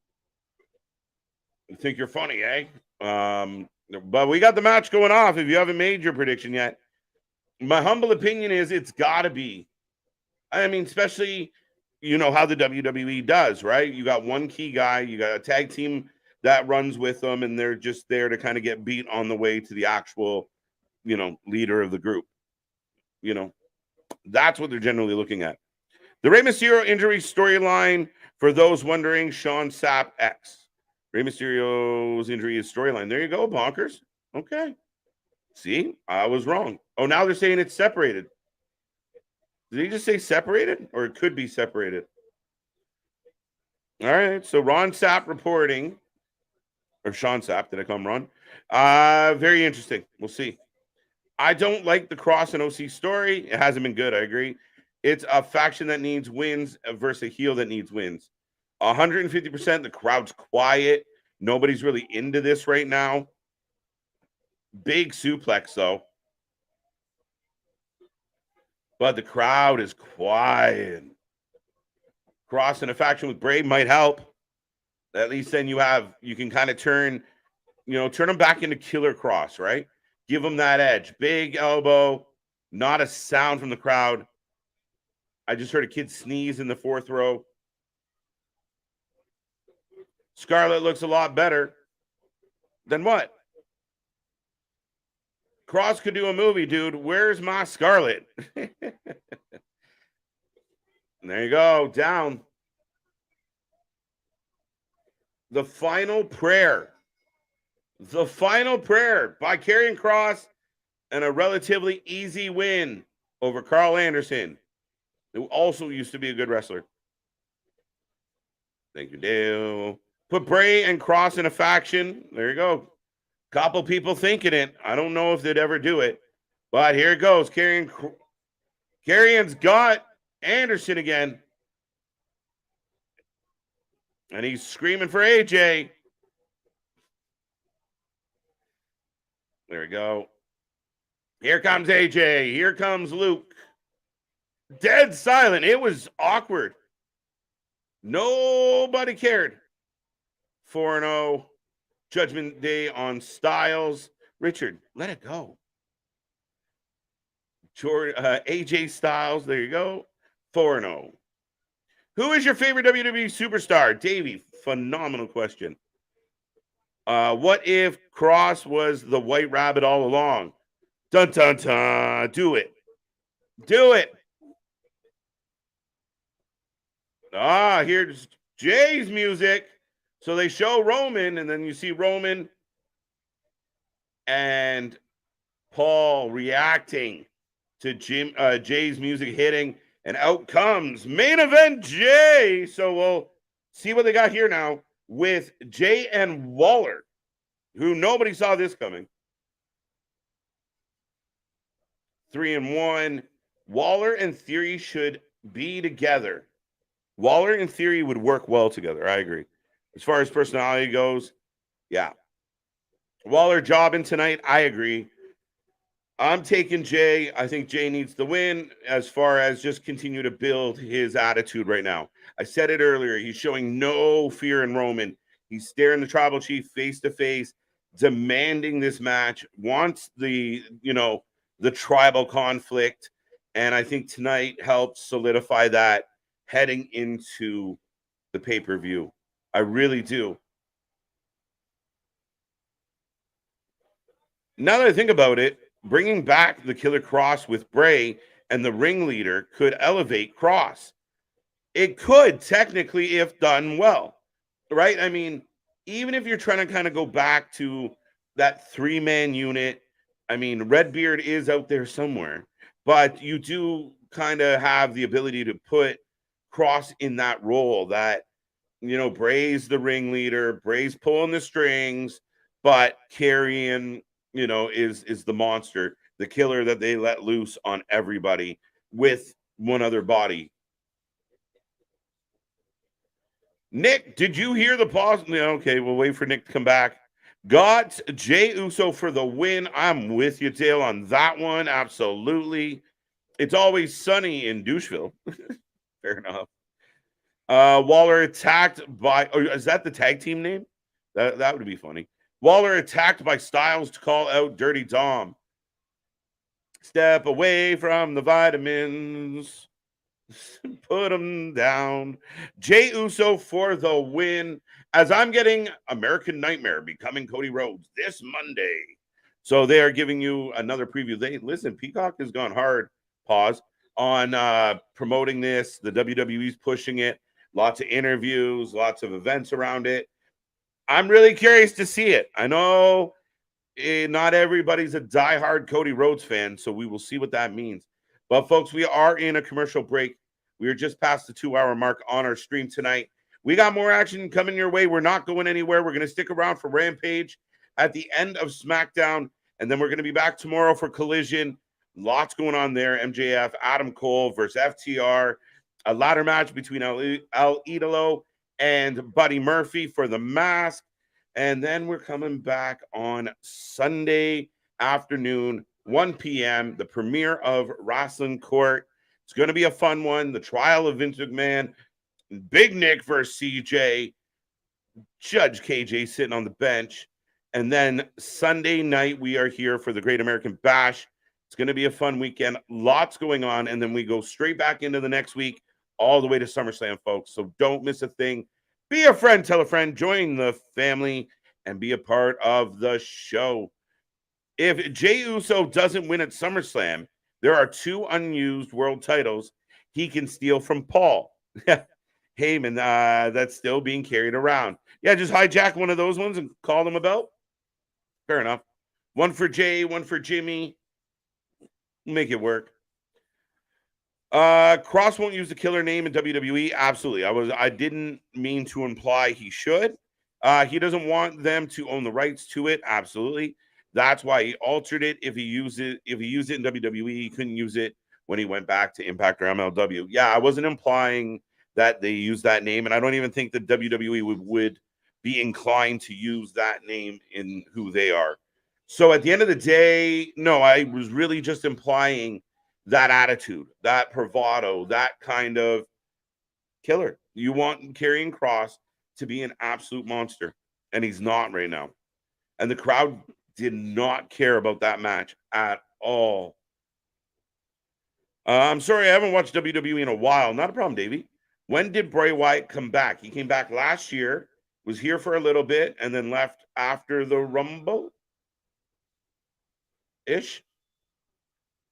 You think you're funny, eh? But we got the match going off. If you haven't made your prediction yet, my humble opinion is it's got to be. I mean, especially, how the WWE does, right? You got one key guy, you got a tag team that runs with them, and they're just there to kind of get beat on the way to the actual, leader of the group. That's what they're generally looking at. The Rey Mysterio injury storyline, for those wondering, Sean Sapp X. Rey Mysterio's injury is storyline. There you go, bonkers. Okay. See, I was wrong. Oh, now they're saying it's separated. Did he just say separated? Or it could be separated. All right. So Ron Sapp reporting. Or Sean Sapp. Did I call him Ron? Very interesting. We'll see. I don't like the Kross and OC story. It hasn't been good. I agree. It's a faction that needs wins versus a heel that needs wins. 150%. The crowd's quiet. Nobody's really into this right now. Big suplex, though. But the crowd is quiet. Kross in a faction with Bray might help. At least then you can kind of turn them back into Killer Kross, right? Give them that edge. Big elbow. Not a sound from the crowd. I just heard a kid sneeze in the fourth row. Scarlett looks a lot better. Then what? Kross could do a movie, dude. Where's my Scarlett? There you go. Down. The final prayer. The final prayer by Karrion Kross, and a relatively easy win over Carl Anderson, who also used to be a good wrestler. Thank you, Dale. Put Bray and Kross in a faction. There you go. Couple people thinking it. I don't know if they'd ever do it, but here it goes. Karrion's got Anderson again, and he's screaming for AJ. There we go. Here comes AJ. Here comes Luke. Dead silent. It was awkward. Nobody cared. 4-0. Judgment Day on Styles. Richard, let it go. AJ Styles. There you go. 4-0. Who is your favorite WWE superstar? Davey, phenomenal question. What if Cross was the White Rabbit all along? Dun, dun, dun. Do it. Do it. Here's Jay's music. So they show Roman, and then you see Roman and Paul reacting to Jay's music hitting, and out comes main event Jay. So we'll see what they got here now with Jay and Waller, who nobody saw this coming. 3-1. Waller and Theory should be together. Waller and Theory would work well together. I agree. As far as personality goes, yeah. Waller jobbing tonight. I agree. I'm taking Jay. I think Jay needs the win as far as just continue to build his attitude right now. I said it earlier. He's showing no fear in Roman. He's staring the tribal chief face to face, demanding this match, wants the tribal conflict. And I think tonight helped solidify that heading into the pay-per-view. I really do. Now that I think about it, bringing back the Killer Cross with Bray and the ringleader could elevate Cross. It could, technically, if done well, right? I mean, even if you're trying to kind of go back to that three-man unit, I mean, Redbeard is out there somewhere, but you do kind of have the ability to put Cross in that role that, Bray's the ringleader, Bray's pulling the strings, but carrying, is the monster, the killer that they let loose on everybody with one other body. Nick, did you hear the pause? Okay, we'll wait for Nick to come back. Got Jey Uso for the win. I'm with you, Dale, on that one. Absolutely. It's always sunny in Doucheville. Fair enough. Waller attacked by... is that the tag team name? That would be funny. Waller attacked by Styles to call out Dirty Dom. Step away from the vitamins. Put them down. Jey Uso for the win. As I'm getting American Nightmare becoming Cody Rhodes this Monday. So they are giving you another preview. Listen, Peacock has gone hard, on promoting this. The WWE's pushing it. Lots of interviews, lots of events around it. I'm really curious to see it. I know not everybody's a diehard Cody Rhodes fan, so we will see what that means. But, folks, we are in a commercial break. We are just past the 2-hour mark on our stream tonight. We got more action coming your way. We're not going anywhere. We're going to stick around for Rampage at the end of SmackDown, and then we're going to be back tomorrow for Collision. Lots going on there. MJF, Adam Cole versus FTR. A ladder match between El Idolo and Buddy Murphy for the mask. And then we're coming back on Sunday afternoon, 1 p.m., the premiere of Wrasslin Court. It's going to be a fun one. The trial of Vince McMahon. Big Nick versus CJ. Judge KJ sitting on the bench. And then Sunday night, we are here for the Great American Bash. It's going to be a fun weekend. Lots going on. And then we go straight back into the next week, all the way to SummerSlam, folks. So don't miss a thing. Be a friend, tell a friend, join the family, and be a part of the show. If Jey Uso doesn't win at SummerSlam, there are 2 unused world titles he can steal from Paul. Heyman, that's still being carried around. Yeah, just hijack one of those ones and call them a belt. Fair enough. One for Jay, one for Jimmy. Make it work. Cross won't use the killer name in WWE. Absolutely. I didn't mean to imply he should. He doesn't want them to own the rights to it. Absolutely. That's why he altered it. If he used it in WWE, he couldn't use it when he went back to Impact or MLW. Yeah, I wasn't implying that they use that name, and I don't even think the WWE would be inclined to use that name in who they are. So at the end of the day, no, I was really just implying that attitude, that bravado, that kind of killer. You want Karrion Kross to be an absolute monster, and he's not right now. And the crowd did not care about that match at all. I'm sorry, I haven't watched WWE in a while. Not a problem, Davey. When did Bray Wyatt come back? He came back last year, was here for a little bit, and then left after the Rumble-ish.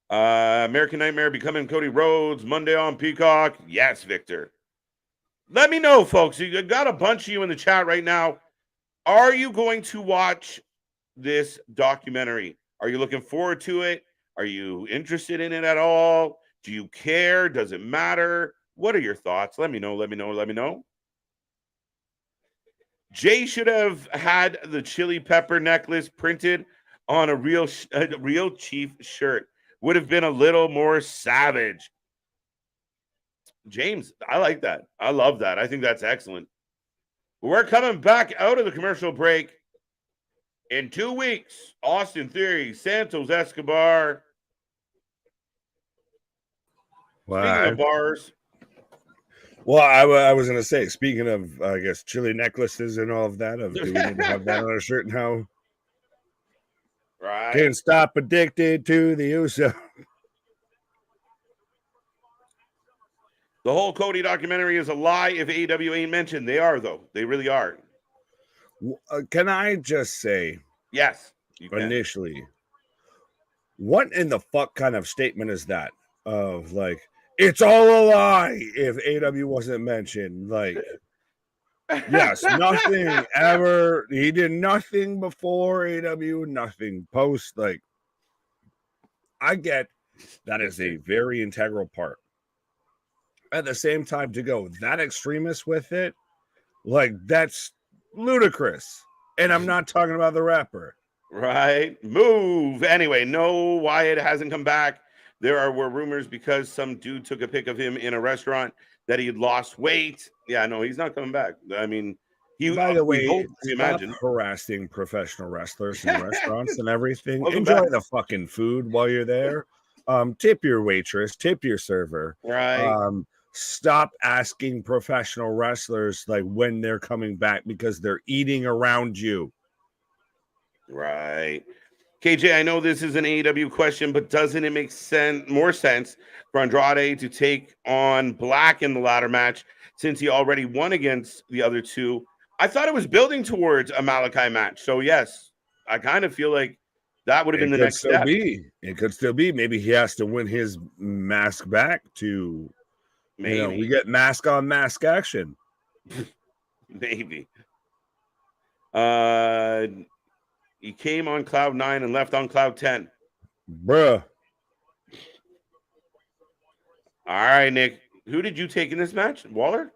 American Nightmare becoming Cody Rhodes, Monday on Peacock. Yes, Victor. Let me know, folks. You got a bunch of you in the chat right now. Are you going to watch this documentary? Are you looking forward to it? Are you interested in it at all? Do you care? Does it matter? What are your thoughts? Let me know. Let me know. Let me know. Jay should have had the chili pepper necklace printed on a real Chief shirt. Would have been a little more savage. James, I like that. I love that. I think that's excellent. We're coming back out of the commercial break in 2 weeks. Austin Theory, Santos Escobar. Speaking of bars. Well, I was going to say, speaking of, I guess, chili necklaces and all of that, do we need to have that on our shirt now? Right. Can't stop addicted to the Uso. The whole Cody documentary is a lie if AEW ain't mentioned. They are, though. They really are. Can I just say, yes, you can. Initially, what in the fuck kind of statement is that? Of like, it's all a lie if AEW wasn't mentioned. Like, yes, nothing ever. He did nothing before AEW, nothing post. Like, I get that is a very integral part. At the same time, to go that extremist with it, like, that's ludicrous. And I'm not talking about the rapper. Right. Move. Anyway, no, Wyatt hasn't come back. There were rumors because some dude took a pic of him in a restaurant that he had lost weight. Yeah, no, he's not coming back. I mean, by the way, stop harassing professional wrestlers in restaurants and everything. Enjoy the fucking food while you're there. Tip your waitress, tip your server. Right. Stop asking professional wrestlers like when they're coming back because they're eating around you. Right. KJ, I know this is an AEW question, but doesn't it make more sense for Andrade to take on Black in the ladder match since he already won against the other two? I thought it was building towards a Malachi match. So, yes, I kind of feel like that would have been the next step. It could still be. Maybe he has to win his mask back to, maybe. We get mask on mask action. Maybe. He came on cloud 9 and left on cloud 10. Bruh. All right, Nick. Who did you take in this match? Waller?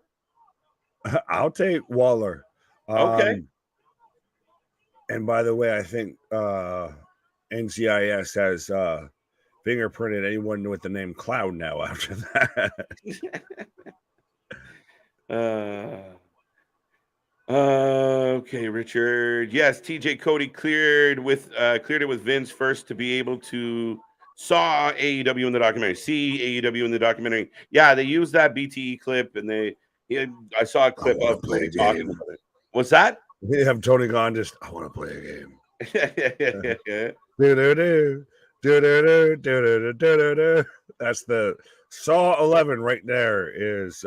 I'll take Waller. Okay. And by the way, I think NCIS has fingerprinted anyone with the name Cloud now after that. Okay, Richard. Yes, TJ Cody cleared it with Vince first to be able to saw AEW in the documentary. See AEW in the documentary. Yeah, they used that BTE clip, and I saw a clip of Cody talking about it. What's that? They have Tony Khan just, I want to play a game. That's the Saw 11 right there is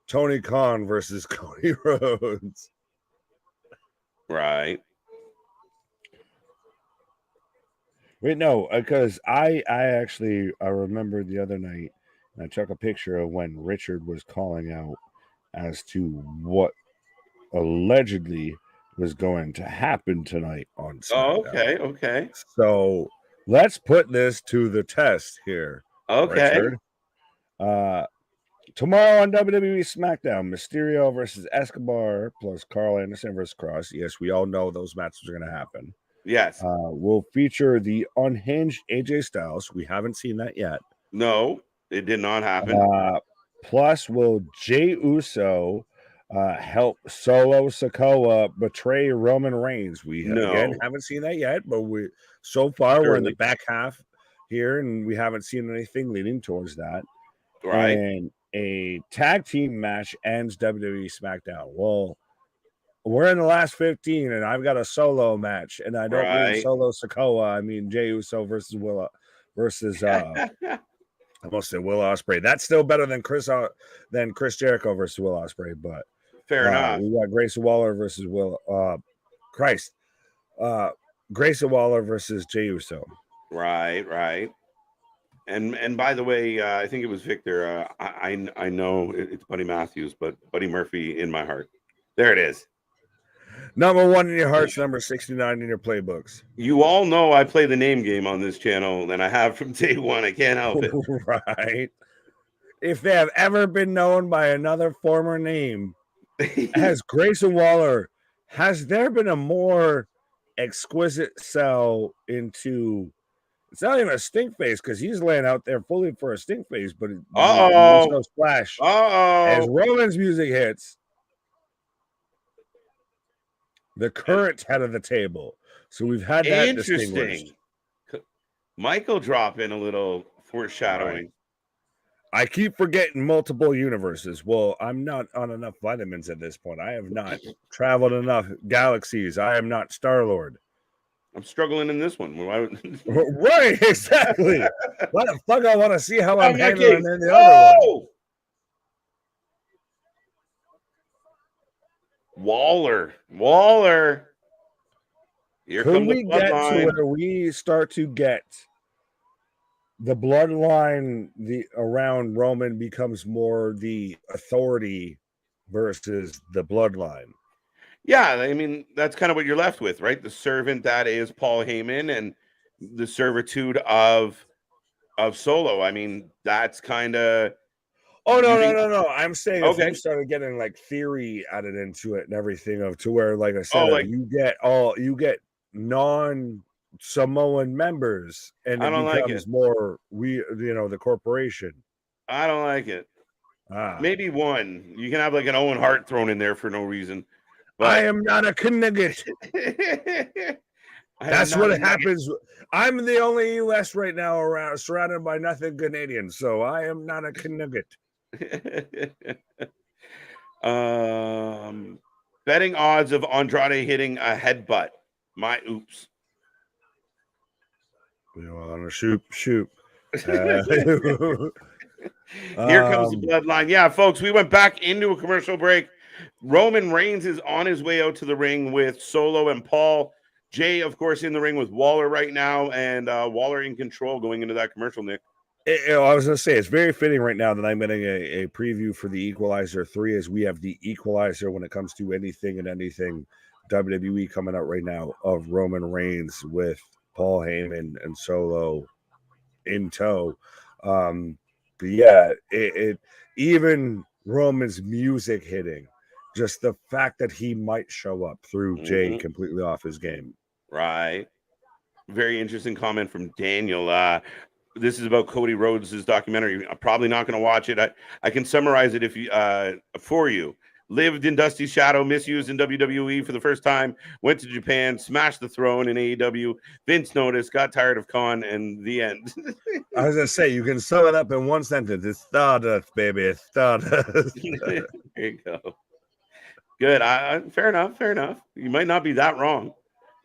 Tony Khan versus Cody Rhodes. Right. Wait, no, because I remember the other night, and I took a picture of when Richard was calling out as to what allegedly was going to happen tonight on SmackDown. Okay. So let's put this to the test here. Okay. Richard. Tomorrow on WWE SmackDown, Mysterio versus Escobar plus Carl Anderson versus Cross. Yes, we all know those matches are going to happen. Yes. Will feature the unhinged AJ Styles. We haven't seen that yet. No, it did not happen. Plus, will Jey Uso help Solo Sikoa betray Roman Reigns. We again No. haven't seen that yet, but so far we're in the Surely. back half here, and we haven't seen anything leading towards that. Right. And a tag team match ends WWE SmackDown. Well, we're in the last 15, and I've got a solo match, and I don't mean Right. Solo Sikoa. I mean Jey Uso versus I almost said Will Ospreay. That's still better than Chris Jericho versus Will Ospreay, but Fair enough. we got Grayson Waller versus Grayson Waller versus Jey Uso. Right. And by the way, I think it was Victor. I know it's Buddy Matthews, but Buddy Murphy in my heart. There it is. Number 1 in your hearts, number 69 in your playbooks. You all know I play the name game on this channel, and I have from day one. I can't help it. Right. If they have ever been known by another former name as Grayson Waller, has there been a more exquisite sell into? It's not even a stink face because he's laying out there fully for a stink face, but there's no splash. As Roman's music hits, the current head of the table. So we've had that distinguished. Michael drop in a little foreshadowing. Right. I keep forgetting multiple universes. Well, I'm not on enough vitamins at this point. I have not traveled enough galaxies. I am not Star-Lord. I'm struggling in this one. Right, exactly. Why the fuck I want to see how I'm handling in the other one? Waller. Here Could comes we get to where we start to get the bloodline around Roman becomes more the authority versus the bloodline? Yeah, I mean, that's kind of what you're left with, right? The servant that is Paul Heyman and the servitude of Solo. I mean, that's kind of. Oh, no. I'm saying if you started getting like theory added into it and everything to where, like I said, you get non-Samoan members and it becomes more the corporation. I don't like it. Maybe one. You can have like an Owen Hart thrown in there for no reason. But I am not a Knugget. That's what happens. I'm the only U.S. right now around surrounded by nothing Canadian, so I am not a Knugget. Betting odds of Andrade hitting a headbutt. My oops. You want to shoot. Here comes the bloodline. Yeah, folks, we went back into a commercial break. Roman Reigns is on his way out to the ring with Solo and Paul. Jey, of course, in the ring with Waller right now, and Waller in control going into that commercial, Nick. I was going to say, it's very fitting right now that I'm getting a preview for the Equalizer 3 as we have the Equalizer when it comes to anything WWE coming out right now of Roman Reigns with Paul Heyman and Solo in tow. But yeah, it even Roman's music hitting, just the fact that he might show up threw Jey completely off his game. Right. Very interesting comment from Daniel. This is about Cody Rhodes' documentary. I'm probably not going to watch it. I can summarize it for you. Lived in Dusty's shadow, misused in WWE for the first time, went to Japan, smashed the throne in AEW. Vince noticed, got tired of Khan, and the end. I was going to say, you can sum it up in one sentence. It's Stardust, baby. It's Stardust. There you go. Good. Fair enough. You might not be that wrong.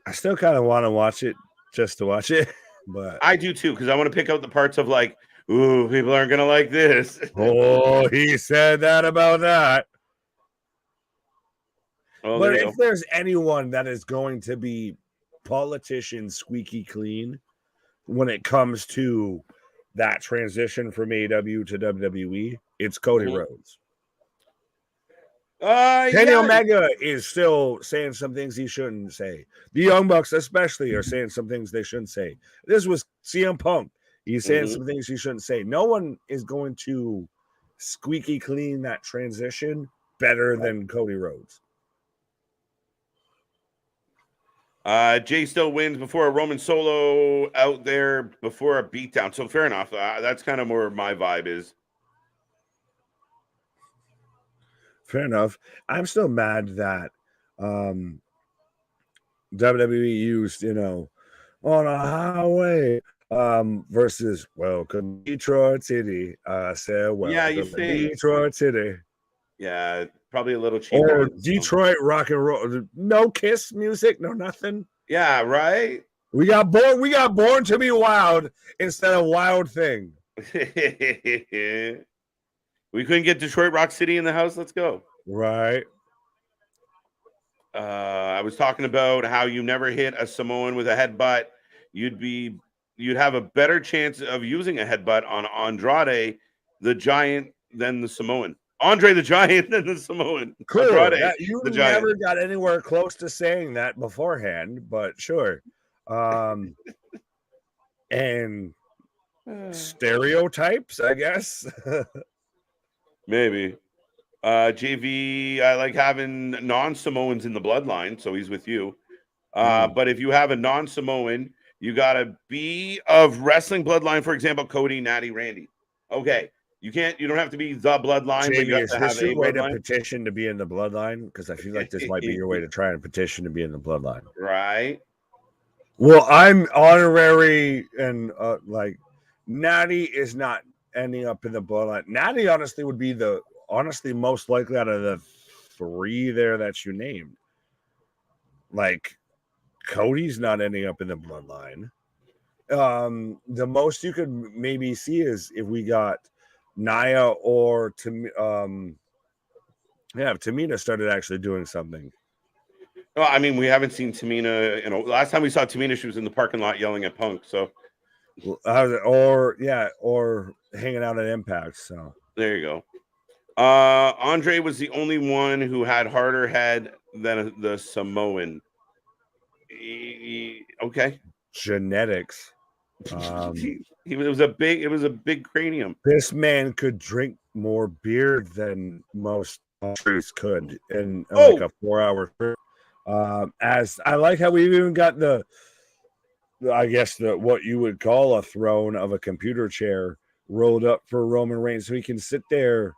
I still kind of want to watch it just to watch it. But I do too, because I want to pick out the parts of like, ooh, people aren't gonna like this. Oh, he said that about that. Oh, but if there's anyone that is going to be politician squeaky clean when it comes to that transition from AEW to WWE, it's Cody Rhodes. Kenny Omega is still saying some things he shouldn't say. The Young Bucks especially are saying some things they shouldn't say. This was CM Punk. He's saying some things he shouldn't say. No one is going to squeaky clean that transition better than Cody Rhodes. Jey still wins before a Roman Solo out there before a beatdown. So fair enough. That's kind of more my vibe is. fair enough. I'm still mad that WWE used, on a highway versus welcome to Detroit City. I said Yeah, you welcome to think? Detroit City. Yeah, probably a little cheaper. Or Detroit rock and roll. No Kiss music, no nothing. Yeah, right? We got born to be wild instead of Wild Thing. We couldn't get Detroit Rock City in the house. Let's go. Right. I was talking about how you never hit a Samoan with a headbutt. You'd have a better chance of using a headbutt on Andrade the Giant than the Samoan. Andre the Giant than the Samoan. Cool. Andrade, You the never Giant. got anywhere close to saying that beforehand, but sure. And stereotypes, I guess. Maybe. JV, I like having non-Samoans in the bloodline, so he's with you. But if you have a non-Samoan, you gotta be of wrestling bloodline, for example, Cody, Natty, Randy. Okay. You don't have to be the bloodline, JV, but you have is to have this a your way to bloodline. petition to be in the bloodline? Because I feel like this might be your way to try and petition to be in the bloodline. Right. Well, I'm honorary and Natty is not ending up in the bloodline. Natty honestly would be the most likely out of the three there that you named. Like Cody's not ending up in the bloodline. The most you could maybe see is if we got Naya or Tamina started actually doing something. Well, I mean, we haven't seen Tamina. Last time we saw Tamina, she was in the parking lot yelling at Punk. So, or hanging out at Impact. So there you go. Andre was the only one who had harder head than the Samoan. Okay. Genetics. It was a big cranium. This man could drink more beer than most countries could in like a 4-hour trip. As I like how we even got the what you would call a throne of a computer chair rolled up for Roman Reigns, so he can sit there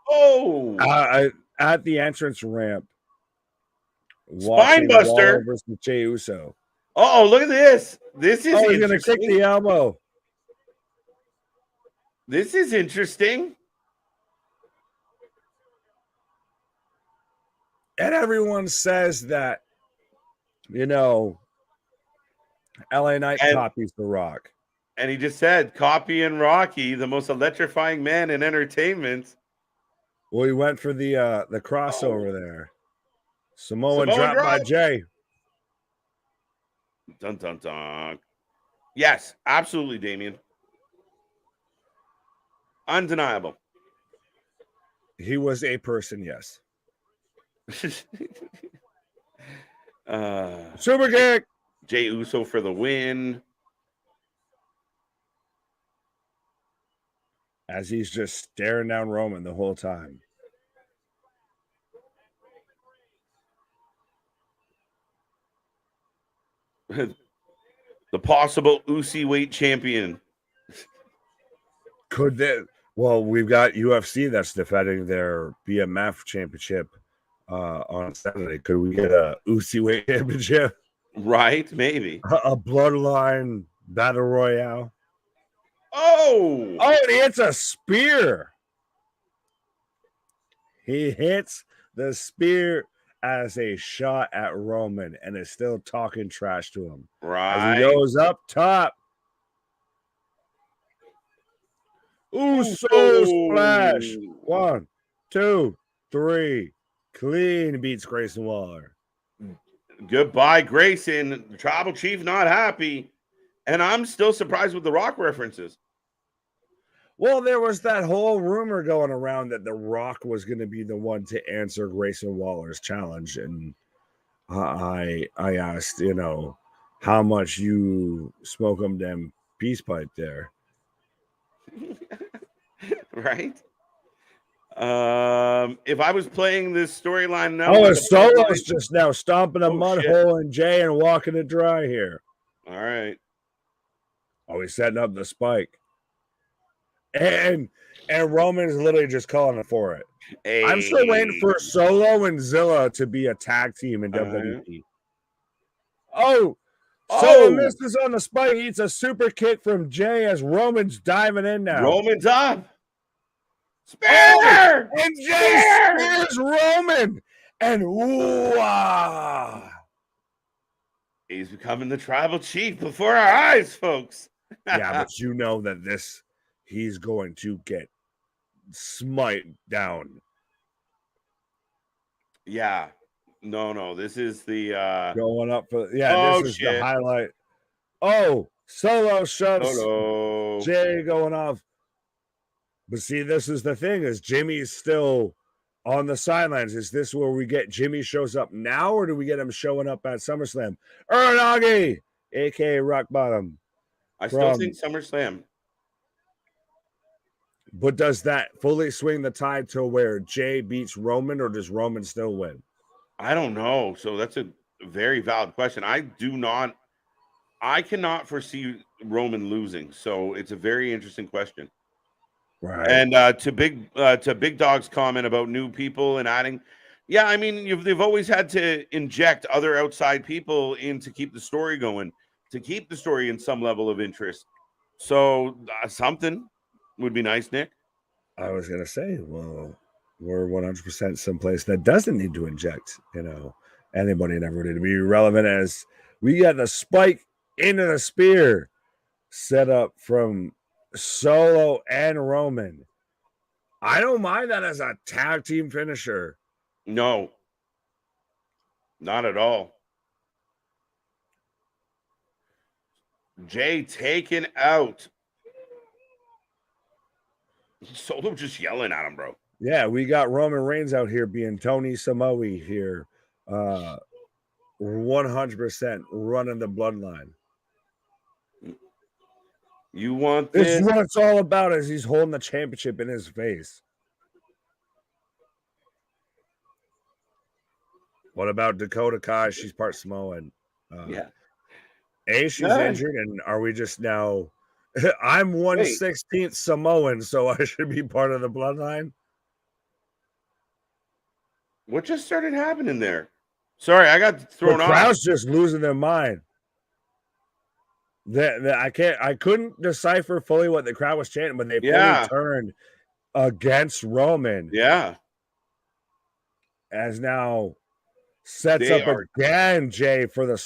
at the entrance ramp. Spinebuster versus Jey Uso. Oh, look at this! This is he's gonna kick the elbow. This is interesting. And everyone says that, LA Knight copies The Rock. And he just said, copying Rocky, the most electrifying man in entertainment. Well, he went for the crossover there. Samoan drop by Jay. Dun, dun, dun. Yes, absolutely, Damien. Undeniable. He was a person, yes. Super kick. Jey Uso for the win. As he's just staring down Roman the whole time. The possible Usi weight champion. Could that? Well, we've got UFC that's defending their BMF championship on Saturday. Could we get a Usi weight championship? Right, maybe a bloodline battle royale. Oh, and he hits a spear. He hits the spear as a shot at Roman and is still talking trash to him. Right. As he goes up top. Uso splash. 1, 2, 3. Clean beats Grayson Waller. Goodbye, Grayson. The tribal chief not happy. And I'm still surprised with the Rock references. Well, there was that whole rumor going around that The Rock was going to be the one to answer Grayson Waller's challenge. And I asked, how much you smoke them them peace pipe there. Right? If I was playing this storyline now. Solo's just now stomping a mud hole in Jay and walking it dry here. All right. Oh, he's setting up the spike. And Roman's literally just calling it for it. Hey. I'm still waiting for Solo and Zilla to be a tag team in WWE. Solo misses on the spike, eats a super kick from Jay as Roman's diving in now. Roman's up. Spear! And Jay spears Roman. And ooh, he's becoming the tribal chief before our eyes, folks. Yeah, but you know that he's going to get smite down. Yeah. No. This is the going up for this is the highlight. Solo shoves Jay going off. But see, this is the thing: is Jimmy's still on the sidelines? Is this where we get Jimmy shows up now, or do we get him showing up at SummerSlam? Uranagi, aka Rock Bottom. I still think SummerSlam. But does that fully swing the tide to where Jay beats Roman, or does Roman still win? I don't know. So that's a very valid question. I cannot foresee Roman losing. So it's a very interesting question. Right. And to Big Dog's comment about new people and adding, yeah, I mean, they've always had to inject other outside people in to keep the story going, to keep the story in some level of interest. So something would be nice, Nick. I was gonna say, well, we're 100% someplace that doesn't need to inject, anybody and everybody to be relevant, as we got the spike into the spear set up from Solo and Roman. I don't mind that as a tag team finisher. No, not at all. Jay taken out. Solo just yelling at him, bro. Yeah, we got Roman Reigns out here being Tony Samoa here. 100% running the bloodline. You want this? This is what it's all about, is he's holding the championship in his face. What about Dakota Kai? She's part Samoan. Yeah. She's injured, and are we just now... I'm 1/16th Samoan, so I should be part of the bloodline? What just started happening there? Sorry, I got thrown off. The crowd's just losing their mind. I couldn't decipher fully what the crowd was chanting, but they fully turned against Roman. Yeah. As now sets up again, Jay, for the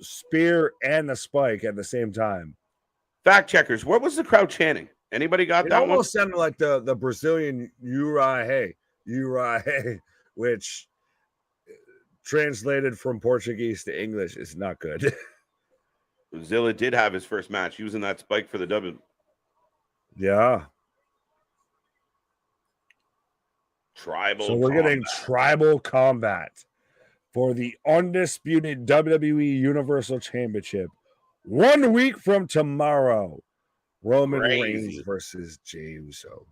spear and the spike at the same time. Fact checkers, what was the crowd chanting? Anybody got that one? It almost sounded like the Brazilian Uriah, which translated from Portuguese to English is not good. Zilla did have his first match using that spike for the W. Yeah. Tribal. So we're getting tribal combat for the undisputed WWE Universal Championship 1 week from tomorrow. Roman Reigns versus Jey Uso.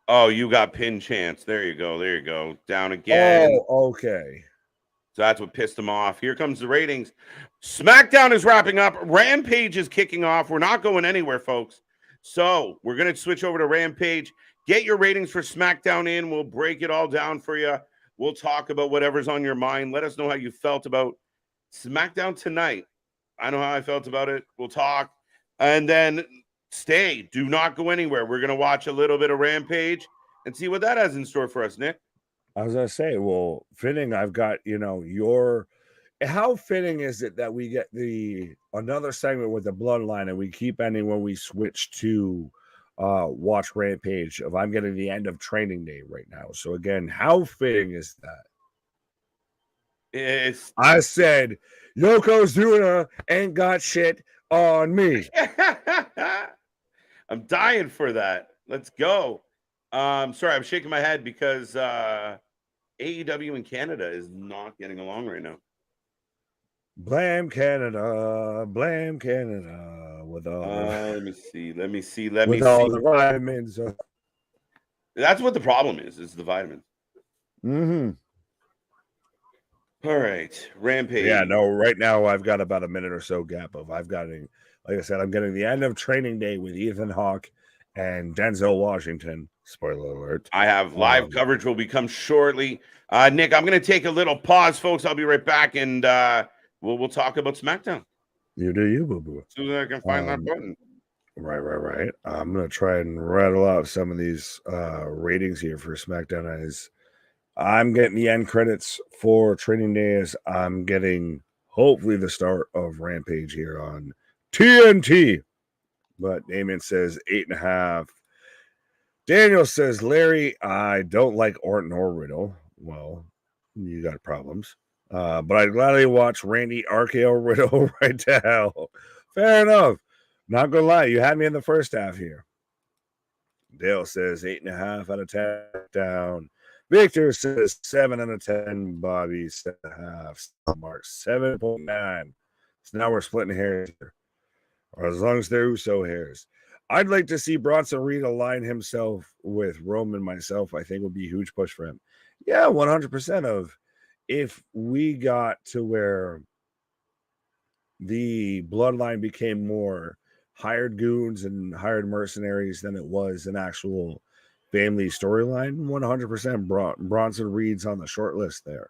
Oh, you got pin chance. There you go. Down again. Oh, okay. So that's what pissed him off. Here comes the ratings. SmackDown is wrapping up. Rampage is kicking off. We're not going anywhere, folks. So we're going to switch over to Rampage. Get your ratings for SmackDown in. We'll break it all down for you. We'll talk about whatever's on your mind. Let us know how you felt about SmackDown tonight. I know how I felt about it. We'll talk. And then stay. Do not go anywhere. We're going to watch a little bit of Rampage and see what that has in store for us, Nick. I was going to say, well, fitting, I've got, how fitting is it that we get another segment with the bloodline and we keep ending when we switch to watch Rampage I'm getting the end of training day right now. So again, how fitting is that? I said, Yokozuna ain't got shit on me. I'm dying for that. Let's go. Sorry, I'm shaking my head because AEW in Canada is not getting along right now. Blame Canada with all. Let me see. All the vitamins. That's what the problem is the vitamins. Mm-hmm. All right, Rampage. Yeah, no, right now I've got about a minute or so gap of like I said, I'm getting the end of training day with Ethan Hawke and Denzel Washington. Spoiler alert. I have live coverage will become shortly. Nick, I'm going to take a little pause, folks. I'll be right back, and we'll talk about SmackDown. You do you, boo boo. As soon as I can find that button. Right. I'm gonna try and rattle off some of these ratings here for SmackDown. As I'm getting the end credits for Training Day, as I'm getting hopefully the start of Rampage here on TNT. But Damien says 8.5. Daniel says, Larry, I don't like Orton or Riddle. Well, you got problems. But I'd gladly watch Randy RKO Riddle right to hell. Fair enough. Not gonna lie, you had me in the first half here. Dale says 8.5 out of 10 down. Victor says 7 out of 10. Bobby 7.5. Mark 7.9. So now we're splitting hairs here. Or as long as they're Uso hairs. I'd like to see Bronson Reed align himself with Roman myself. I think would be a huge push for him. Yeah, 100% of if we got to where the bloodline became more hired goons and hired mercenaries than it was an actual family storyline, 100% Bronson Reed's on the short list there.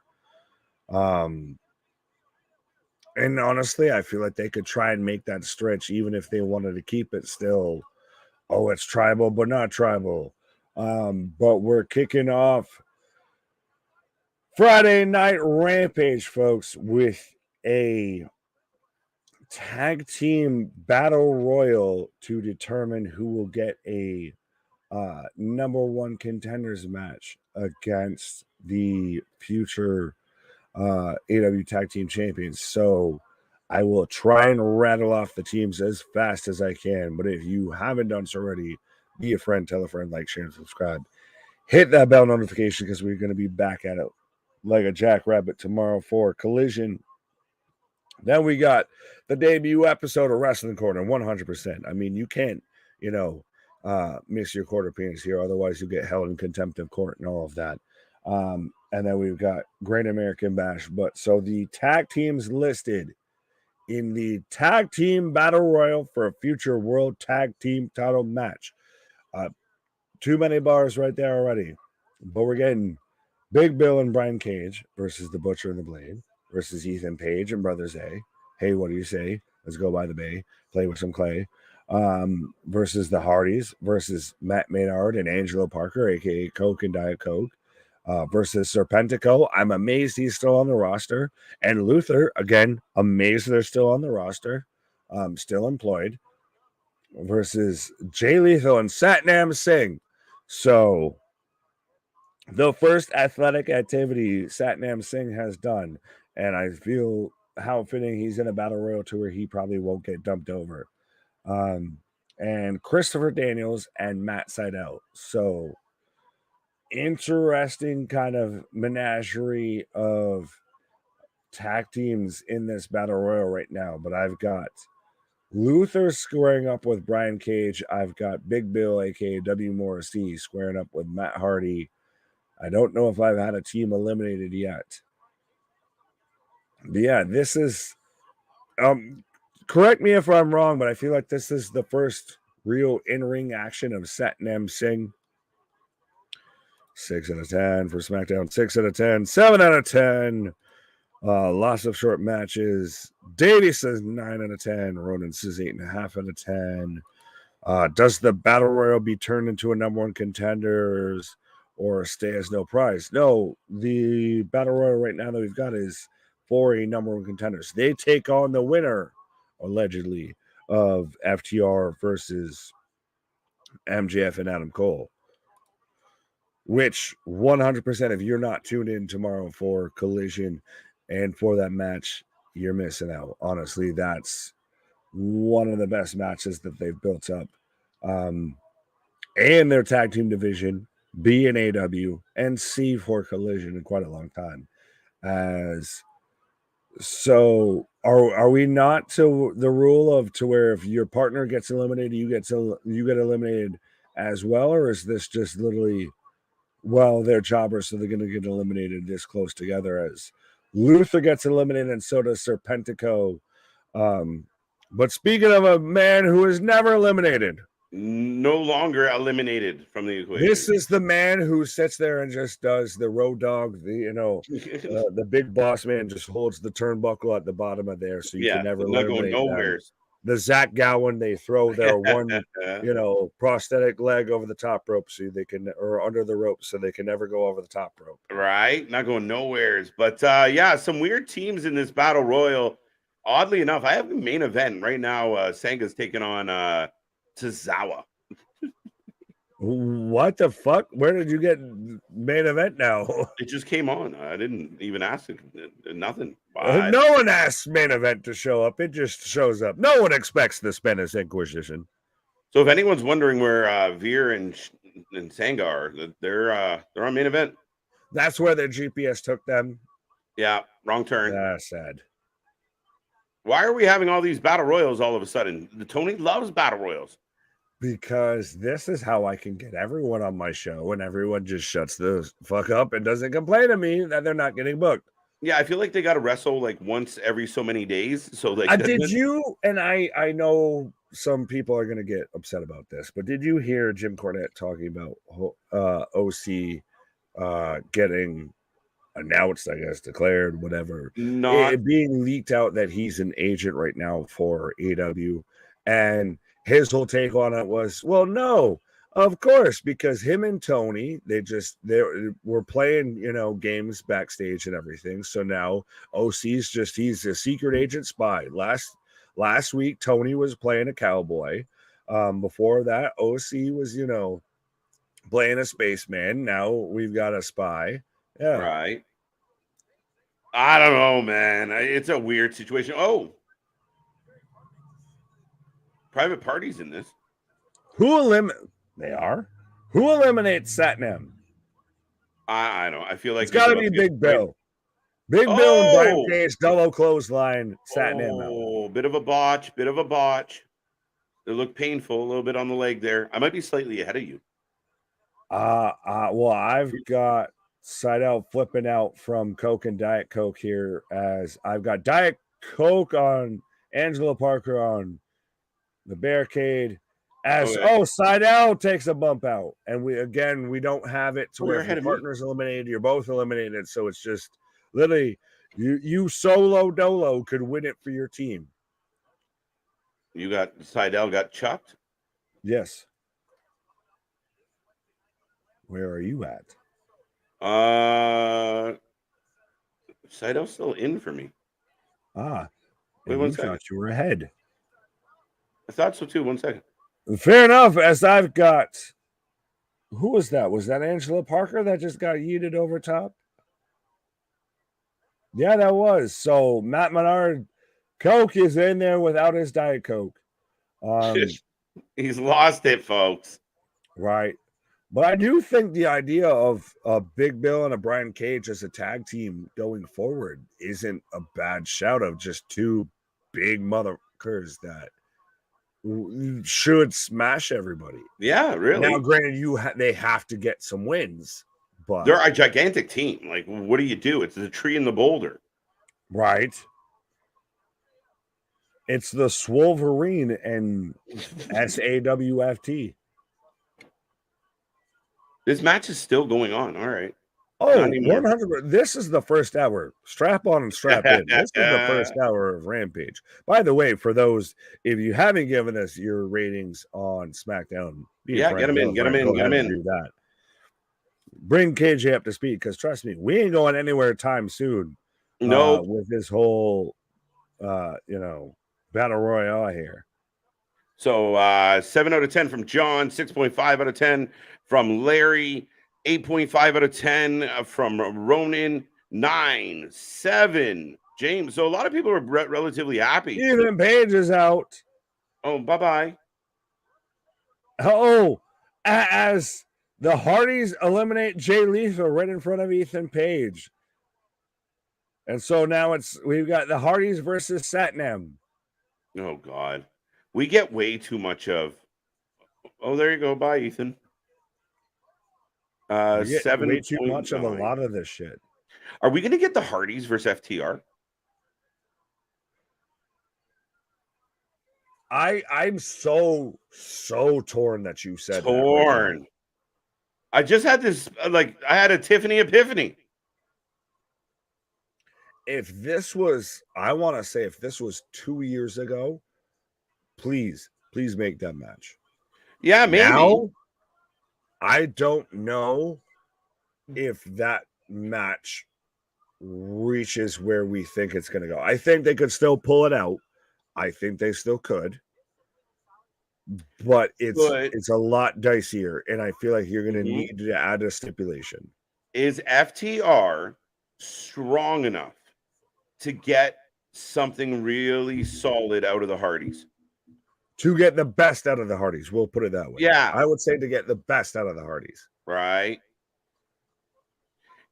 And honestly, I feel like they could try and make that stretch even if they wanted to keep it still. Oh, it's tribal, but not tribal. But we're kicking off Friday Night Rampage, folks, with a tag team battle royal to determine who will get a number one contenders match against the future AEW tag team champions. So I will try and rattle off the teams as fast as I can. But if you haven't done so already, be a friend, tell a friend, like, share, and subscribe. Hit that bell notification because we're going to be back at it like a jackrabbit tomorrow for Collision. Then we got the debut episode of Wrestling Corner, 100%. I mean, you can't, miss your court appearance here. Otherwise, you get held in contempt of court and all of that. And then we've got Great American Bash. But so the tag teams listed in the tag team battle royal for a future world tag team title match. Too many bars right there already. But we're getting Big Bill and Brian Cage versus the Butcher and the Blade versus Ethan Page and Brothers A. Hey, what do you say? Let's go by the bay, play with some clay. Versus the Hardys versus Matt Maynard and Angelo Parker, aka Coke and Diet Coke. Versus Serpentico. I'm amazed he's still on the roster. And Luther, again, amazed they're still on the roster. Still employed. Versus Jay Lethal and Satnam Singh. So, the first athletic activity Satnam Singh has done. And I feel how fitting he's in a battle royal to where he probably won't get dumped over. And Christopher Daniels and Matt Sydal. So, interesting kind of menagerie of tag teams in this battle royal right now. But I've got Luther squaring up with Brian Cage. I've got Big Bill, aka W. Morrissey, squaring up with Matt Hardy. I don't know if I've had a team eliminated yet. But yeah, this is correct me if I'm wrong, but I feel like this is the first real in-ring action of Satnam Singh. 6 out of 10 for SmackDown. 6 out of 10. 7 out of 10. Lots of short matches. Davey says 9 out of 10. Ronan says 8.5 out of 10. Does the Battle Royal be turned into a number one contenders or stay as no prize? No, the Battle Royal right now that we've got is for a number one contenders. They take on the winner, allegedly, of FTR versus MJF and Adam Cole. Which 100%, if you're not tuned in tomorrow for Collision and for that match, you're missing out. Honestly, that's one of the best matches that they've built up. And their tag team division, B and AW, and C for Collision in quite a long time. So are we not to the rule of to where if your partner gets eliminated, you get eliminated as well, or is this just literally, well, they're jobbers, so they're going to get eliminated this close together as Luther gets eliminated, and so does Serpentico. But speaking of a man who is never eliminated, no longer eliminated from the equation. this is the man who sits there and just does the road dog, the big boss man just holds the turnbuckle at the bottom of there, so you can never not going eliminate nowhere. The Zach Gowen, they throw their one, prosthetic leg over the top rope so they can, or under the rope so they can never go over the top rope. Right, not going nowheres. But some weird teams in this battle royal. Oddly enough, I have the main event right now. Sanga's taking on Tozawa. What the fuck? Where did you get main event now? It just came on. I didn't even ask it. Nothing. No one asks main event to show up. It just shows up. No one expects the Spanish Inquisition. So if anyone's wondering where Veer and Sanga are, they're on main event. That's where their GPS took them. Yeah, wrong turn. That's sad. Why are we having all these battle royals all of a sudden? Tony loves battle royals. Because this is how I can get everyone on my show, and everyone just shuts the fuck up and doesn't complain to me that they're not getting booked. Yeah, I feel like they got to wrestle like once every so many days. So like, did you? And I know some people are going to get upset about this, but did you hear Jim Cornette talking about OC getting announced, I guess, declared, whatever, it being leaked out that he's an agent right now for AEW, and his whole take on it was, well, no, of course, because him and Tony, they were playing, games backstage and everything. So now OC's he's a secret agent spy. Last week, Tony was playing a cowboy. Before that, OC was, playing a spaceman. Now we've got a spy. Yeah. Right. I don't know, man. It's a weird situation. Oh. Private parties in this. Who eliminates Satnam? I don't know. I feel like it's got to be Big Bill. Right? Big Bill and Brian Cage double clothesline Satnam. Oh, bit of a botch. They look painful, a little bit on the leg there. I might be slightly ahead of you. Well, I've got Seidel flipping out from Coke and Diet Coke here, as I've got Diet Coke on Angela Parker on the barricade, as Seidel takes a bump out, and we don't have it to where if your partner's eliminated, you're both eliminated. So it's just literally you solo dolo could win it for your team. You got Seidel got chucked? Yes. Where are you at? Seidel's still in for me. Wait, one second. Thought you were ahead. I thought so too. 1 second. Fair enough. As I've got, who was that? Was that Angela Parker that just got yeeted over top? Yeah, that was. So Matt Menard, Coke is in there without his Diet Coke. He's lost it, folks. Right. But I do think the idea of a Big Bill and a Brian Cage as a tag team going forward isn't a bad shout of just two big motherfuckers that should smash everybody. Yeah, really. Now, granted, they have to get some wins, but they're a gigantic team. Like, what do you do? It's the tree and the boulder, right? It's the Swolverine and SAWFT. This match is still going on. All right. Oh, 100%. This is the first hour. Strap on and strap in. This is the first hour of Rampage. By the way, for those, if you haven't given us your ratings on SmackDown, get them in. Do that. Bring KJ up to speed, because trust me, we ain't going anywhere time soon. No, with this whole, battle royale here. So 7 out of 10 from John, 6.5 out of 10 from Larry, 8.5 out of 10 from Ronan, 9, 7, James. So a lot of people are relatively happy. Ethan Page is out. Oh, bye-bye. Oh, as the Hardys eliminate Jay Lethal right in front of Ethan Page. And so now we've got the Hardys versus Satnam. Oh, God. We get way too much of. Oh, there you go. Bye, Ethan. 7. Way too much of a lot of this shit. Are we going to get the Hardys versus FTR? I'm so torn that you said that right now. Torn. I just had this, I had a Tiffany epiphany. If this was, I want to say, if this was 2 years ago, please make that match. Yeah, maybe. Now, I don't know if that match reaches where we think it's going to go. I think they could still pull it out. I think they still could. But it's a lot dicier, and I feel like you're going to need to add a stipulation. Is FTR strong enough to get something really solid out of the Hardys? To get the best out of the Hardys, we'll put it that way. Yeah. I would say to get the best out of the Hardys. Right.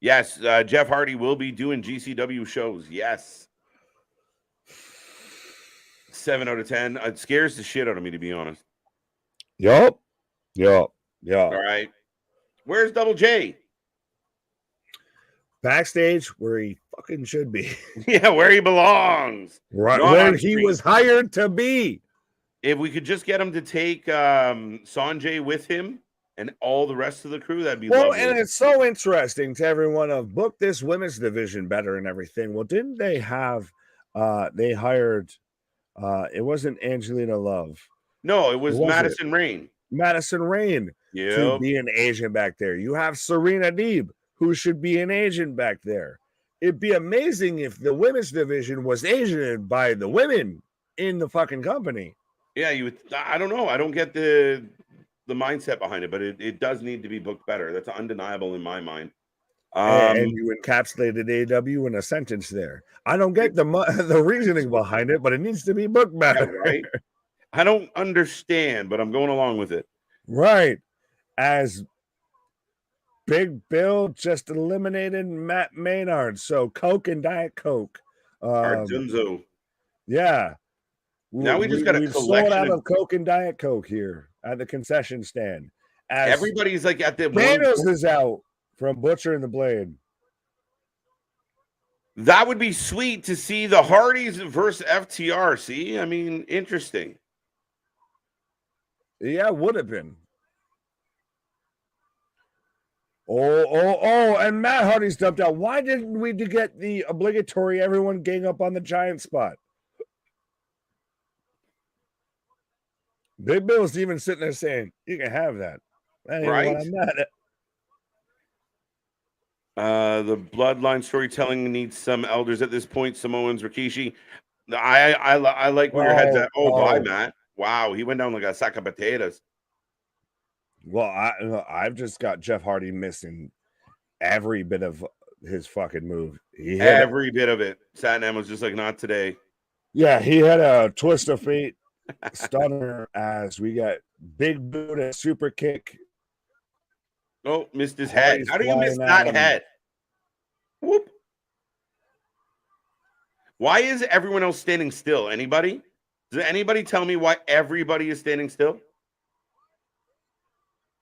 Yes, Jeff Hardy will be doing GCW shows. Yes. 7 out of 10. It scares the shit out of me, to be honest. Yup. All right. Where's Double J? Backstage where he fucking should be. Yeah, where he belongs. Right where he was hired to be. If we could just get him to take Sanjay with him and all the rest of the crew, that'd be lovely. And it's so interesting to everyone of book this women's division better and everything. Well, didn't they have they hired it wasn't Angelina Love. No, it was Madison Rayne. Madison Rayne to be an agent back there. You have Serena Deeb, who should be an agent back there. It'd be amazing if the women's division was agented by the women in the fucking company. Yeah, you would. I don't know. I don't get the mindset behind it, but it does need to be booked better. That's undeniable in my mind. And you encapsulated AEW in a sentence there. I don't get the reasoning behind it, but it needs to be booked better. Yeah, right? I don't understand, but I'm going along with it. Right. As Big Bill just eliminated Matt Maynard. So Coke and Diet Coke. Dunzo. Yeah. Now we just got a collection sold out of Coke and Diet Coke here at the concession stand. As everybody's like at the Thanos is out from Butcher and the Blade. That would be sweet to see the Hardys versus FTR. See, I mean, interesting. Yeah, it would have been. Oh, and Matt Hardy's dumped out. Why didn't we get the obligatory everyone gang up on the giant spot? Big Bill's even sitting there saying, you can have that. That ain't right? what I'm mad at. The bloodline storytelling needs some elders at this point. Samoans, Rikishi. I like where your head's at. Bye, Matt. Wow, he went down like a sack of potatoes. Well, I've just got Jeff Hardy missing every bit of his fucking move. Every bit of it. Satnam was just like, not today. Yeah, he had a twist of fate stunner as we got big boot and super kick. Oh, missed his head. How do you miss that head? Whoop. Why is everyone else standing still? Anybody? Does anybody tell me why everybody is standing still?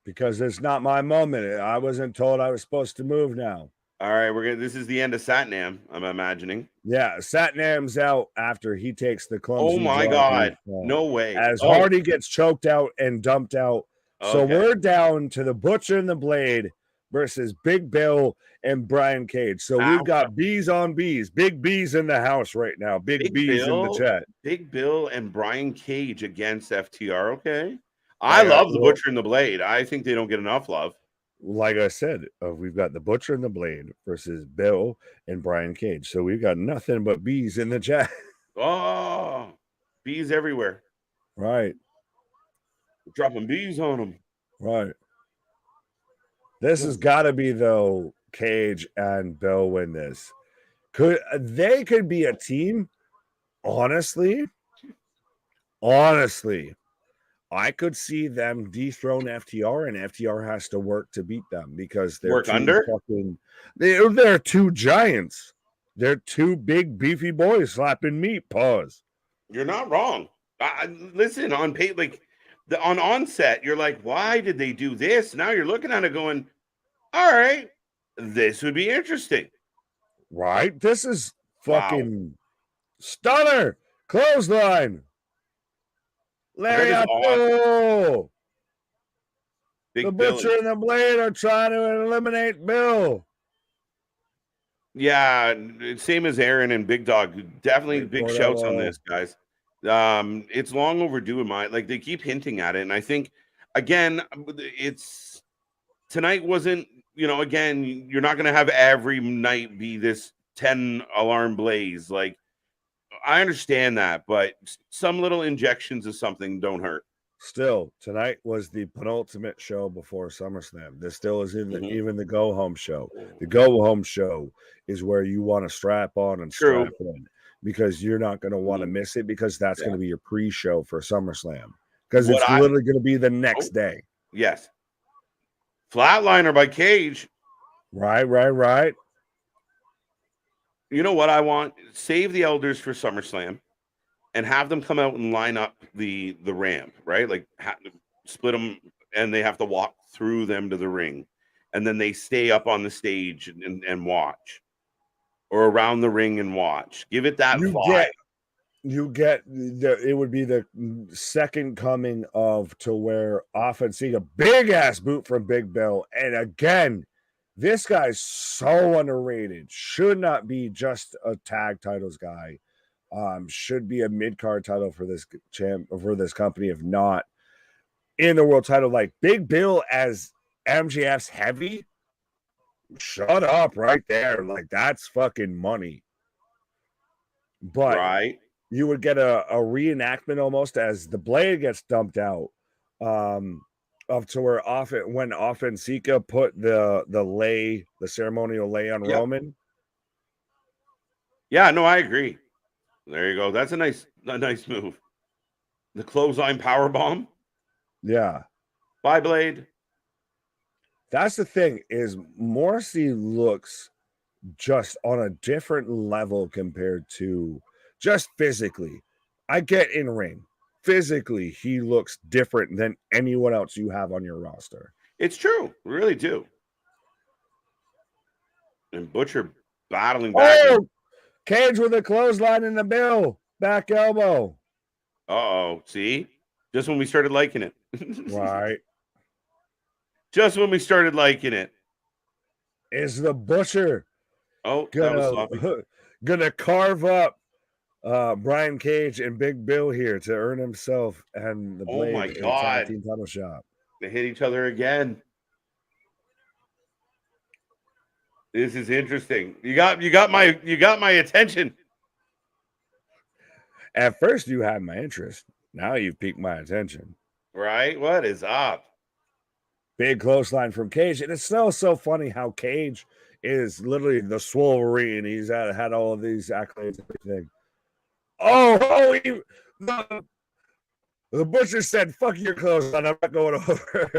Because it's not my moment. I wasn't told I was supposed to move now. All right, this is the end of Satnam, I'm imagining. Yeah, Satnam's out after he takes the clumsy. Oh my God. No way. As Hardy gets choked out and dumped out. Okay. So we're down to the Butcher and the Blade versus Big Bill and Brian Cage. So we've got bees on bees. Big bees in the house right now. Big bees in the chat. Big Bill and Brian Cage against FTR. Okay. I love the Butcher and the Blade. I think they don't get enough love. Like I said, we've got the Butcher and the Blade versus Bill and Brian Cage. So we've got nothing but bees in the chat. Oh, bees everywhere. Right. Dropping bees on them. Right. This has got to be, though, Cage and Bill win this. They could be a team, honestly, I could see them dethrone FTR, and FTR has to work to beat them because they're they're two giants. They're two big beefy boys slapping meat. Pause. You're not wrong. Listen, on onset, you're like, why did they do this? Now you're looking at it going, all right, this would be interesting. Right? This is Wow. fucking stunner. Clothesline. That is Lariato. Big The Billy. Butcher and the Blade are trying to eliminate Bill. Yeah, same as Aaron and Big Dog. Definitely big shouts on this, guys. It's long overdue in my like they keep hinting at it, and I think again, it's tonight wasn't, again, you're not gonna have every night be this 10 alarm blaze. Like I understand that, but some little injections of something don't hurt. Still, tonight was the penultimate show before SummerSlam. This still is even the go home show. The go home show is where you want to strap on and True. strap in because you're not going to want to miss it because that's going to be your pre-show for SummerSlam because it's literally going to be the next day. Yes. Flatliner by Cage. Right. You know what I want? Save the elders for SummerSlam and have them come out and line up the ramp, right? Like split them and they have to walk through them to the ring. And then they stay up on the stage and watch, or around the ring and watch. Give it that vibe. It would be the second coming of to where often seeing a big ass boot from Big Bill. And again, this guy's so underrated. Should not be just a tag titles guy. Should be a mid-card title for this company, if not in the world title. Like Big Bill as MJF's heavy. Shut up right there. Like that's fucking money. But you would get a reenactment almost as the Blade gets dumped out. Up to where when Sika put the ceremonial lay on Roman. Yeah, no, I agree. There you go. That's a nice move. The clothesline power bomb. Yeah. Bye, Blade. That's the thing is Morrissey looks just on a different level compared to just physically. I get in ring. Physically, he looks different than anyone else you have on your roster. It's true. We really do. And Butcher battling back. Oh! Cage with a clothesline in the Bill. Back elbow. Uh-oh. See? Just when we started liking it. Right. Just when we started liking it. Is the Butcher gonna carve up Brian Cage and Big Bill here to earn himself and the Blade in the tag team title shot? They hit each other again. This is interesting. You got my attention. At first, you had my interest. Now you've piqued my attention. Right? What is up? Big clothesline from Cage, and it's so funny how Cage is literally the Swolverine. He's had all of these accolades and everything. The Butcher said, "Fuck your clothesline. I'm not going over."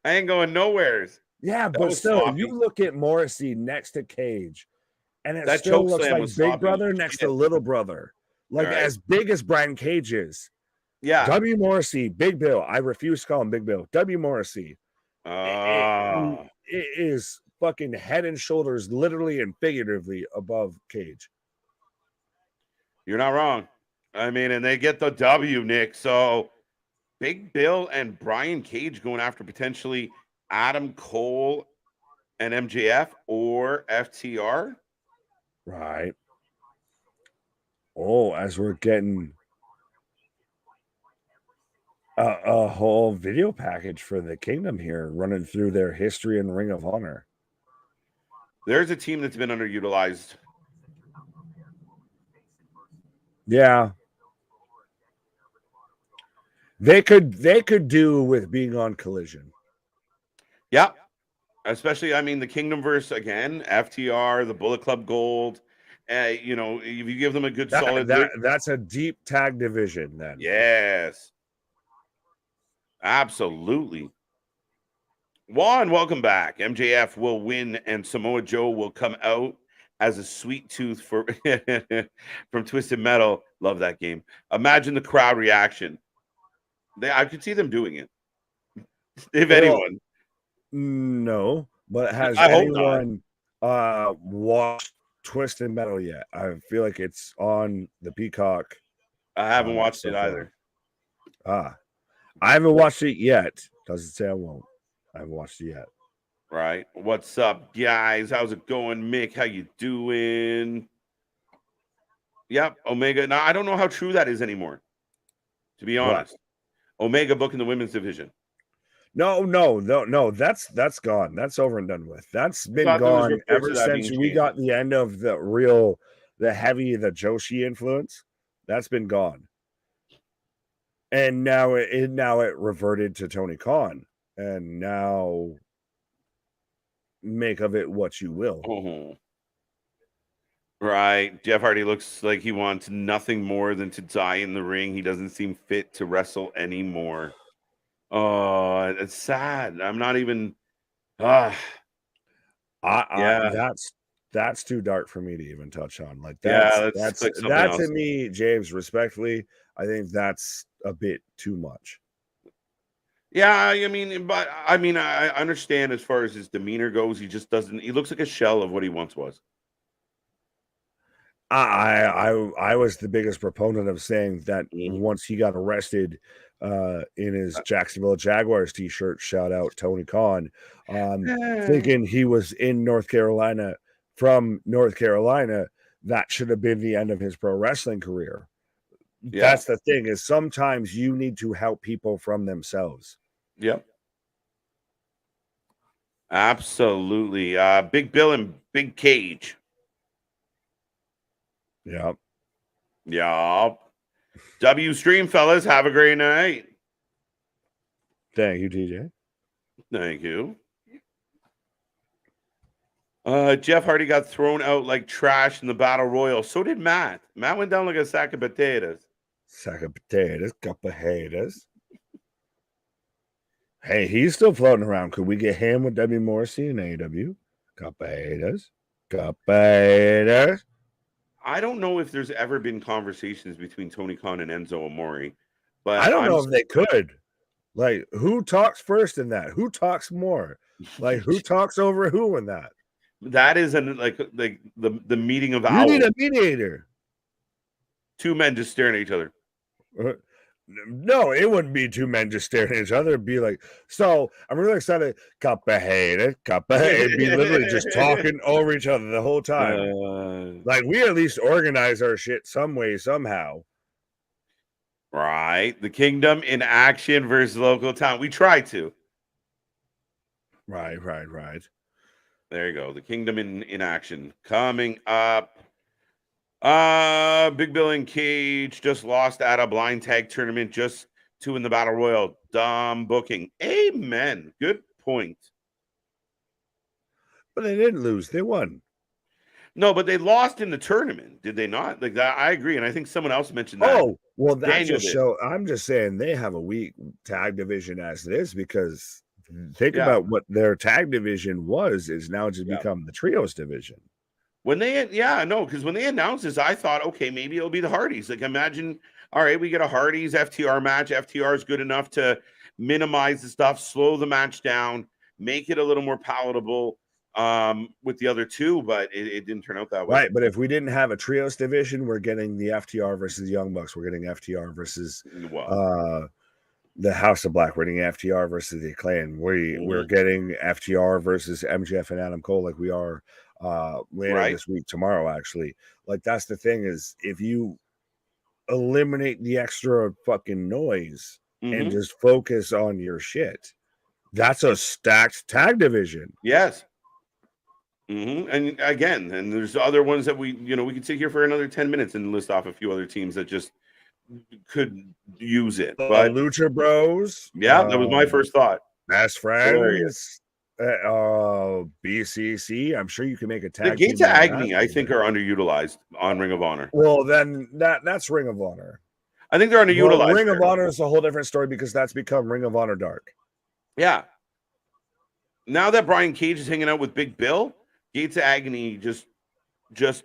I ain't going nowheres. Yeah, but still, sloppy. You look at Morrissey next to Cage, and it still looks like Big sloppy. Brother next to Little Brother. Like as big as Brian Cage is. Yeah. W. Morrissey, Big Bill. I refuse to call him Big Bill. W. Morrissey. It is fucking head and shoulders, literally and figuratively, above Cage. You're not wrong. I mean, and they get the W, Nick. So Big Bill and Brian Cage going after potentially Adam Cole and MJF or FTR. Right. Oh, as we're getting a whole video package for the Kingdom here, running through their history and Ring of Honor. There's a team that's been underutilized. Yeah. They could do with being on Collision. Yeah. Especially, I mean, the Kingdomverse again, FTR, the Bullet Club Gold. If you give them a good solid. That's a deep tag division then. Yes. Absolutely. Juan, welcome back. MJF will win and Samoa Joe will come out as a sweet tooth from Twisted Metal. Love that game. Imagine the crowd reaction. I could see them doing it. If anyone. No, but has anyone Watch Twisted Metal yet. I feel like it's on the Peacock. I haven't watched so it far. either. I haven't watched it yet. Doesn't say I won't. I haven't watched it yet. Right. What's up, guys? How's it going, Mick? How you doing? Yep, Omega. Now, I don't know how true that is anymore, to be honest. What? Omega booking the women's division. No. That's gone. That's over and done with. That's been gone ever since we got the end of the heavy, the Joshi influence. That's been gone. And now it reverted to Tony Khan. And now make of it what you will. Oh. Right. Jeff Hardy looks like he wants nothing more than to die in the ring. He doesn't seem fit to wrestle anymore. Oh, it's sad. I'm not even. Yeah. That's too dark for me to even touch on. Like that's to me, James. Respectfully, I think that's a bit too much. Yeah, I mean, I understand as far as his demeanor goes. He just doesn't. He looks like a shell of what he once was. I was the biggest proponent of saying that once he got arrested in his Jacksonville Jaguars t-shirt, shout out Tony Khan, thinking he was in North Carolina from North Carolina, that should have been the end of his pro wrestling career. Yeah. That's the thing, is sometimes you need to help people from themselves. Yep. Absolutely. Big Bill and Big Cage. Yep. Yep. W Stream, fellas. Have a great night. Thank you, TJ. Thank you. Jeff Hardy got thrown out like trash in the Battle Royal. So did Matt. Matt went down like a sack of potatoes. Sack of potatoes. Cup of haters. Hey, he's still floating around. Could we get him with W. Morrissey in AEW? Cup of haters. Cup of haters. I don't know if there's ever been conversations between Tony Khan and Enzo Amore, but I don't know if they could. Like, who talks first in that? Who talks more? Like, who talks over who in that? That is like the meeting of owls. You need a mediator. Two men just staring at each other. No, it wouldn't be two men just staring at each other. It'd be like, so I'm really excited. Cup of haters. It'd be literally just talking over each other the whole time. Like, we at least organize our shit some way, somehow. Right. The Kingdom in action versus local town. We try to. Right. There you go. The Kingdom in action. Coming up. Big Bill and Cage just lost at a blind tag tournament, just 2 in the Battle Royal. Dumb booking. Amen. Good point. But they didn't lose. They won. No, but they lost in the tournament. Did they not? Like that, I agree. And I think someone else mentioned that. Oh, well, that just shows. I'm just saying they have a weak tag division as it is, because think about what their tag division is now just become the trios division. When they, because when they announced this, I thought, okay, maybe it'll be the Hardys. Like, imagine, all right, we get a Hardys FTR match. FTR is good enough to minimize the stuff, slow the match down, make it a little more palatable with the other two, but it didn't turn out that way. Right, but if we didn't have a trios division, we're getting the FTR versus the Young Bucks. We're getting FTR versus the House of Black. We're getting FTR versus the Acclaim. We're getting FTR versus MJF and Adam Cole, like we are later this week, tomorrow, actually. Like, that's the thing, is if you eliminate the extra fucking noise and just focus on your shit, that's a stacked tag division. Yes. And again, and there's other ones that we could sit here for another 10 minutes and list off a few other teams that just could use it. But Lucha Bros. Yeah, that was my first thought. Best Friends. BCC. I'm sure you can make a tag. The Gates of Agony, I think, are underutilized on Ring of Honor. Well, then that's Ring of Honor. I think they're underutilized. Well, Ring of Honor is a whole different story, because that's become Ring of Honor Dark. Yeah. Now that Brian Cage is hanging out with Big Bill, Gates of Agony just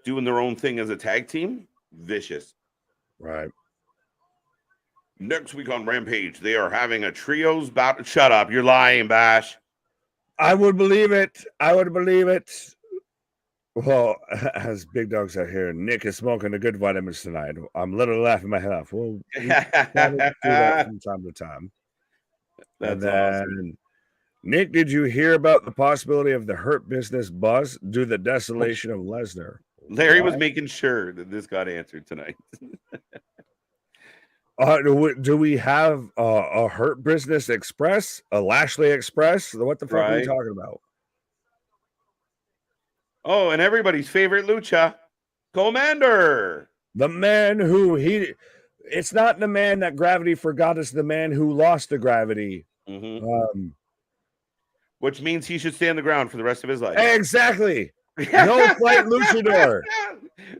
doing their own thing as a tag team. Vicious. Right. Next week on Rampage, they are having a trios battle. Shut up. You're lying, Bash. I would believe it. Well, as Big Dog said here, Nick is smoking the good vitamins tonight. I'm literally laughing my head off. Well, we gotta do that from time to time. That's and then, awesome. Nick, did you hear about the possibility of the Hurt Business buzz due to the desolation of Lesnar? Larry What? was making sure that this got answered tonight. Do we have a Hurt Business Express, a Lashley Express? What the fuck are we Right. talking about? Oh, and everybody's favorite lucha, Commander. The man who it's not the man that gravity forgot, it's the man who lost to gravity. Mm-hmm. Which means he should stay on the ground for the rest of his life. Exactly. No flight luchador.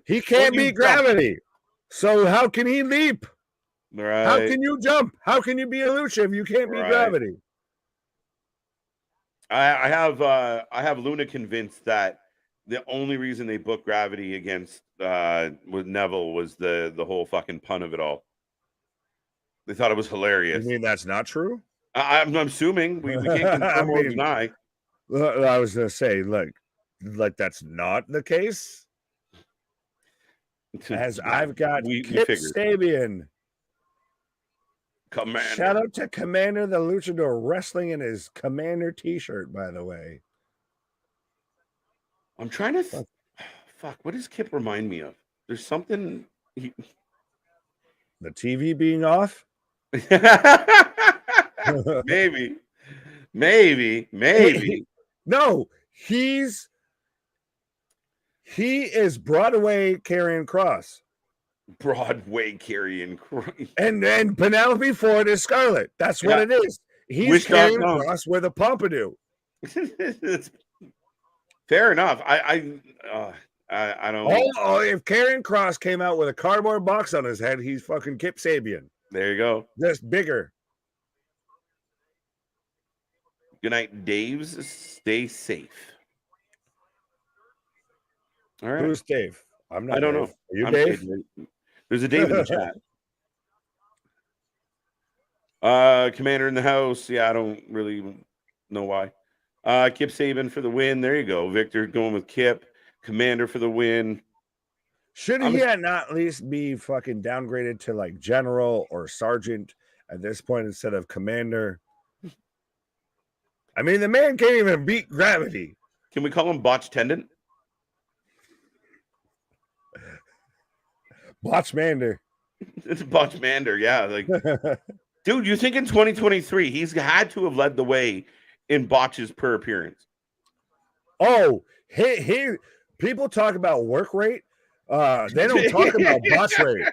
He can't beat gravity. So how can he leap? Right. How can you jump? How can you be a lucha if you can't beat gravity? I have Luna convinced that the only reason they booked Gravity against with Neville was the whole fucking pun of it all. They thought it was hilarious. You mean that's not true? I'm assuming we can't confirm or deny. I was gonna say, like that's not the case. As I've got Kip Sabian. Commander. Shout out to Commander the Luchador wrestling in his Commander t-shirt, by the way. I'm trying to fuck. What does Kip remind me of? There's something. The TV being off. maybe. No, he is Broadway Karrion Kross. Broadway Karrion Kross. And Penelope Ford is Scarlett. That's what it is. He's Karrion Kross with a pompadour. Fair enough. I don't. Oh, if Karrion Kross came out with a cardboard box on his head, he's fucking Kip Sabian. There you go. Just bigger. Good night, Daves. Stay safe. All right. Who's Dave? I'm not. I don't know. Are you Dave? There's a Dave in the chat. Commander in the house. Yeah, I don't really know why. Kip Sabian for the win. There you go. Victor going with Kip. Commander for the win. Should he not at least be fucking downgraded to like general or sergeant at this point instead of commander? I mean, the man can't even beat gravity. Can we call him Botch Tendon? Botchmander. It's Botchmander, yeah. Like, dude, you think in 2023 he's had to have led the way in botches per appearance? Oh, he people talk about work rate. They don't talk about botch rate.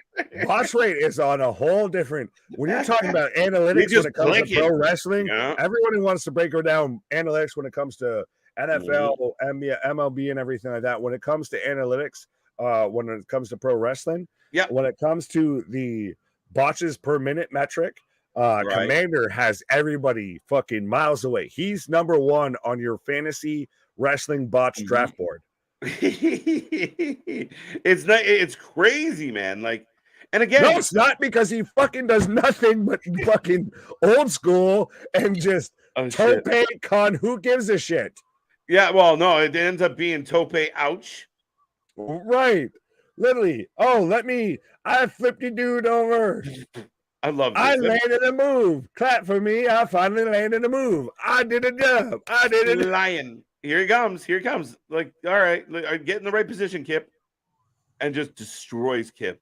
Botch rate is on a whole different. When you're talking about analytics when it comes to pro wrestling, everyone who wants to break down analytics when it comes to NFL, MLB, and everything like that. When it comes to analytics, when it comes to pro wrestling, when it comes to the botches per minute metric, Commander has everybody fucking miles away. He's number one on your fantasy wrestling botch draft board. It's crazy, man. Like, and again, no, it's not, because he fucking does nothing but fucking old school and just tope con. Who gives a shit? Yeah, well, no, it ends up being tope. Ouch. Right, literally. Oh, I flipped you dude over. I love this. I landed a move. Clap for me. I finally landed a move. I did a job. I did it. Lion. Here he comes. Here he comes. Like, all right, get in the right position, Kip. And just destroys Kip.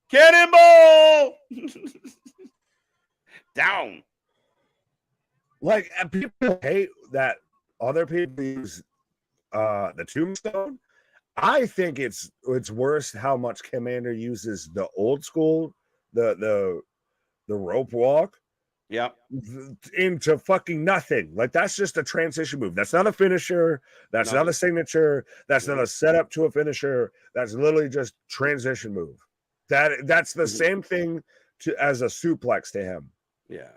Cannonball! Down. Like, people hate that other people use the tombstone. I think it's worse how much Commander uses the old school, the rope walk. Yeah, into fucking nothing. Like, that's just a transition move. That's not a finisher. That's not a signature. That's not a setup to a finisher. That's literally just transition move. That's the same thing as a suplex to him. Yeah,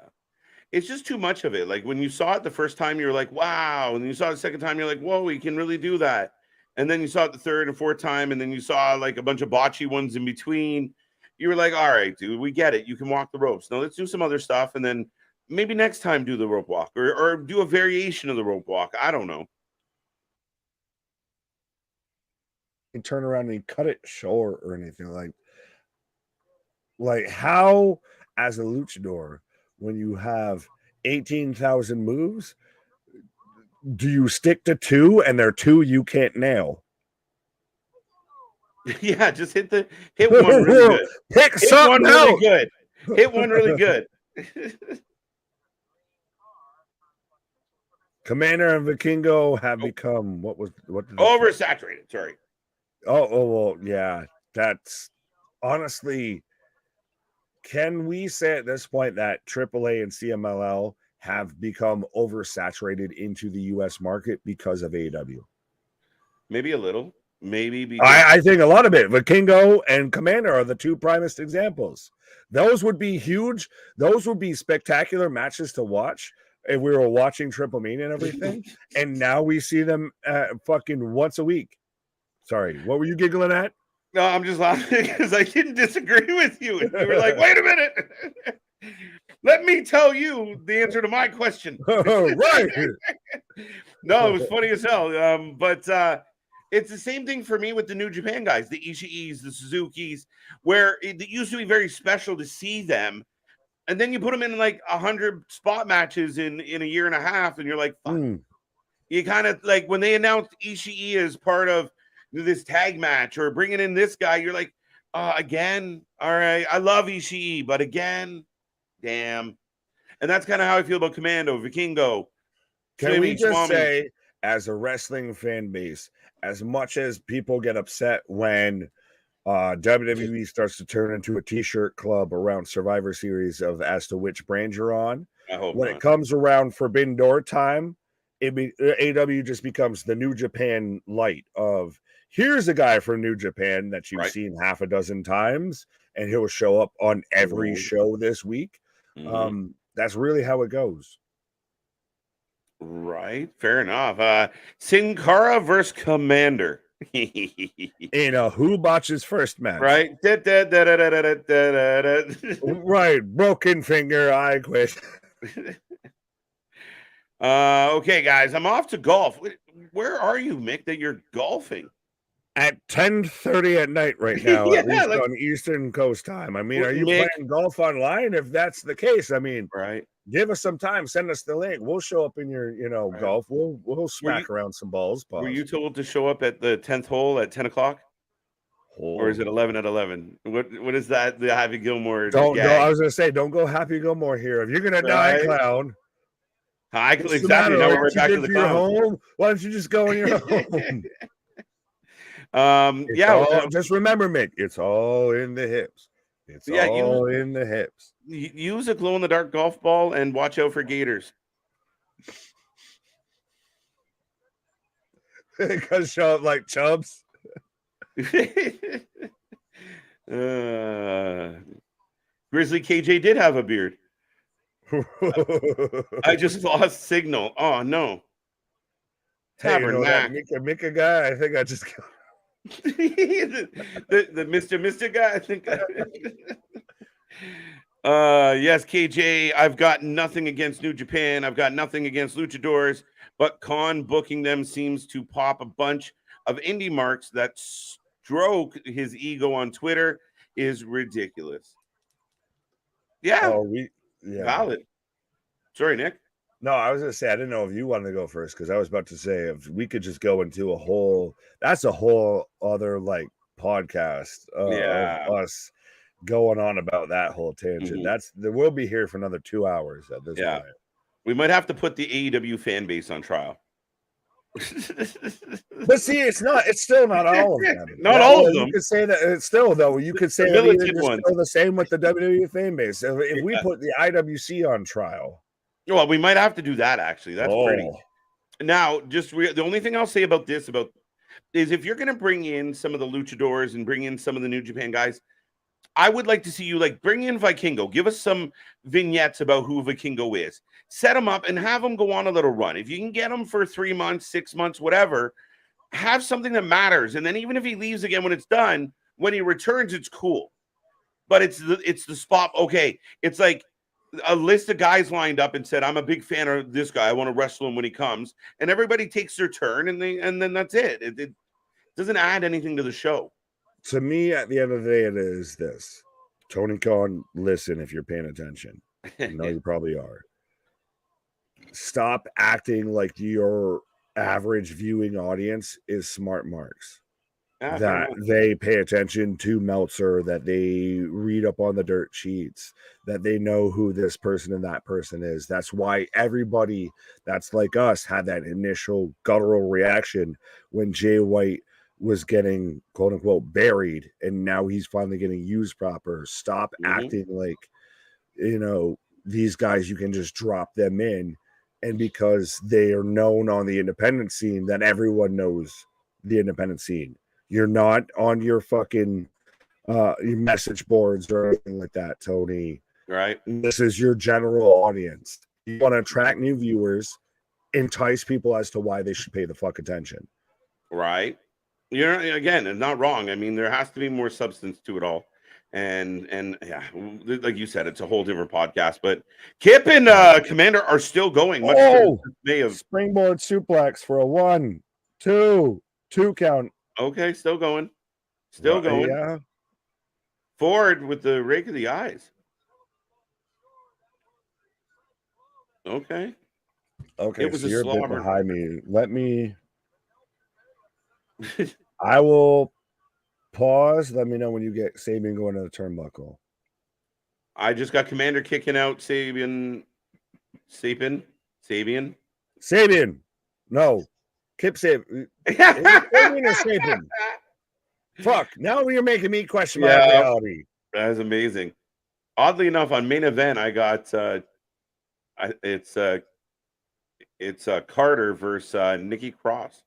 it's just too much of it. Like, when you saw it the first time, you're like, wow, and then you saw it the second time, you're like, whoa, he can really do that. And then you saw it the third and fourth time, and then you saw like a bunch of botchy ones in between. You were like, all right, dude, we get it. You can walk the ropes. Now let's do some other stuff. And then maybe next time do the rope walk or do a variation of the rope walk. I don't know. turn around and cut it short or anything like how as a luchador when you have 18,000 moves do you stick to 2 and they're 2 you can't nail? Yeah, just hit one really good. Pick hit something one out. really good. Hit one really good. Commander and Vikingo have become what oversaturated. Sorry. Oh well, yeah. That's honestly. Can we say at this point that AAA and CMLL have become oversaturated into the U.S. market because of AEW? Maybe a little. Maybe because I think a lot of it. Vikingo and Commander are the 2 primest examples. Those would be huge. Those would be spectacular matches to watch if we were watching Triple Mania and everything. And now we see them fucking once a week. Sorry, what were you giggling at? No, I'm just laughing because I didn't disagree with you. And you were like, wait a minute. Let me tell you the answer to my question. Right. No, it was funny as hell. But it's the same thing for me with the New Japan guys, the Ishiis, the Suzukis, where it used to be very special to see them. And then you put them in like 100 spot matches in a year and a half, and you're like, fuck. You kind of like when they announced Ishii as part of this tag match or bringing in this guy, you're like, again, all right, I love Ishii, but again, damn. And that's kind of how I feel about Commando, Vikingo. Can we just say, as a wrestling fan base, as much as people get upset when WWE starts to turn into a t-shirt club around Survivor Series as to which brand you're on, when it comes around Forbidden Door time, AEW just becomes the New Japan light of, here's a guy from New Japan that you've seen half a dozen times, and he'll show up on every show this week. That's really how it goes. Right. Fair enough. Sin Cara versus Commander. In a who botches first match. Right. Right. Broken finger. I quit. Okay, guys. I'm off to golf. Where are you, Mick, that you're golfing? At 10:30 at night right now, at least on Eastern Coast time. I mean, are you playing golf online? If that's the case, I mean, give us some time. Send us the link. We'll show up in your, golf. We'll smack around some balls. Pause. Were you told to show up at the 10th hole at 10 o'clock? Or is it 11 at 11? What is that? The Happy Gilmore? Don't. I was gonna say, don't go Happy Gilmore here. If you're gonna die, clown. Exactly. Now we're back to the clown. Home. Why don't you just go in your home? Just remember, Mick, it's all in the hips. It's all in the hips. Use a glow-in-the-dark golf ball and watch out for gators. Because show up like chubs. Grizzly KJ did have a beard. I just lost signal. Oh no. Tabernacle. Mika guy, I think I just the Mr. guy, I think. Yes, KJ, I've got nothing against New Japan. I've got nothing against luchadors, but Khan booking them seems to pop a bunch of indie marks that stroke his ego on Twitter is ridiculous. Yeah. Valid. Sorry, Nick. No, I was going to say, I didn't know if you wanted to go first, because I was about to say, if we could just go into that's a whole other podcast of us going on about that whole tangent. We'll be here for another 2 hours at this point. We might have to put the AEW fan base on trial. But see, it's still not all of them. Not all of them. You could say that it's still, though, you could say that it's still the same with the WWE fan base. If we put the IWC on trial. Well, we might have to do that, actually. That's pretty. Now, the only thing I'll say about this is if you're going to bring in some of the luchadors and bring in some of the New Japan guys, I would like to see you bring in Vikingo. Give us some vignettes about who Vikingo is. Set him up and have him go on a little run. If you can get him for 3 months, 6 months, whatever, have something that matters. And then even if he leaves again when it's done, when he returns, it's cool. But it's the spot. Okay, it's like a list of guys lined up and said, I'm a big fan of this guy. I want to wrestle him when he comes. And everybody takes their turn, and then that's it. It Doesn't add anything to the show. To me, at the end of the day, it is this. Tony Khan, listen if you're paying attention. I know you probably are. Stop acting like your average viewing audience is smart marks. That they pay attention to Meltzer, that they read up on the dirt sheets, that they know who this person and that person is. That's why everybody that's like us had that initial guttural reaction when Jay White was getting quote unquote buried, and now he's finally getting used proper. Stop acting like, you know, these guys, you can just drop them in, and because they are known on the independent scene, that everyone knows the independent scene. You're not on your fucking your message boards or anything like that, Tony. Right. This is your general audience. You want to attract new viewers, entice people as to why they should pay the fuck attention. Right. You're again, not wrong. I mean, there has to be more substance to it all. And yeah, like you said, it's a whole different podcast. But Kip and Commander are still going. Springboard suplex for a 1, 2 count. Okay, still going. Still going. Yeah. Forward with the rake of the eyes. Okay. Okay, it was so a you're a bit slobber. behind me. Let me... I will pause. Let me know when you get Sabian going to the turnbuckle. I just got Commander kicking out Sabian. No. Kip Sabian. Sabian or Sabian? Fuck. Now you're making me question my reality. That is amazing. Oddly enough, on main event, I got it's Carter versus Nikki Cross.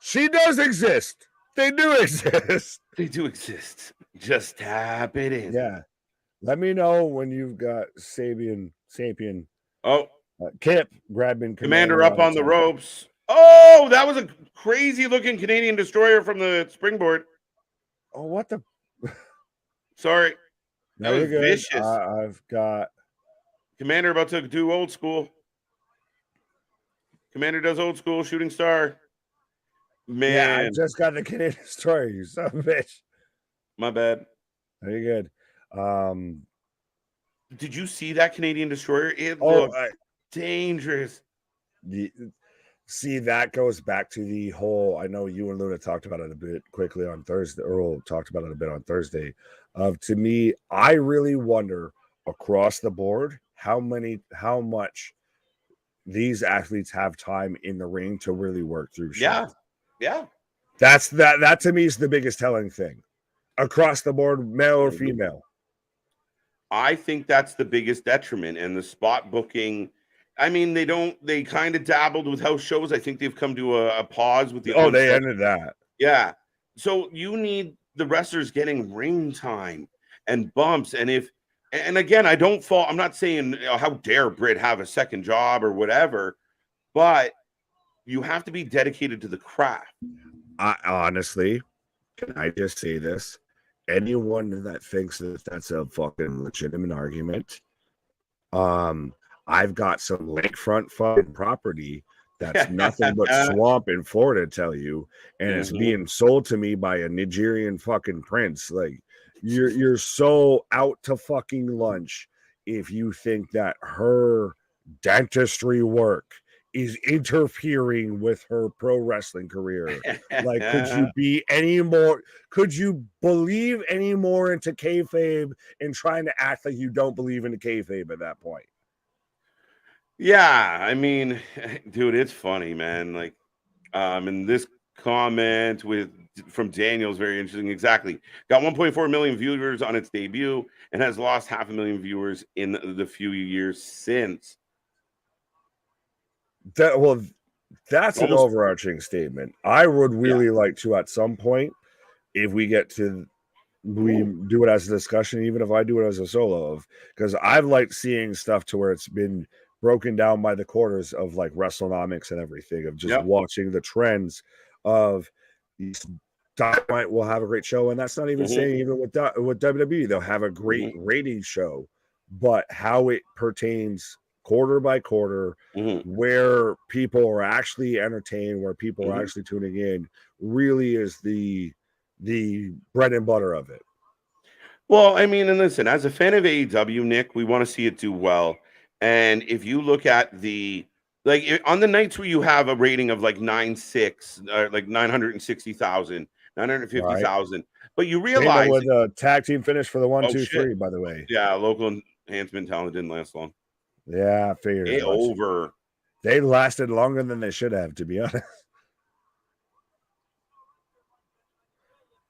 She does exist. They do exist. They do exist. Just tap it in. Yeah. Let me know when you've got Sapien. Oh, Kip grabbing Commander up on the ropes. Oh, that was a crazy looking Canadian destroyer from the springboard. Oh, what the? Sorry. That No, was you're good. vicious. I've got Commander about to do old school. Commander does old school shooting star. Man, yeah, I just got the Canadian destroyer. You son of a bitch. My bad. Very good. Did you see that Canadian destroyer? It looked dangerous. See, that goes back to the whole. I know you and Luna talked about it a bit quickly on Thursday. Earl talked about it a bit on Thursday. To me, I really wonder across the board how much these athletes have time in the ring to really work through shit. Yeah. That to me is the biggest telling thing. Across the board, male or female. I think that's the biggest detriment. And the spot booking, I mean, they kind of dabbled with house shows. I think they've come to a pause with the they ended that. Yeah. So you need the wrestlers getting ring time and bumps. And again, I'm not saying how dare Britt have a second job or whatever, but you have to be dedicated to the craft. Honestly, can I just say this? Anyone that thinks that that's a fucking legitimate argument, I've got some lakefront fucking property that's nothing but swamp in Florida, tell you, and it's being sold to me by a Nigerian fucking prince. Like, you're so out to fucking lunch if you think that her dentistry work is interfering with her pro wrestling career. Like, could you believe any more into kayfabe and trying to act like you don't believe into kayfabe at that point? Yeah, I mean, dude, it's funny, man. Like, and this comment from Daniel is very interesting. Exactly. Got 1.4 million viewers on its debut and has lost 500,000 viewers in the few years since. That's an overarching statement. I would really like to, at some point, if we get to, we do it as a discussion, even if I do it as a solo, because I've liked seeing stuff to where it's been broken down by the quarters of like WrestleNomics and everything, of just watching the trends of Dynamite will have a great show, and that's not even saying even with WWE they'll have a great rating show, but how it pertains quarter by quarter, Mhm. where people are actually entertained, where people are actually tuning in, really is the bread and butter of it. Well, I mean, and listen, as a fan of AEW, Nick, we want to see it do well. And if you look at on the nights where you have a rating of like 9.6, like 960,000, nine hundred fifty Right. thousand, but you Came up realize, with a tag team finish for the 1, oh 2, shit, 3, by the way. yeah, local enhancement talent didn't last long. Yeah, I figured as It much. over. They lasted longer than they should have, to be honest.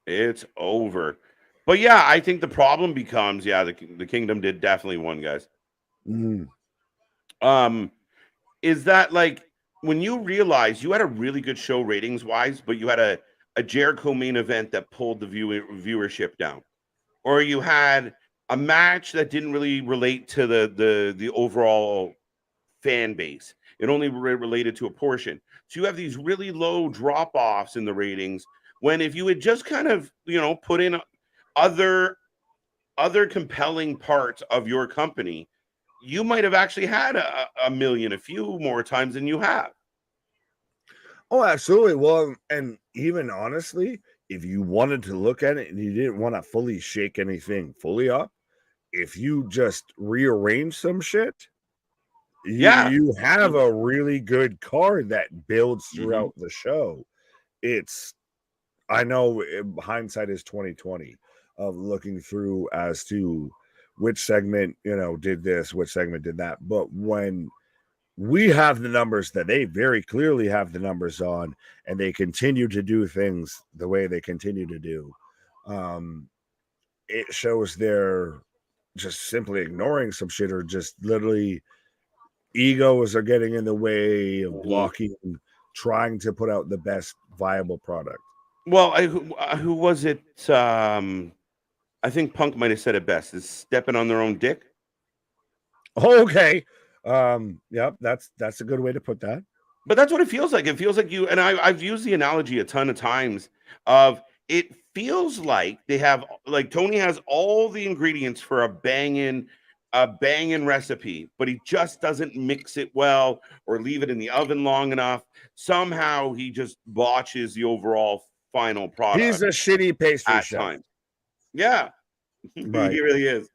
It's over. But yeah, I think the problem becomes, yeah, the Kingdom did definitely won, guys. Mm. Is that like when you realize you had a really good show ratings wise, but you had a Jericho main event that pulled the viewership down, or you had a match that didn't really relate to the overall fan base. It only related to a portion. So you have these really low drop offs in the ratings. When if you had just kind of put in other compelling parts of your company, you might have actually had a million, a few more times than you have. Oh, absolutely. Well, and even honestly, if you wanted to look at it and you didn't want to fully shake anything fully up, if you just rearrange some shit, Yeah. you have a really good card that builds Mhm. throughout the show. It's I know hindsight is 2020 of looking through as to which segment, did this, which segment did that. But when we have the numbers that they very clearly have the numbers on, and they continue to do things the way they continue to do, it shows they're just simply ignoring some shit, or just literally egos are getting in the way of Mhm. blocking, trying to put out the best viable product. Well, who was it? I think Punk might have said it best: "Is stepping on their own dick." Okay. Yep, that's a good way to put that. But that's what it feels like. It feels like you and I've used the analogy a ton of times of it feels like they have like Tony has all the ingredients for a banging recipe, but he just doesn't mix it well or leave it in the oven long enough. Somehow he just botches the overall final He's product a shitty pastry at chef. times. Yeah, he Right. really is.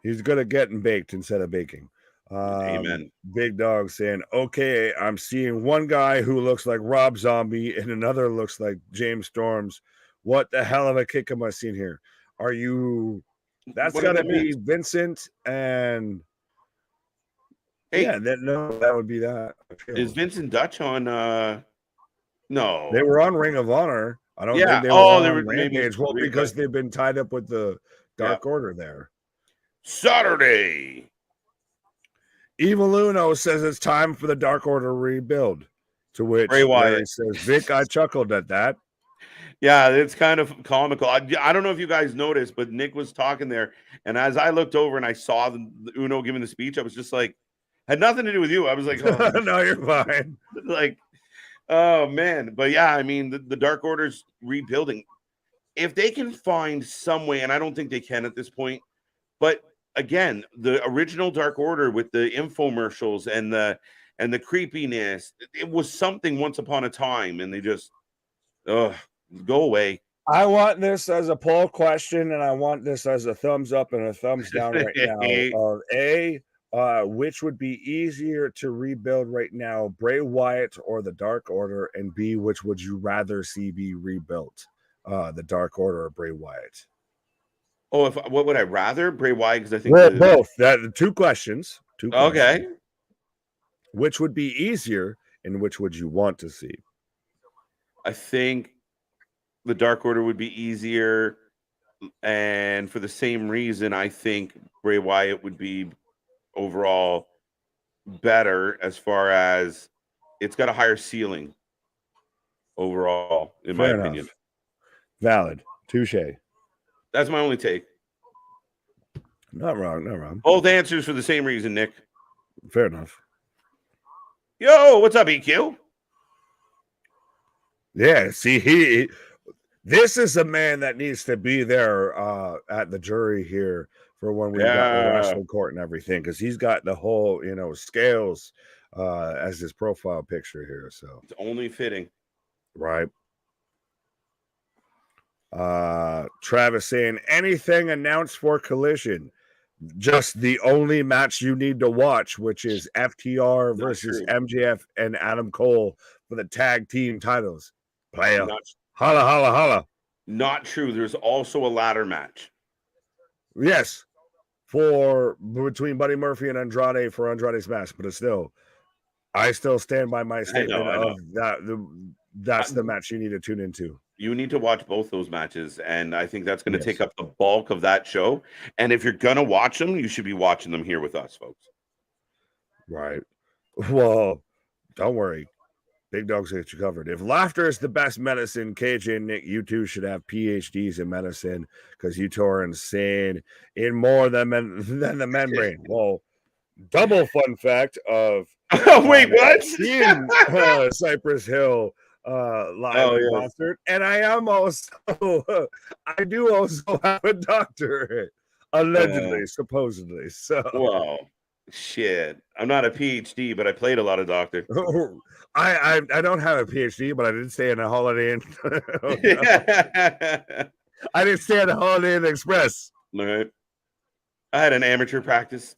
He's good at getting baked instead of baking. Amen. Big Dog saying, okay, I'm seeing one guy who looks like Rob Zombie and another looks like James Storms. What the hell of a kick am I seeing here? Are you that's What are gotta them be ends? Vincent and Hey, that would be that. I is feel. Vincent Dutch on? They No. were on Ring of Honor. I don't think Yeah. they were Oh, they on were maybe Rampage. Well, because they've been tied up with the yeah. Dark Order there. Saturday. Evil Uno says it's time for the Dark Order rebuild. To Bray which Larry Wyatt. says, Vic, I chuckled at that. Yeah, it's kind of comical. I don't know if you guys noticed, but Nick was talking there, and as I looked over and I saw the Uno giving the speech, I was just like, had nothing to do with you. I was like, oh, No, you're fine. like, oh man. But yeah, I mean, the Dark Order's rebuilding. If they can find some way, and I don't think they can at this point, but again, the original Dark Order with the infomercials and the creepiness, it was something once upon a time, and they just go away. I want this as a poll question, and I want this as a thumbs up and a thumbs down right now. Which would be easier to rebuild right now, Bray Wyatt or the Dark Order? And B, which would you rather see be rebuilt, the Dark Order or Bray Wyatt? Oh, what would I rather? Bray Wyatt, because I think Well, both. That two questions. Two questions. okay. Which would be easier, and which would you want to see? I think the Dark Order would be easier, and for the same reason, I think Bray Wyatt would be overall better as far as it's got a higher ceiling overall, in my Fair opinion. enough. Valid. Touche. That's my only take. Not wrong. Not wrong. Both answers for the same reason, Nick. Fair enough. Yo, what's up, EQ? Yeah. See, this is a man that needs to be there at the jury here for when we got the wrestling court and everything, because he's got the whole, scales as his profile picture here. So it's only fitting. Right. Travis saying anything announced for Collision, just the only match you need to watch, which is FTR versus MJF and Adam Cole for the tag team titles. Player. Holla, holla, holla. Not true. There's also a ladder match. Yes. For between Buddy Murphy and Andrade for Andrade's match, but I still stand by my statement of that. That's the match you need to tune into. You need to watch both those matches, and I think that's going to take up the bulk of that show. And if you're going to watch them, you should be watching them here with us, folks. Right. Well, don't worry. Big Dog's got you covered. If laughter is the best medicine, KJ and Nick, you two should have PhDs in medicine because you two are insane in more than the membrane. Well, double fun fact of wait, what? In Cypress Hill live concert, and I do also have a doctorate, allegedly, supposedly. So, wow, shit. I'm not a PhD, but I played a lot of doctor. I don't have a PhD, but I did stay in a Holiday Inn. I didn't stay at a Holiday Inn Express. All right. I had an amateur practice.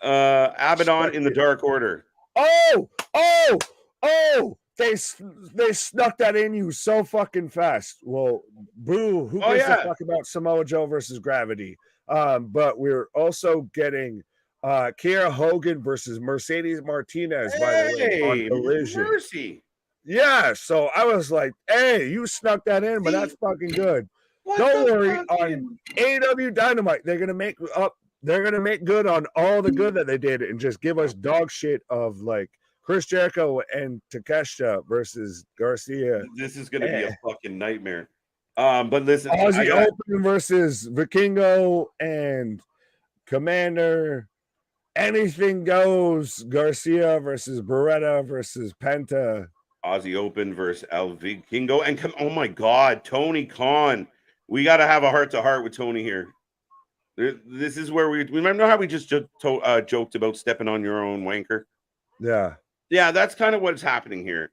Abaddon in the Dark Order. Oh! They snuck that in you so fucking fast. Well, boo! Who gives a fuck about Samoa Joe versus Gravity? But we're also getting Kiera Hogan versus Mercedes Martinez, by the way, on Collision. Mercy. Yeah, so I was like, hey, you snuck that in, but that's fucking good. Don't worry, on AEW Dynamite, they're gonna make good on all the good that they did and just give us dog shit of like Chris Jericho and Takeshita versus Garcia. This is gonna be a fucking nightmare. But listen, Aussie Open versus Vikingo and Commander. Anything goes. Garcia versus Beretta versus Penta. Aussie Open versus El Vikingo. And oh my God, Tony Khan. We got to have a heart-to-heart with Tony here. This is where we remember how we just joked about stepping on your own wanker? Yeah. Yeah, that's kind of what's happening here.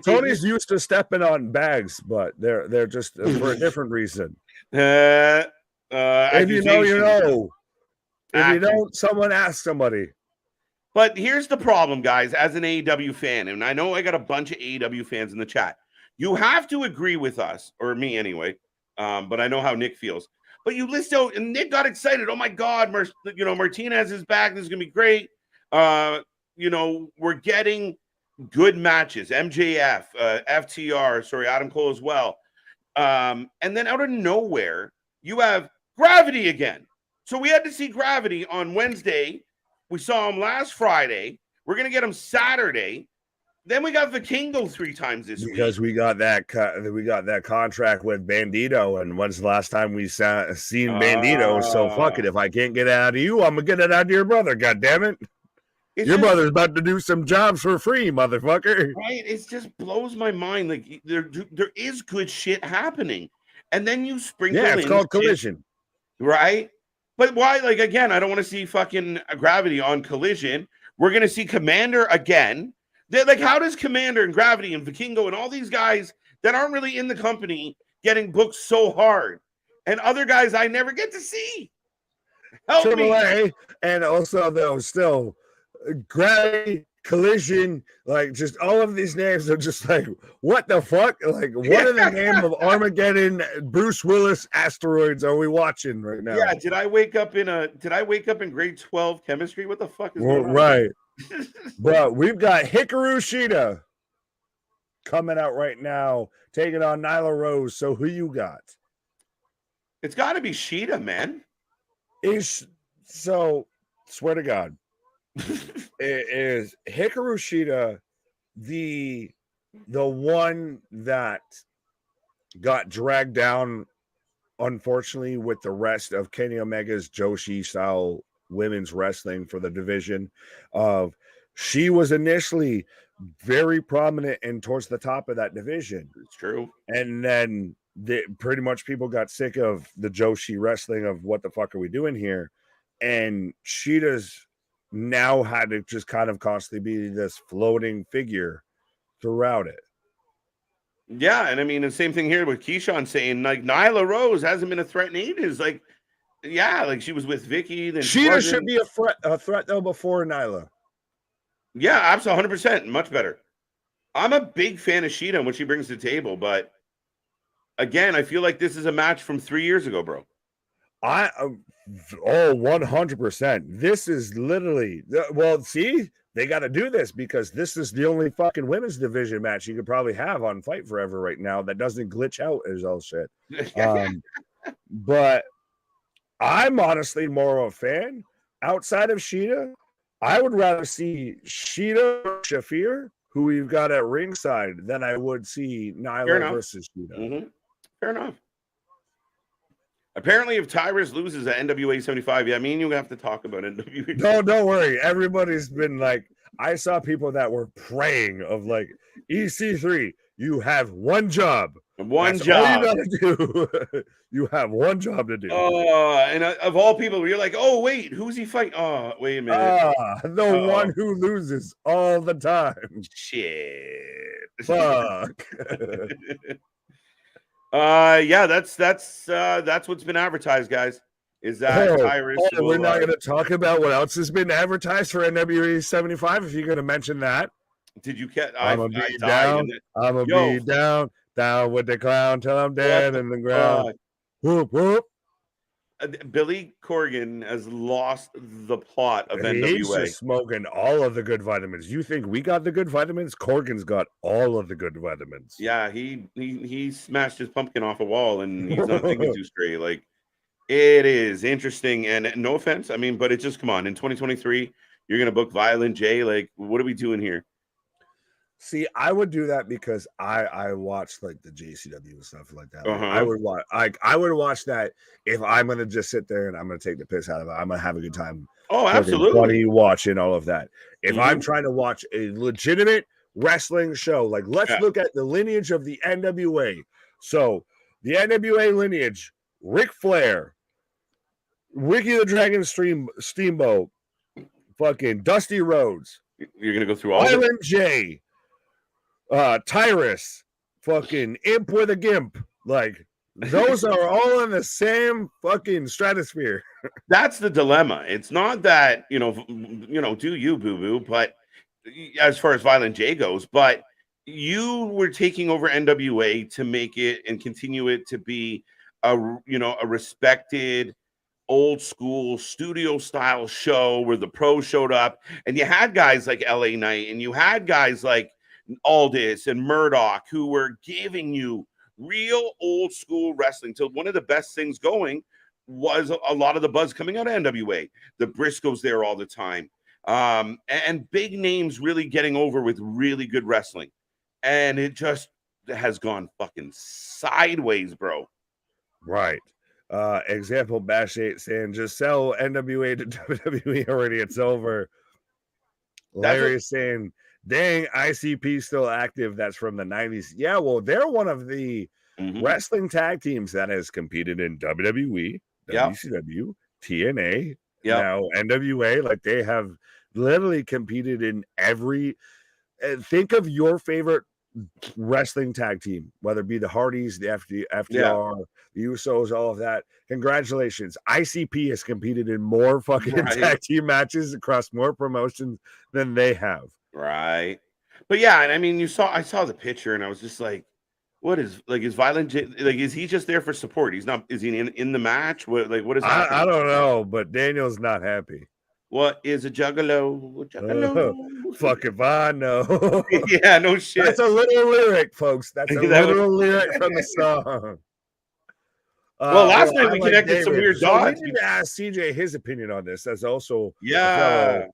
Tony's used to stepping on bags, but they're just for a different reason. If you know, you know. If you don't, someone ask somebody. But here's the problem, guys, as an AEW fan, and I know I got a bunch of AEW fans in the chat. You have to agree with us, or me anyway, but I know how Nick feels. But you list out, and Nick got excited. Oh, my God, Martinez is back. This is going to be great. We're getting good matches. MJF, FTR, Adam Cole as well. And then out of nowhere, you have Gravity again. So we had to see Gravity on Wednesday. We saw him last Friday. We're going to get him Saturday. Then we got Vikingo 3 times this week. Because we got that contract with Bandito. And when's the last time we seen Bandito? So fuck it. If I can't get it out of you, I'm going to get it out of your brother. God damn it. Your brother's about to do some jobs for free, motherfucker. Right? It just blows my mind. Like there is good shit happening. And then you sprinkle in. Yeah, it's called Collision. Right? But why? Like, again, I don't want to see fucking Gravity on Collision. We're going to see Commander again. Like, how does Commander and Gravity and Vikingo and all these guys that aren't really in the company getting booked so hard? And other guys I never get to see. Help me. AAA, and also, though, still, Gravity, Collision, like, just all of these names are just like, what the fuck? Like, what are the name of Armageddon, Bruce Willis asteroids are we watching right now? Yeah, did I wake up in grade 12 chemistry? What the fuck is going on? Right. Bro, we've got Hikaru Shida coming out right now, taking on Nyla Rose. So who you got? It's got to be Shida, man. Swear to God. Is Hikaru Shida the one that got dragged down, unfortunately, with the rest of Kenny Omega's Joshi style women's wrestling for the division? She was initially very prominent and towards the top of that division. It's true. And then pretty much people got sick of the Joshi wrestling of what the fuck are we doing here, and Sheeta's now had to just kind of constantly be this floating figure throughout it. Yeah, and I mean the same thing here with Keyshawn saying like Nyla Rose hasn't been a threat in ages. Like, yeah, like she was with Vicky, then Sheeta should be a threat though before Nyla. Yeah, absolutely, 100%, much better. I'm a big fan of Sheeta and what she brings to the table, but again, I feel like this is a match from 3 years ago, bro. 100%. This is literally, well, see, they got to do this because this is the only fucking women's division match you could probably have on Fight Forever right now that doesn't glitch out as all shit. But I'm honestly more of a fan. Outside of Sheeta, I would rather see Sheeta or Shafir, who we've got at ringside, than I would see Nyla versus Sheeta. Mm-hmm. Fair enough. Apparently, if Tyrus loses at NWA 75, yeah, me and you have to talk about NWA. No, don't worry. Everybody's been like, I saw people that were praying of like, EC3, you have one job. One job. All you gotta do. You have one job to do. And of all people, you're like, oh, wait, who's he fighting? Oh, wait a minute. The one who loses all the time. Shit. Fuck. Yeah, that's what's been advertised, guys. Is that Tyrus? We're not going to talk about what else has been advertised for NWA 75. If you're going to mention that, did you catch? I'm gonna be down. I'm gonna be down with the clown till I'm dead in the ground. Whoop whoop. Billy Corgan has lost the plot of NWA. He's just smoking all of the good vitamins. You think we got the good vitamins? Corgan's got all of the good vitamins. Yeah, he smashed his pumpkin off a wall and he's not thinking too straight. Like, it is interesting, and no offense, I mean, but it just, come on, in 2023, you're gonna book Violent J. Like, what are we doing here? See, I would do that because I watch like the JCW and stuff like that. Like, I would watch that if I'm gonna just sit there and I'm gonna take the piss out of it. I'm gonna have a good time. Oh, absolutely. Funny watching all of that. If I'm trying to watch a legitimate wrestling show, like let's look at the lineage of the NWA. So the NWA lineage: Ric Flair, Ricky the Dragon Steamboat, fucking Dusty Rhodes. You're gonna go through all Violent J. Tyrus, fucking Imp with a Gimp, like those are all in the same fucking stratosphere. That's the dilemma. It's not that do you boo boo, but as far as Violent J goes, but you were taking over NWA to make it and continue it to be a respected old school studio style show where the pros showed up, and you had guys like LA Knight and you had guys like Aldis and Murdoch who were giving you real old school wrestling. Till one of the best things going was a lot of the buzz coming out of NWA. The Briscoes there all the time, and big names really getting over with really good wrestling, and it just has gone fucking sideways, bro. Right. Example, Bash 8 saying just sell NWA to WWE already, it's over. Larry is saying, dang, ICP still active. That's from the 90s. Yeah, well, they're one of the wrestling tag teams that has competed in WWE, WCW, TNA, now NWA. Like, they have literally competed in every. Think of your favorite wrestling tag team, whether it be the Hardys, the FDR, the Usos, all of that. Congratulations. ICP has competed in more fucking tag team matches across more promotions than they have. Right. But yeah, and I mean, I saw the picture and I was just like, what is Violent J, like, is he just there for support? He's not, is he in the match? What is happening? I don't know, but Daniel's not happy. What is a juggalo? Fuck if I know. Yeah, no shit. That's a little lyric, folks. That's a literal lyric from the song. Well, last night we connected some weird dots. We need to ask CJ his opinion on this. That's also Missourian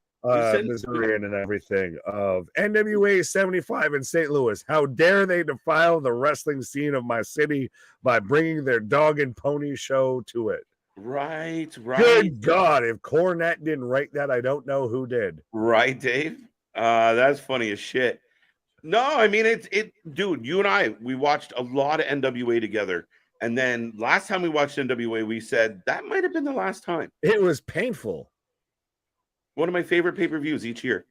and everything of NWA 75 in St. Louis. How dare they defile the wrestling scene of my city by bringing their dog and pony show to it? Right. Good God, if Cornette didn't write that, I don't know who did. Right, Dave? That's funny as shit. No, I mean dude, you and I, we watched a lot of NWA together. And then last time we watched NWA, we said that might have been the last time. It was painful. One of my favorite pay-per-views each year.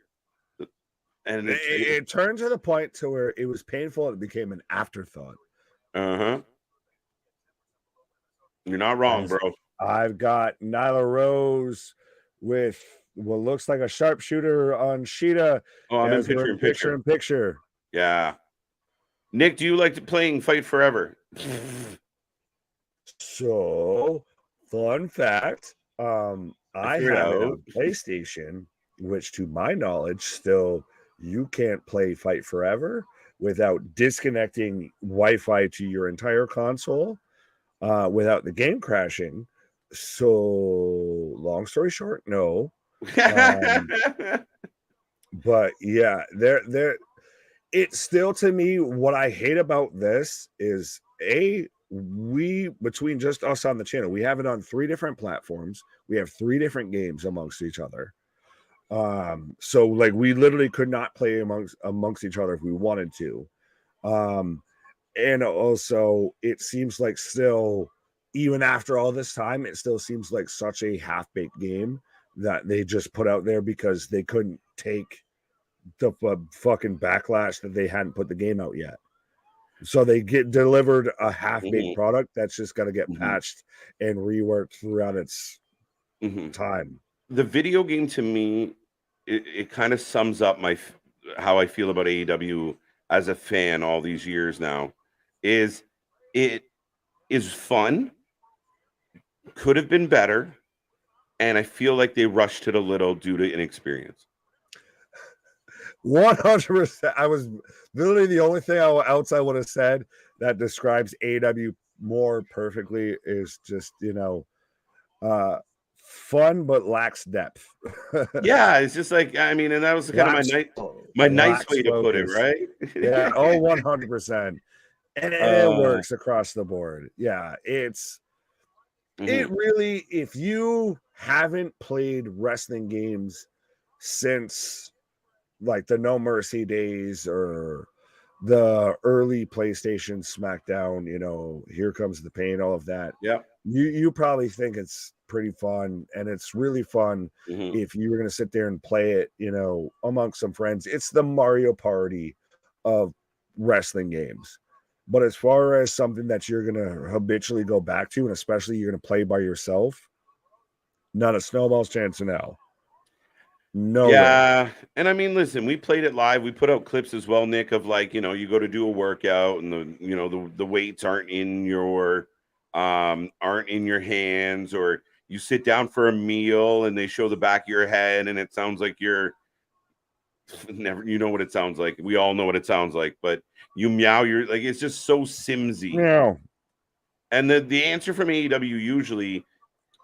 And it turned to the point to where it was painful and it became an afterthought. Uh-huh. You're not wrong, bro. I've got Nyla Rose with what looks like a sharpshooter on Sheeta. Oh, I'm in picture. Yeah. Nick, do you like playing Fight Forever? So, fun fact, I have it on PlayStation, which to my knowledge, still you can't play Fight Forever without disconnecting Wi-Fi to your entire console, without the game crashing. So, long story short, no. But yeah, it's still, to me, what I hate about this is we, between just us on the channel, we have it on 3 different platforms. We have 3 different games amongst each other. So like we literally could not play amongst each other if we wanted to. And also it seems like still, even after all this time, it still seems like such a half-baked game that they just put out there because they couldn't take the fucking backlash that they hadn't put the game out yet. So they get delivered a half-baked product that's just got to get patched and reworked throughout its time. The video game, to me, it kind of sums up how I feel about AEW as a fan all these years now. It is fun, could have been better, and I feel like they rushed it a little due to inexperience. 100%. I was literally the only thing else I would have said that describes AEW more perfectly is just, fun but lacks depth. Yeah, it's just like, I mean, and that was kind of my nice way to put it, right? Yeah. Oh, 100%. And it works across the board. Yeah, it really, if you haven't played wrestling games since like the No Mercy days or the early PlayStation SmackDown, Here Comes the Pain, all of that. Yeah. You probably think it's pretty fun, and it's really fun if you were going to sit there and play it, amongst some friends. It's the Mario Party of wrestling games. But as far as something that you're going to habitually go back to, and especially you're going to play by yourself, not a snowball's chance in hell. No. Yeah. Way. And I mean, listen, we played it live. We put out clips as well, Nick, of like, you go to do a workout and the weights aren't in your hands, or you sit down for a meal and they show the back of your head and it sounds like you're never, what it sounds like. We all know what it sounds like, but you meow, you're like, it's just so simsy. Yeah. And the answer from AEW usually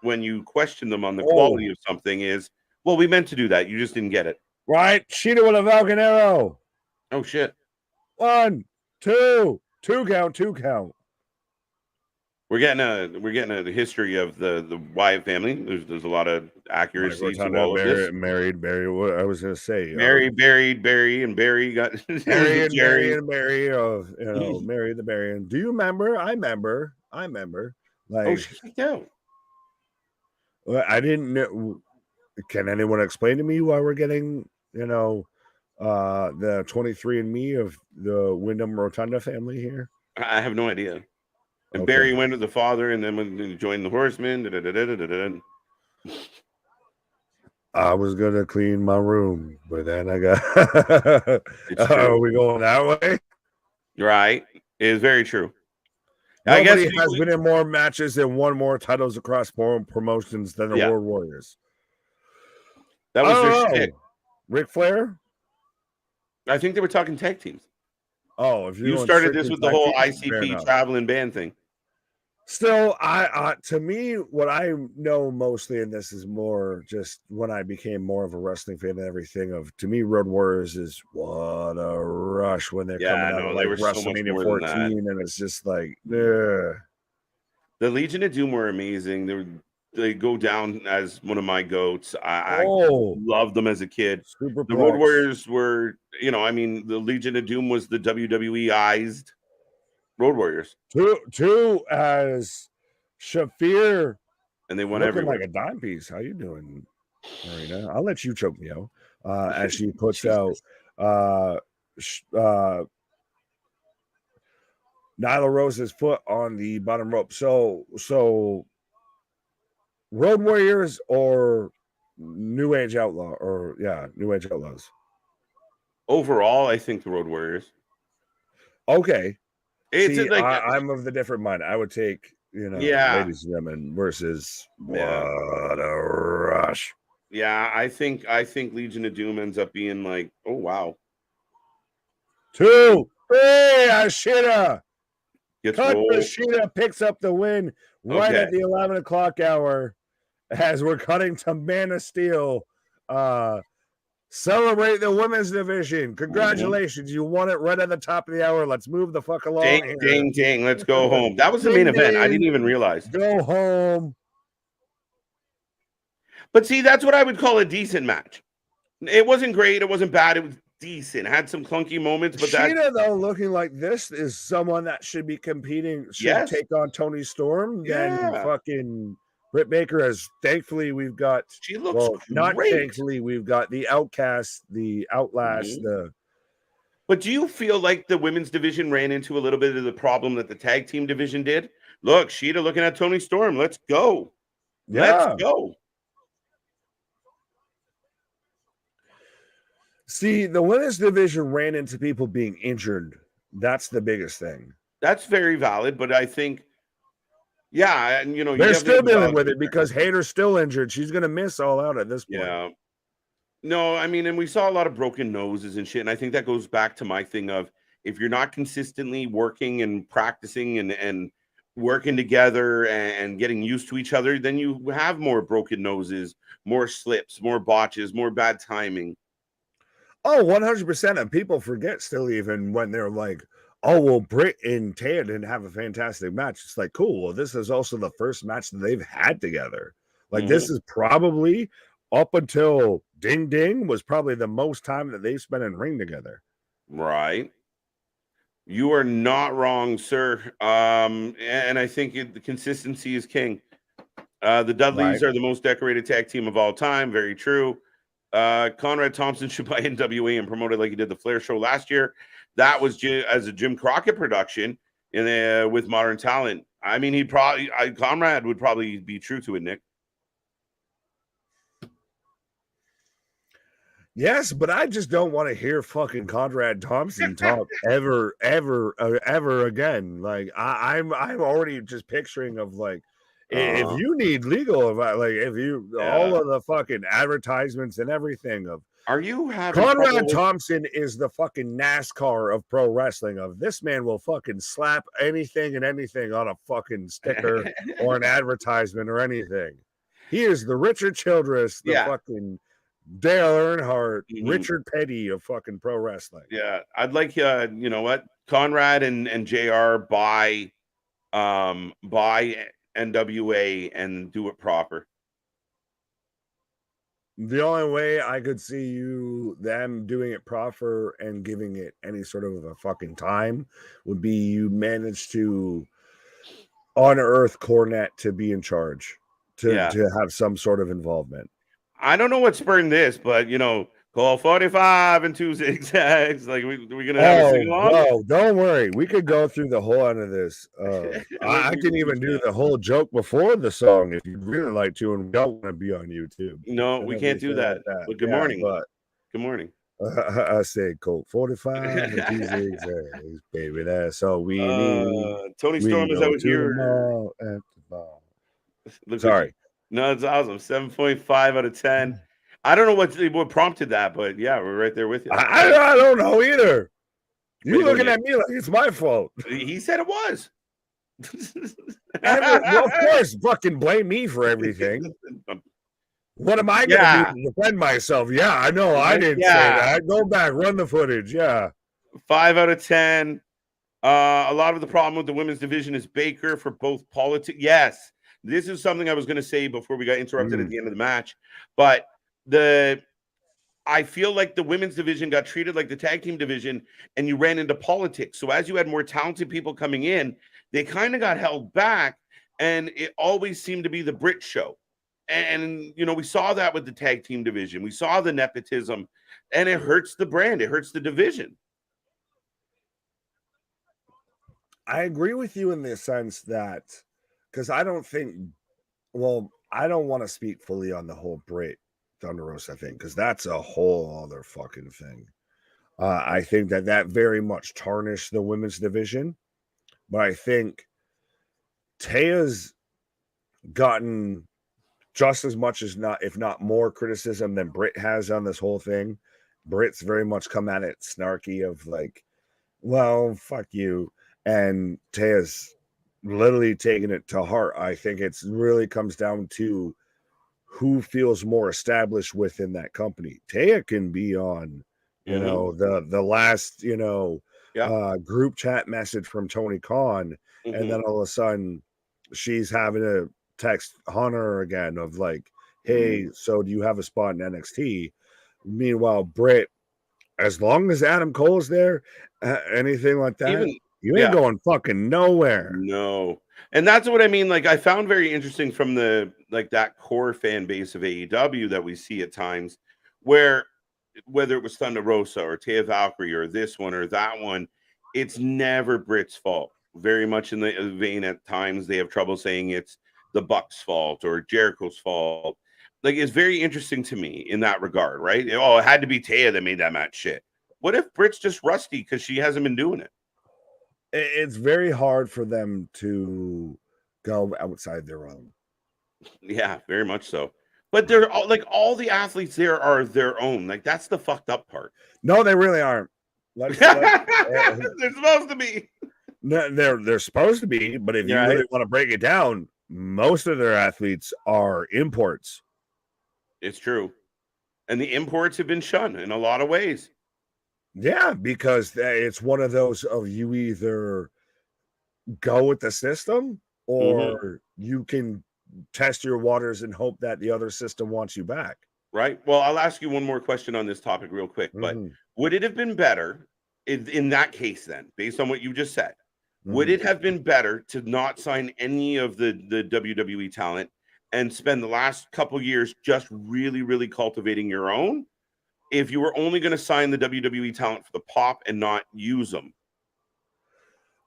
when you question them on the quality of something is, well, we meant to do that. You just didn't get it. Right. Cheetah with a Falcon Arrow. Oh, shit. 1, 2 count. We're getting a history of the Wyatt family. There's a lot of accuracy to all of this. Married Barry. What I was going to say. Mary buried Barry, and Barry got Barry and Jerry and Barry. Mary the Barry. Do you remember? I remember. Like, she kicked out. I didn't know. Can anyone explain to me why we're getting, the 23andMe of the Wyndham Rotunda family here? I have no idea. And okay. Barry went with the father, and then when he joined the Horsemen. I was gonna clean my room, but then I got. Are we going that way? Right, it is very true. Nobody I guess has been in more matches and won more titles across more promotions than the World Warriors. That was their shtick. Ric Flair? I think they were talking tag teams. Oh, if you started this with the whole ICP traveling band thing. Still, to me, what I know mostly in this is more just when I became more of a wrestling fan and everything. To me, Road Warriors is what a rush when they're coming out of like WrestleMania 14, and it's just like, ugh. The Legion of Doom were amazing. they go down as one of my goats. I Oh, loved them as a kid. The Road Superplex. Warriors were, I mean, the Legion of Doom was the WWE-ized Road Warriors, Two as Shafir and they went looking everywhere. like a dime piece. How you doing, Marina? I'll let you choke me out as she puts Jesus. out Nyla Rose's foot on the bottom rope. So Road Warriors or New Age Outlaw New Age Outlaws. Overall, I think the Road Warriors. Okay. It's See, like, I'm of the different mind. I would take, ladies and gentlemen versus What a Rush. Yeah, I think Legion of Doom ends up being like, oh wow. 2, 3, Ashita. Gets Cut rolled. Ashita picks up the win right at the 11 o'clock hour as we're cutting to Man of Steel. Celebrate the women's division. Congratulations. You won it right at the top of the hour. Let's move the fuck along. Ding, here. ding, ding. Let's go home. That was the main event. I didn't even realize. Go home. But see, that's what I would call a decent match. It wasn't great. It wasn't bad. It was decent. Had some clunky moments, but Sheeta, though, looking like this is someone that should be competing, should take on Tony Storm. Then fucking Britt Baker, as thankfully we've got. She looks not great. thankfully we've got the Outcast, the Outlast, the. But do you feel like the women's division ran into a little bit of the problem that the tag team division did? Look, Sheeta looking at Tony Storm. Let's go. Yeah. Let's go. See, the women's division ran into people being injured. That's the biggest thing. That's very valid, but I think, and they're still dealing with it because Hayter's still injured. She's going to miss all out at this point. Yeah. No, I mean, and we saw a lot of broken noses and shit, and I think that goes back to my thing of if you're not consistently working and practicing and working together and getting used to each other, then you have more broken noses, more slips, more botches, more bad timing. Oh, 100%. And people forget still, even when they're like, oh, well, Britt and Taya didn't have a fantastic match. It's like, cool. Well, this is also the first match that they've had together. Like, this is probably up until Ding Ding was probably the most time that they've spent in ring together. Right. You are not wrong, sir. And I think the consistency is king. The Dudleys are the most decorated tag team of all time. Very true. Conrad Thompson should buy NWA and promote it like he did the Flair show last year. That was as a Jim Crockett production with modern talent. I mean, Conrad would probably be true to it, Nick. Yes, but I just don't want to hear fucking Conrad Thompson talk ever again. Like I'm already just picturing of like, if you need legal advice, like if you all of the fucking advertisements and everything of, are you having Conrad Thompson is the fucking NASCAR of pro wrestling. Of this man will fucking slap anything and anything on a fucking sticker or an advertisement or anything. He is the Richard Childress, the fucking Dale Earnhardt, Richard Petty of fucking pro wrestling. Yeah, I'd like you know what, Conrad and JR buy NWA and do it proper. The only way I could see them doing it proper and giving it any sort of a fucking time would be you manage to unearth Cornette to be in charge, to have some sort of involvement. I don't know what spurred this, but call 45 and 2 zigzags. Like we're gonna have a sing along. No, don't worry. We could go through the whole end of this. I can even do the whole joke before the song if you'd really like to, and we don't want to be on YouTube. No, we can't do that. But good morning. Good morning. I said Colt 45 and 2 zigzags, baby. That's all we need. Tony Storm is out here. Sorry. No, it's awesome. 7.5 out of 10. I don't know what prompted that, but yeah, we're right there with you. I don't know either. You looking at me like it's my fault. He said it was. Well, of course, fucking blame me for everything. What am I going to do to defend myself? Yeah, I know. I didn't say that. Go back, run the footage. Yeah. 5 out of 10. A lot of the problem with the women's division is Baker for both politics. Yes. this is something I was going to say before we got interrupted at the end of the match, but I feel like the women's division got treated like the tag team division, and you ran into politics. So as you had more talented people coming in, they kind of got held back, and it always seemed to be the Brit show. And, you know, we saw that with the tag team division. We saw the nepotism, and it hurts the brand. It hurts the division. I agree with you in the sense that, because I don't think, well, I don't want to speak fully on the whole Brit Thunder Rosa thing, because that's a whole other fucking thing. I think that very much tarnished the women's division, but I think Taya's gotten just as much as not, if not more, criticism than Britt has on this whole thing. Britt's very much come at it snarky of like, well, fuck you. And Taya's literally taking it to heart. I think it's really comes down to who feels more established within that company. Taya can be on, you know, the last, you know, group chat message from Tony Khan, and then all of a sudden she's having to text Hunter again of like, hey, so do you have a spot in NXT? Meanwhile, Britt, as long as Adam Cole's there, anything like that, you ain't going fucking nowhere. No. And that's what I mean. Like, I found very interesting from the, like, that core fan base of AEW that we see at times, where whether it was Thunder Rosa or Taya Valkyrie or this one or that one, it's never Britt's fault. Very much in the vein at times they have trouble saying it's the Bucks' fault or Jericho's fault. Like, it's very interesting to me in that regard, right? Oh, it had to be Taya that made that match shit. What if Britt's just rusty because she hasn't been doing it? It's very hard for them to go outside their own. Yeah, very much so. But they're all, like, all the athletes there are their own. Like, that's the fucked up part. No, they really aren't. They're supposed to be. No, they're supposed to be, but if you really want to break it down, most of their athletes are imports. It's true. And the imports have been shunned in a lot of ways. Yeah, because it's one of those of you either go with the system or you can test your waters and hope that the other system wants you back. Right. Well, I'll ask you one more question on this topic real quick, but would it have been better in that case then, based on what you just said, would it have been better to not sign any of the WWE talent and spend the last couple years just really, really cultivating your own? If you were only going to sign the WWE talent for the pop and not use them.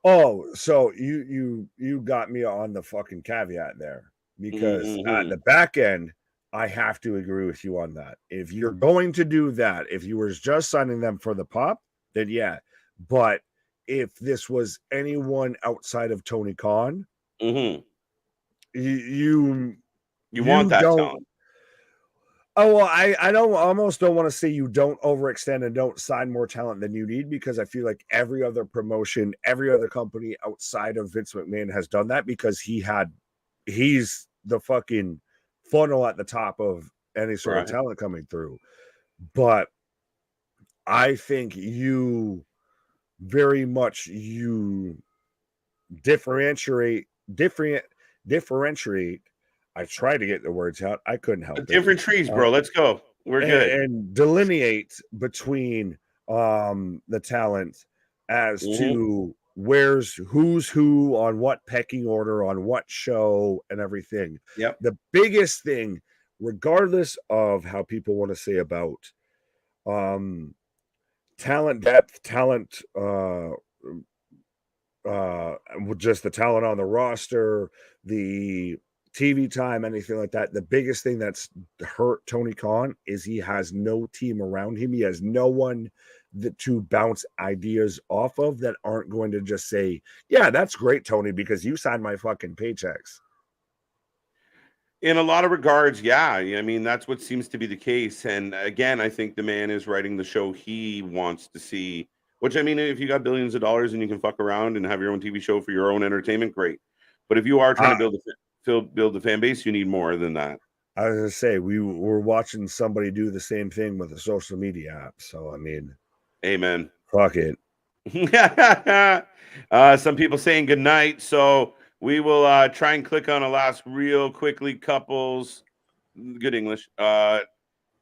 Oh, so you got me on the fucking caveat there, because at the back end, I have to agree with you on that. If you're going to do that, if you were just signing them for the pop, then yeah. But if this was anyone outside of Tony Khan, you want that talent. Oh, well, I almost don't want to say you don't overextend and don't sign more talent than you need, because I feel like every other promotion, every other company outside of Vince McMahon has done that, because he's the fucking funnel at the top of any sort of talent coming through. But I think you very much differentiate. I tried to get the words out. I couldn't help it. Different trees, bro. Let's go. We're good. And delineate between the talent as to who's who on what pecking order, on what show, and everything. Yep. The biggest thing, regardless of how people want to say about talent depth, talent just the talent on the roster, the TV time, anything like that. The biggest thing that's hurt Tony Khan is he has no team around him. He has no one to bounce ideas off of that aren't going to just say, yeah, that's great, Tony, because you signed my fucking paychecks. In a lot of regards, yeah. I mean, that's what seems to be the case. And again, I think the man is writing the show he wants to see, which, I mean, if you got billions of dollars and you can fuck around and have your own TV show for your own entertainment, great. But if you are trying to build the fan base, you need more than that. I was going to say, we were watching somebody do the same thing with a social media app. So, I mean, amen. Fuck it. Some people saying good night. So We will try and click on a last real quickly. Couples, good English. Nick,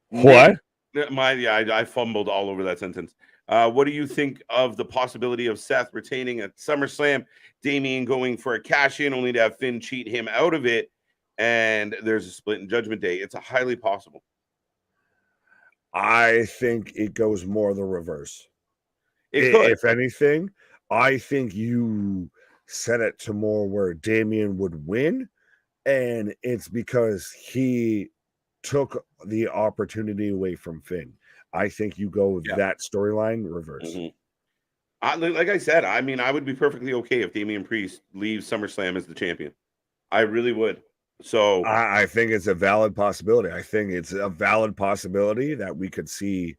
What? I fumbled all over that sentence. What do you think of the possibility of Seth retaining at SummerSlam? Damian going for a cash in, only to have Finn cheat him out of it, and there's a split in Judgment Day. It's a highly possible. I think it goes more the reverse. It could. If anything, I think you set it to more where Damian would win, and it's because he took the opportunity away from Finn. I think you go that storyline reverse. Like I said, I mean, I would be perfectly okay if Damian Priest leaves SummerSlam as the champion. I really would. So I think it's a valid possibility. I think it's a valid possibility that we could see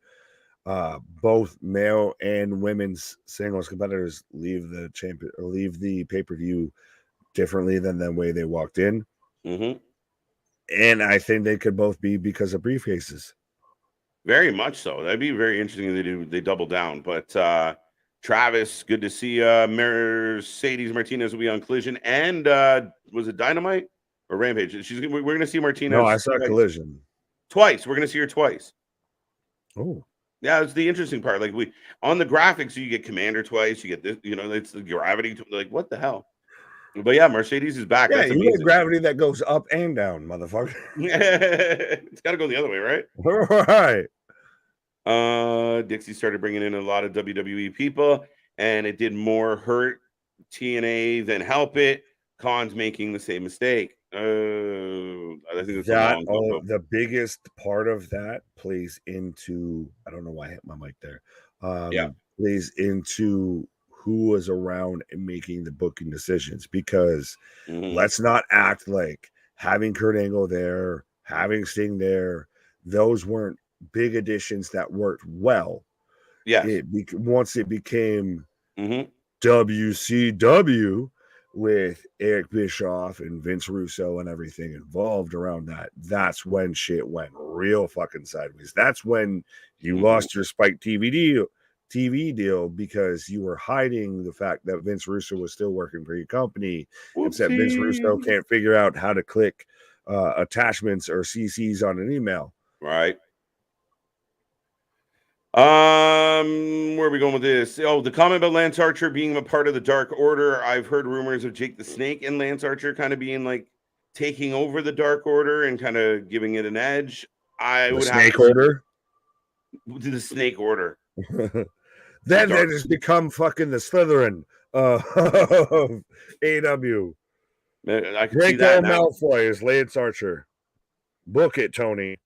both male and women's singles competitors leave the champion or leave the pay-per-view differently than the way they walked in. And I think they could both be because of briefcases. Very much so. That'd be very interesting if they double down. But Travis, good to see Mercedes Martinez will be on Collision. And was it Dynamite or Rampage? We're going to see Martinez. No, I saw Collision. Twice. We're going to see her twice. Oh. Yeah, it's the interesting part. Like on the graphics, you get Commander twice. You get this, it's the gravity. Like, what the hell? But yeah, Mercedes is back. Yeah, you get gravity that goes up and down, motherfucker. It's got to go the other way, right? Right. Dixie started bringing in a lot of WWE people, and it did more hurt TNA than help it. Khan's making the same mistake. I think that's the biggest part of that plays into. I don't know why I hit my mic there. Plays into who was around and making the booking decisions, because let's not act like having Kurt Angle there, having Sting there, those weren't big additions that worked well. Yes. Once it became WCW with Eric Bischoff and Vince Russo and everything involved around that, that's when shit went real fucking sideways. That's when you lost your Spike TV deal because you were hiding the fact that Vince Russo was still working for your company. Except Vince Russo can't figure out how to click attachments or CCs on an email. Right. Where are we going with this? Oh, the comment about Lance Archer being a part of the Dark Order. I've heard rumors of Jake the Snake and Lance Archer kind of being like taking over the Dark Order and kind of giving it an edge. The Snake Order. Then they just become fucking the Slytherin of AEW. I can see that now. Malfoy is Lance Archer. Book it, Tony.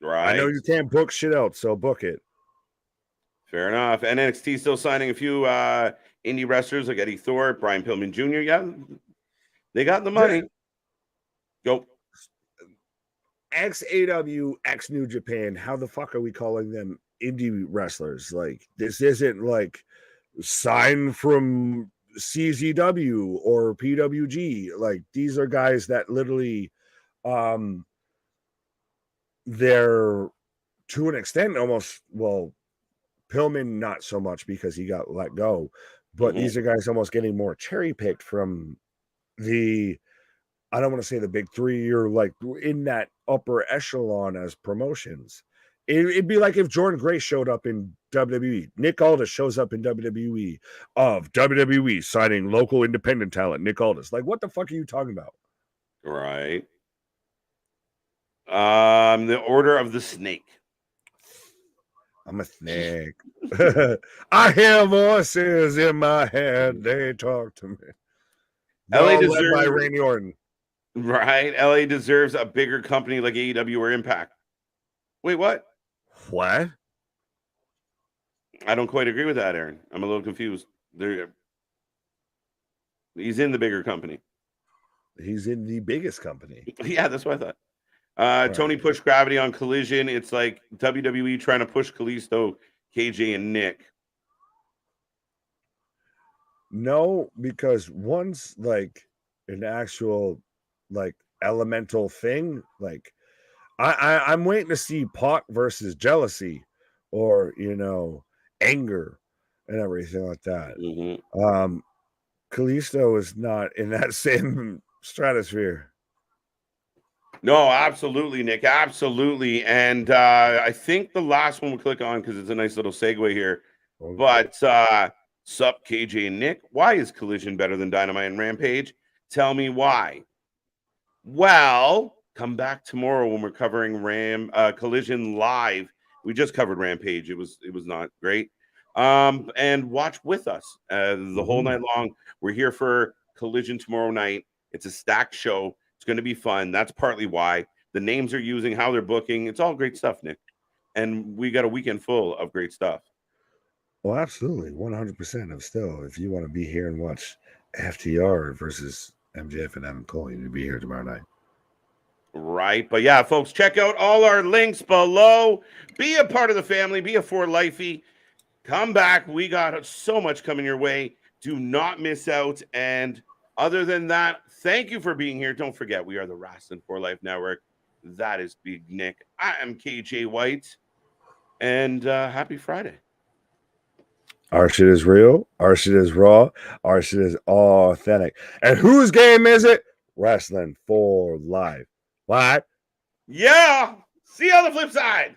Right. I know you can't book shit out, so book it. Fair enough. And NXT still signing a few indie wrestlers like Eddie Thorpe, Brian Pillman Jr. Yeah, they got the money. Go. Ex-AW, ex-New Japan. How the fuck are we calling them indie wrestlers? Like, this isn't like signed from CZW or PWG. Like, these are guys that literally they're to an extent almost, well, Pillman not so much because he got let go, but these are guys almost getting more cherry picked from the, I don't want to say the big three, or like in that upper echelon as promotions. It'd be like if Jordan Gray showed up in WWE, Nick Aldis shows up in WWE of WWE signing local independent talent, Nick Aldis. Like, what the fuck are you talking about? Right. The Order of the Snake. I'm a snake. I hear voices in my head. They talk to me. LA deserves by Randy Orton. Right. LA deserves a bigger company like AEW or Impact. Wait, what? What? I don't quite agree with that, Aaron. I'm a little confused. He's in the bigger company. He's in the biggest company. Yeah, that's what I thought. Tony pushed Gravity on Collision. It's like WWE trying to push Kalisto, KJ, and Nick. No, because one's like an actual like elemental thing. Like I'm waiting to see Pac versus jealousy, or anger and everything like that. Kalisto is not in that same stratosphere. No, absolutely, Nick. Absolutely. And I think the last one we'll click on because it's a nice little segue here. Okay. But sup, KJ and Nick, why is Collision better than Dynamite and Rampage? Tell me why. Well, come back tomorrow when we're covering Collision live. We just covered Rampage. It was not great. And watch with us the whole night long. We're here for Collision tomorrow night. It's a stacked show. It's going to be fun. That's partly why. The names they're using, how they're booking. It's all great stuff, Nick. And we got a weekend full of great stuff. Well, absolutely. 100% of still. If you want to be here and watch FTR versus MJF and Adam Cole, you need to be here tomorrow night. Right. But yeah, folks, check out all our links below. Be a part of the family. Be a for lifey. Come back. We got so much coming your way. Do not miss out. And other than that, thank you for being here. Don't forget, we are the Wrasslin for Life Network. That is Big Nick. I am KJ White. And happy Friday. Our shit is real. Our shit is raw. Our shit is authentic. And whose game is it? Wrasslin for Life. What? Yeah. See you on the flip side.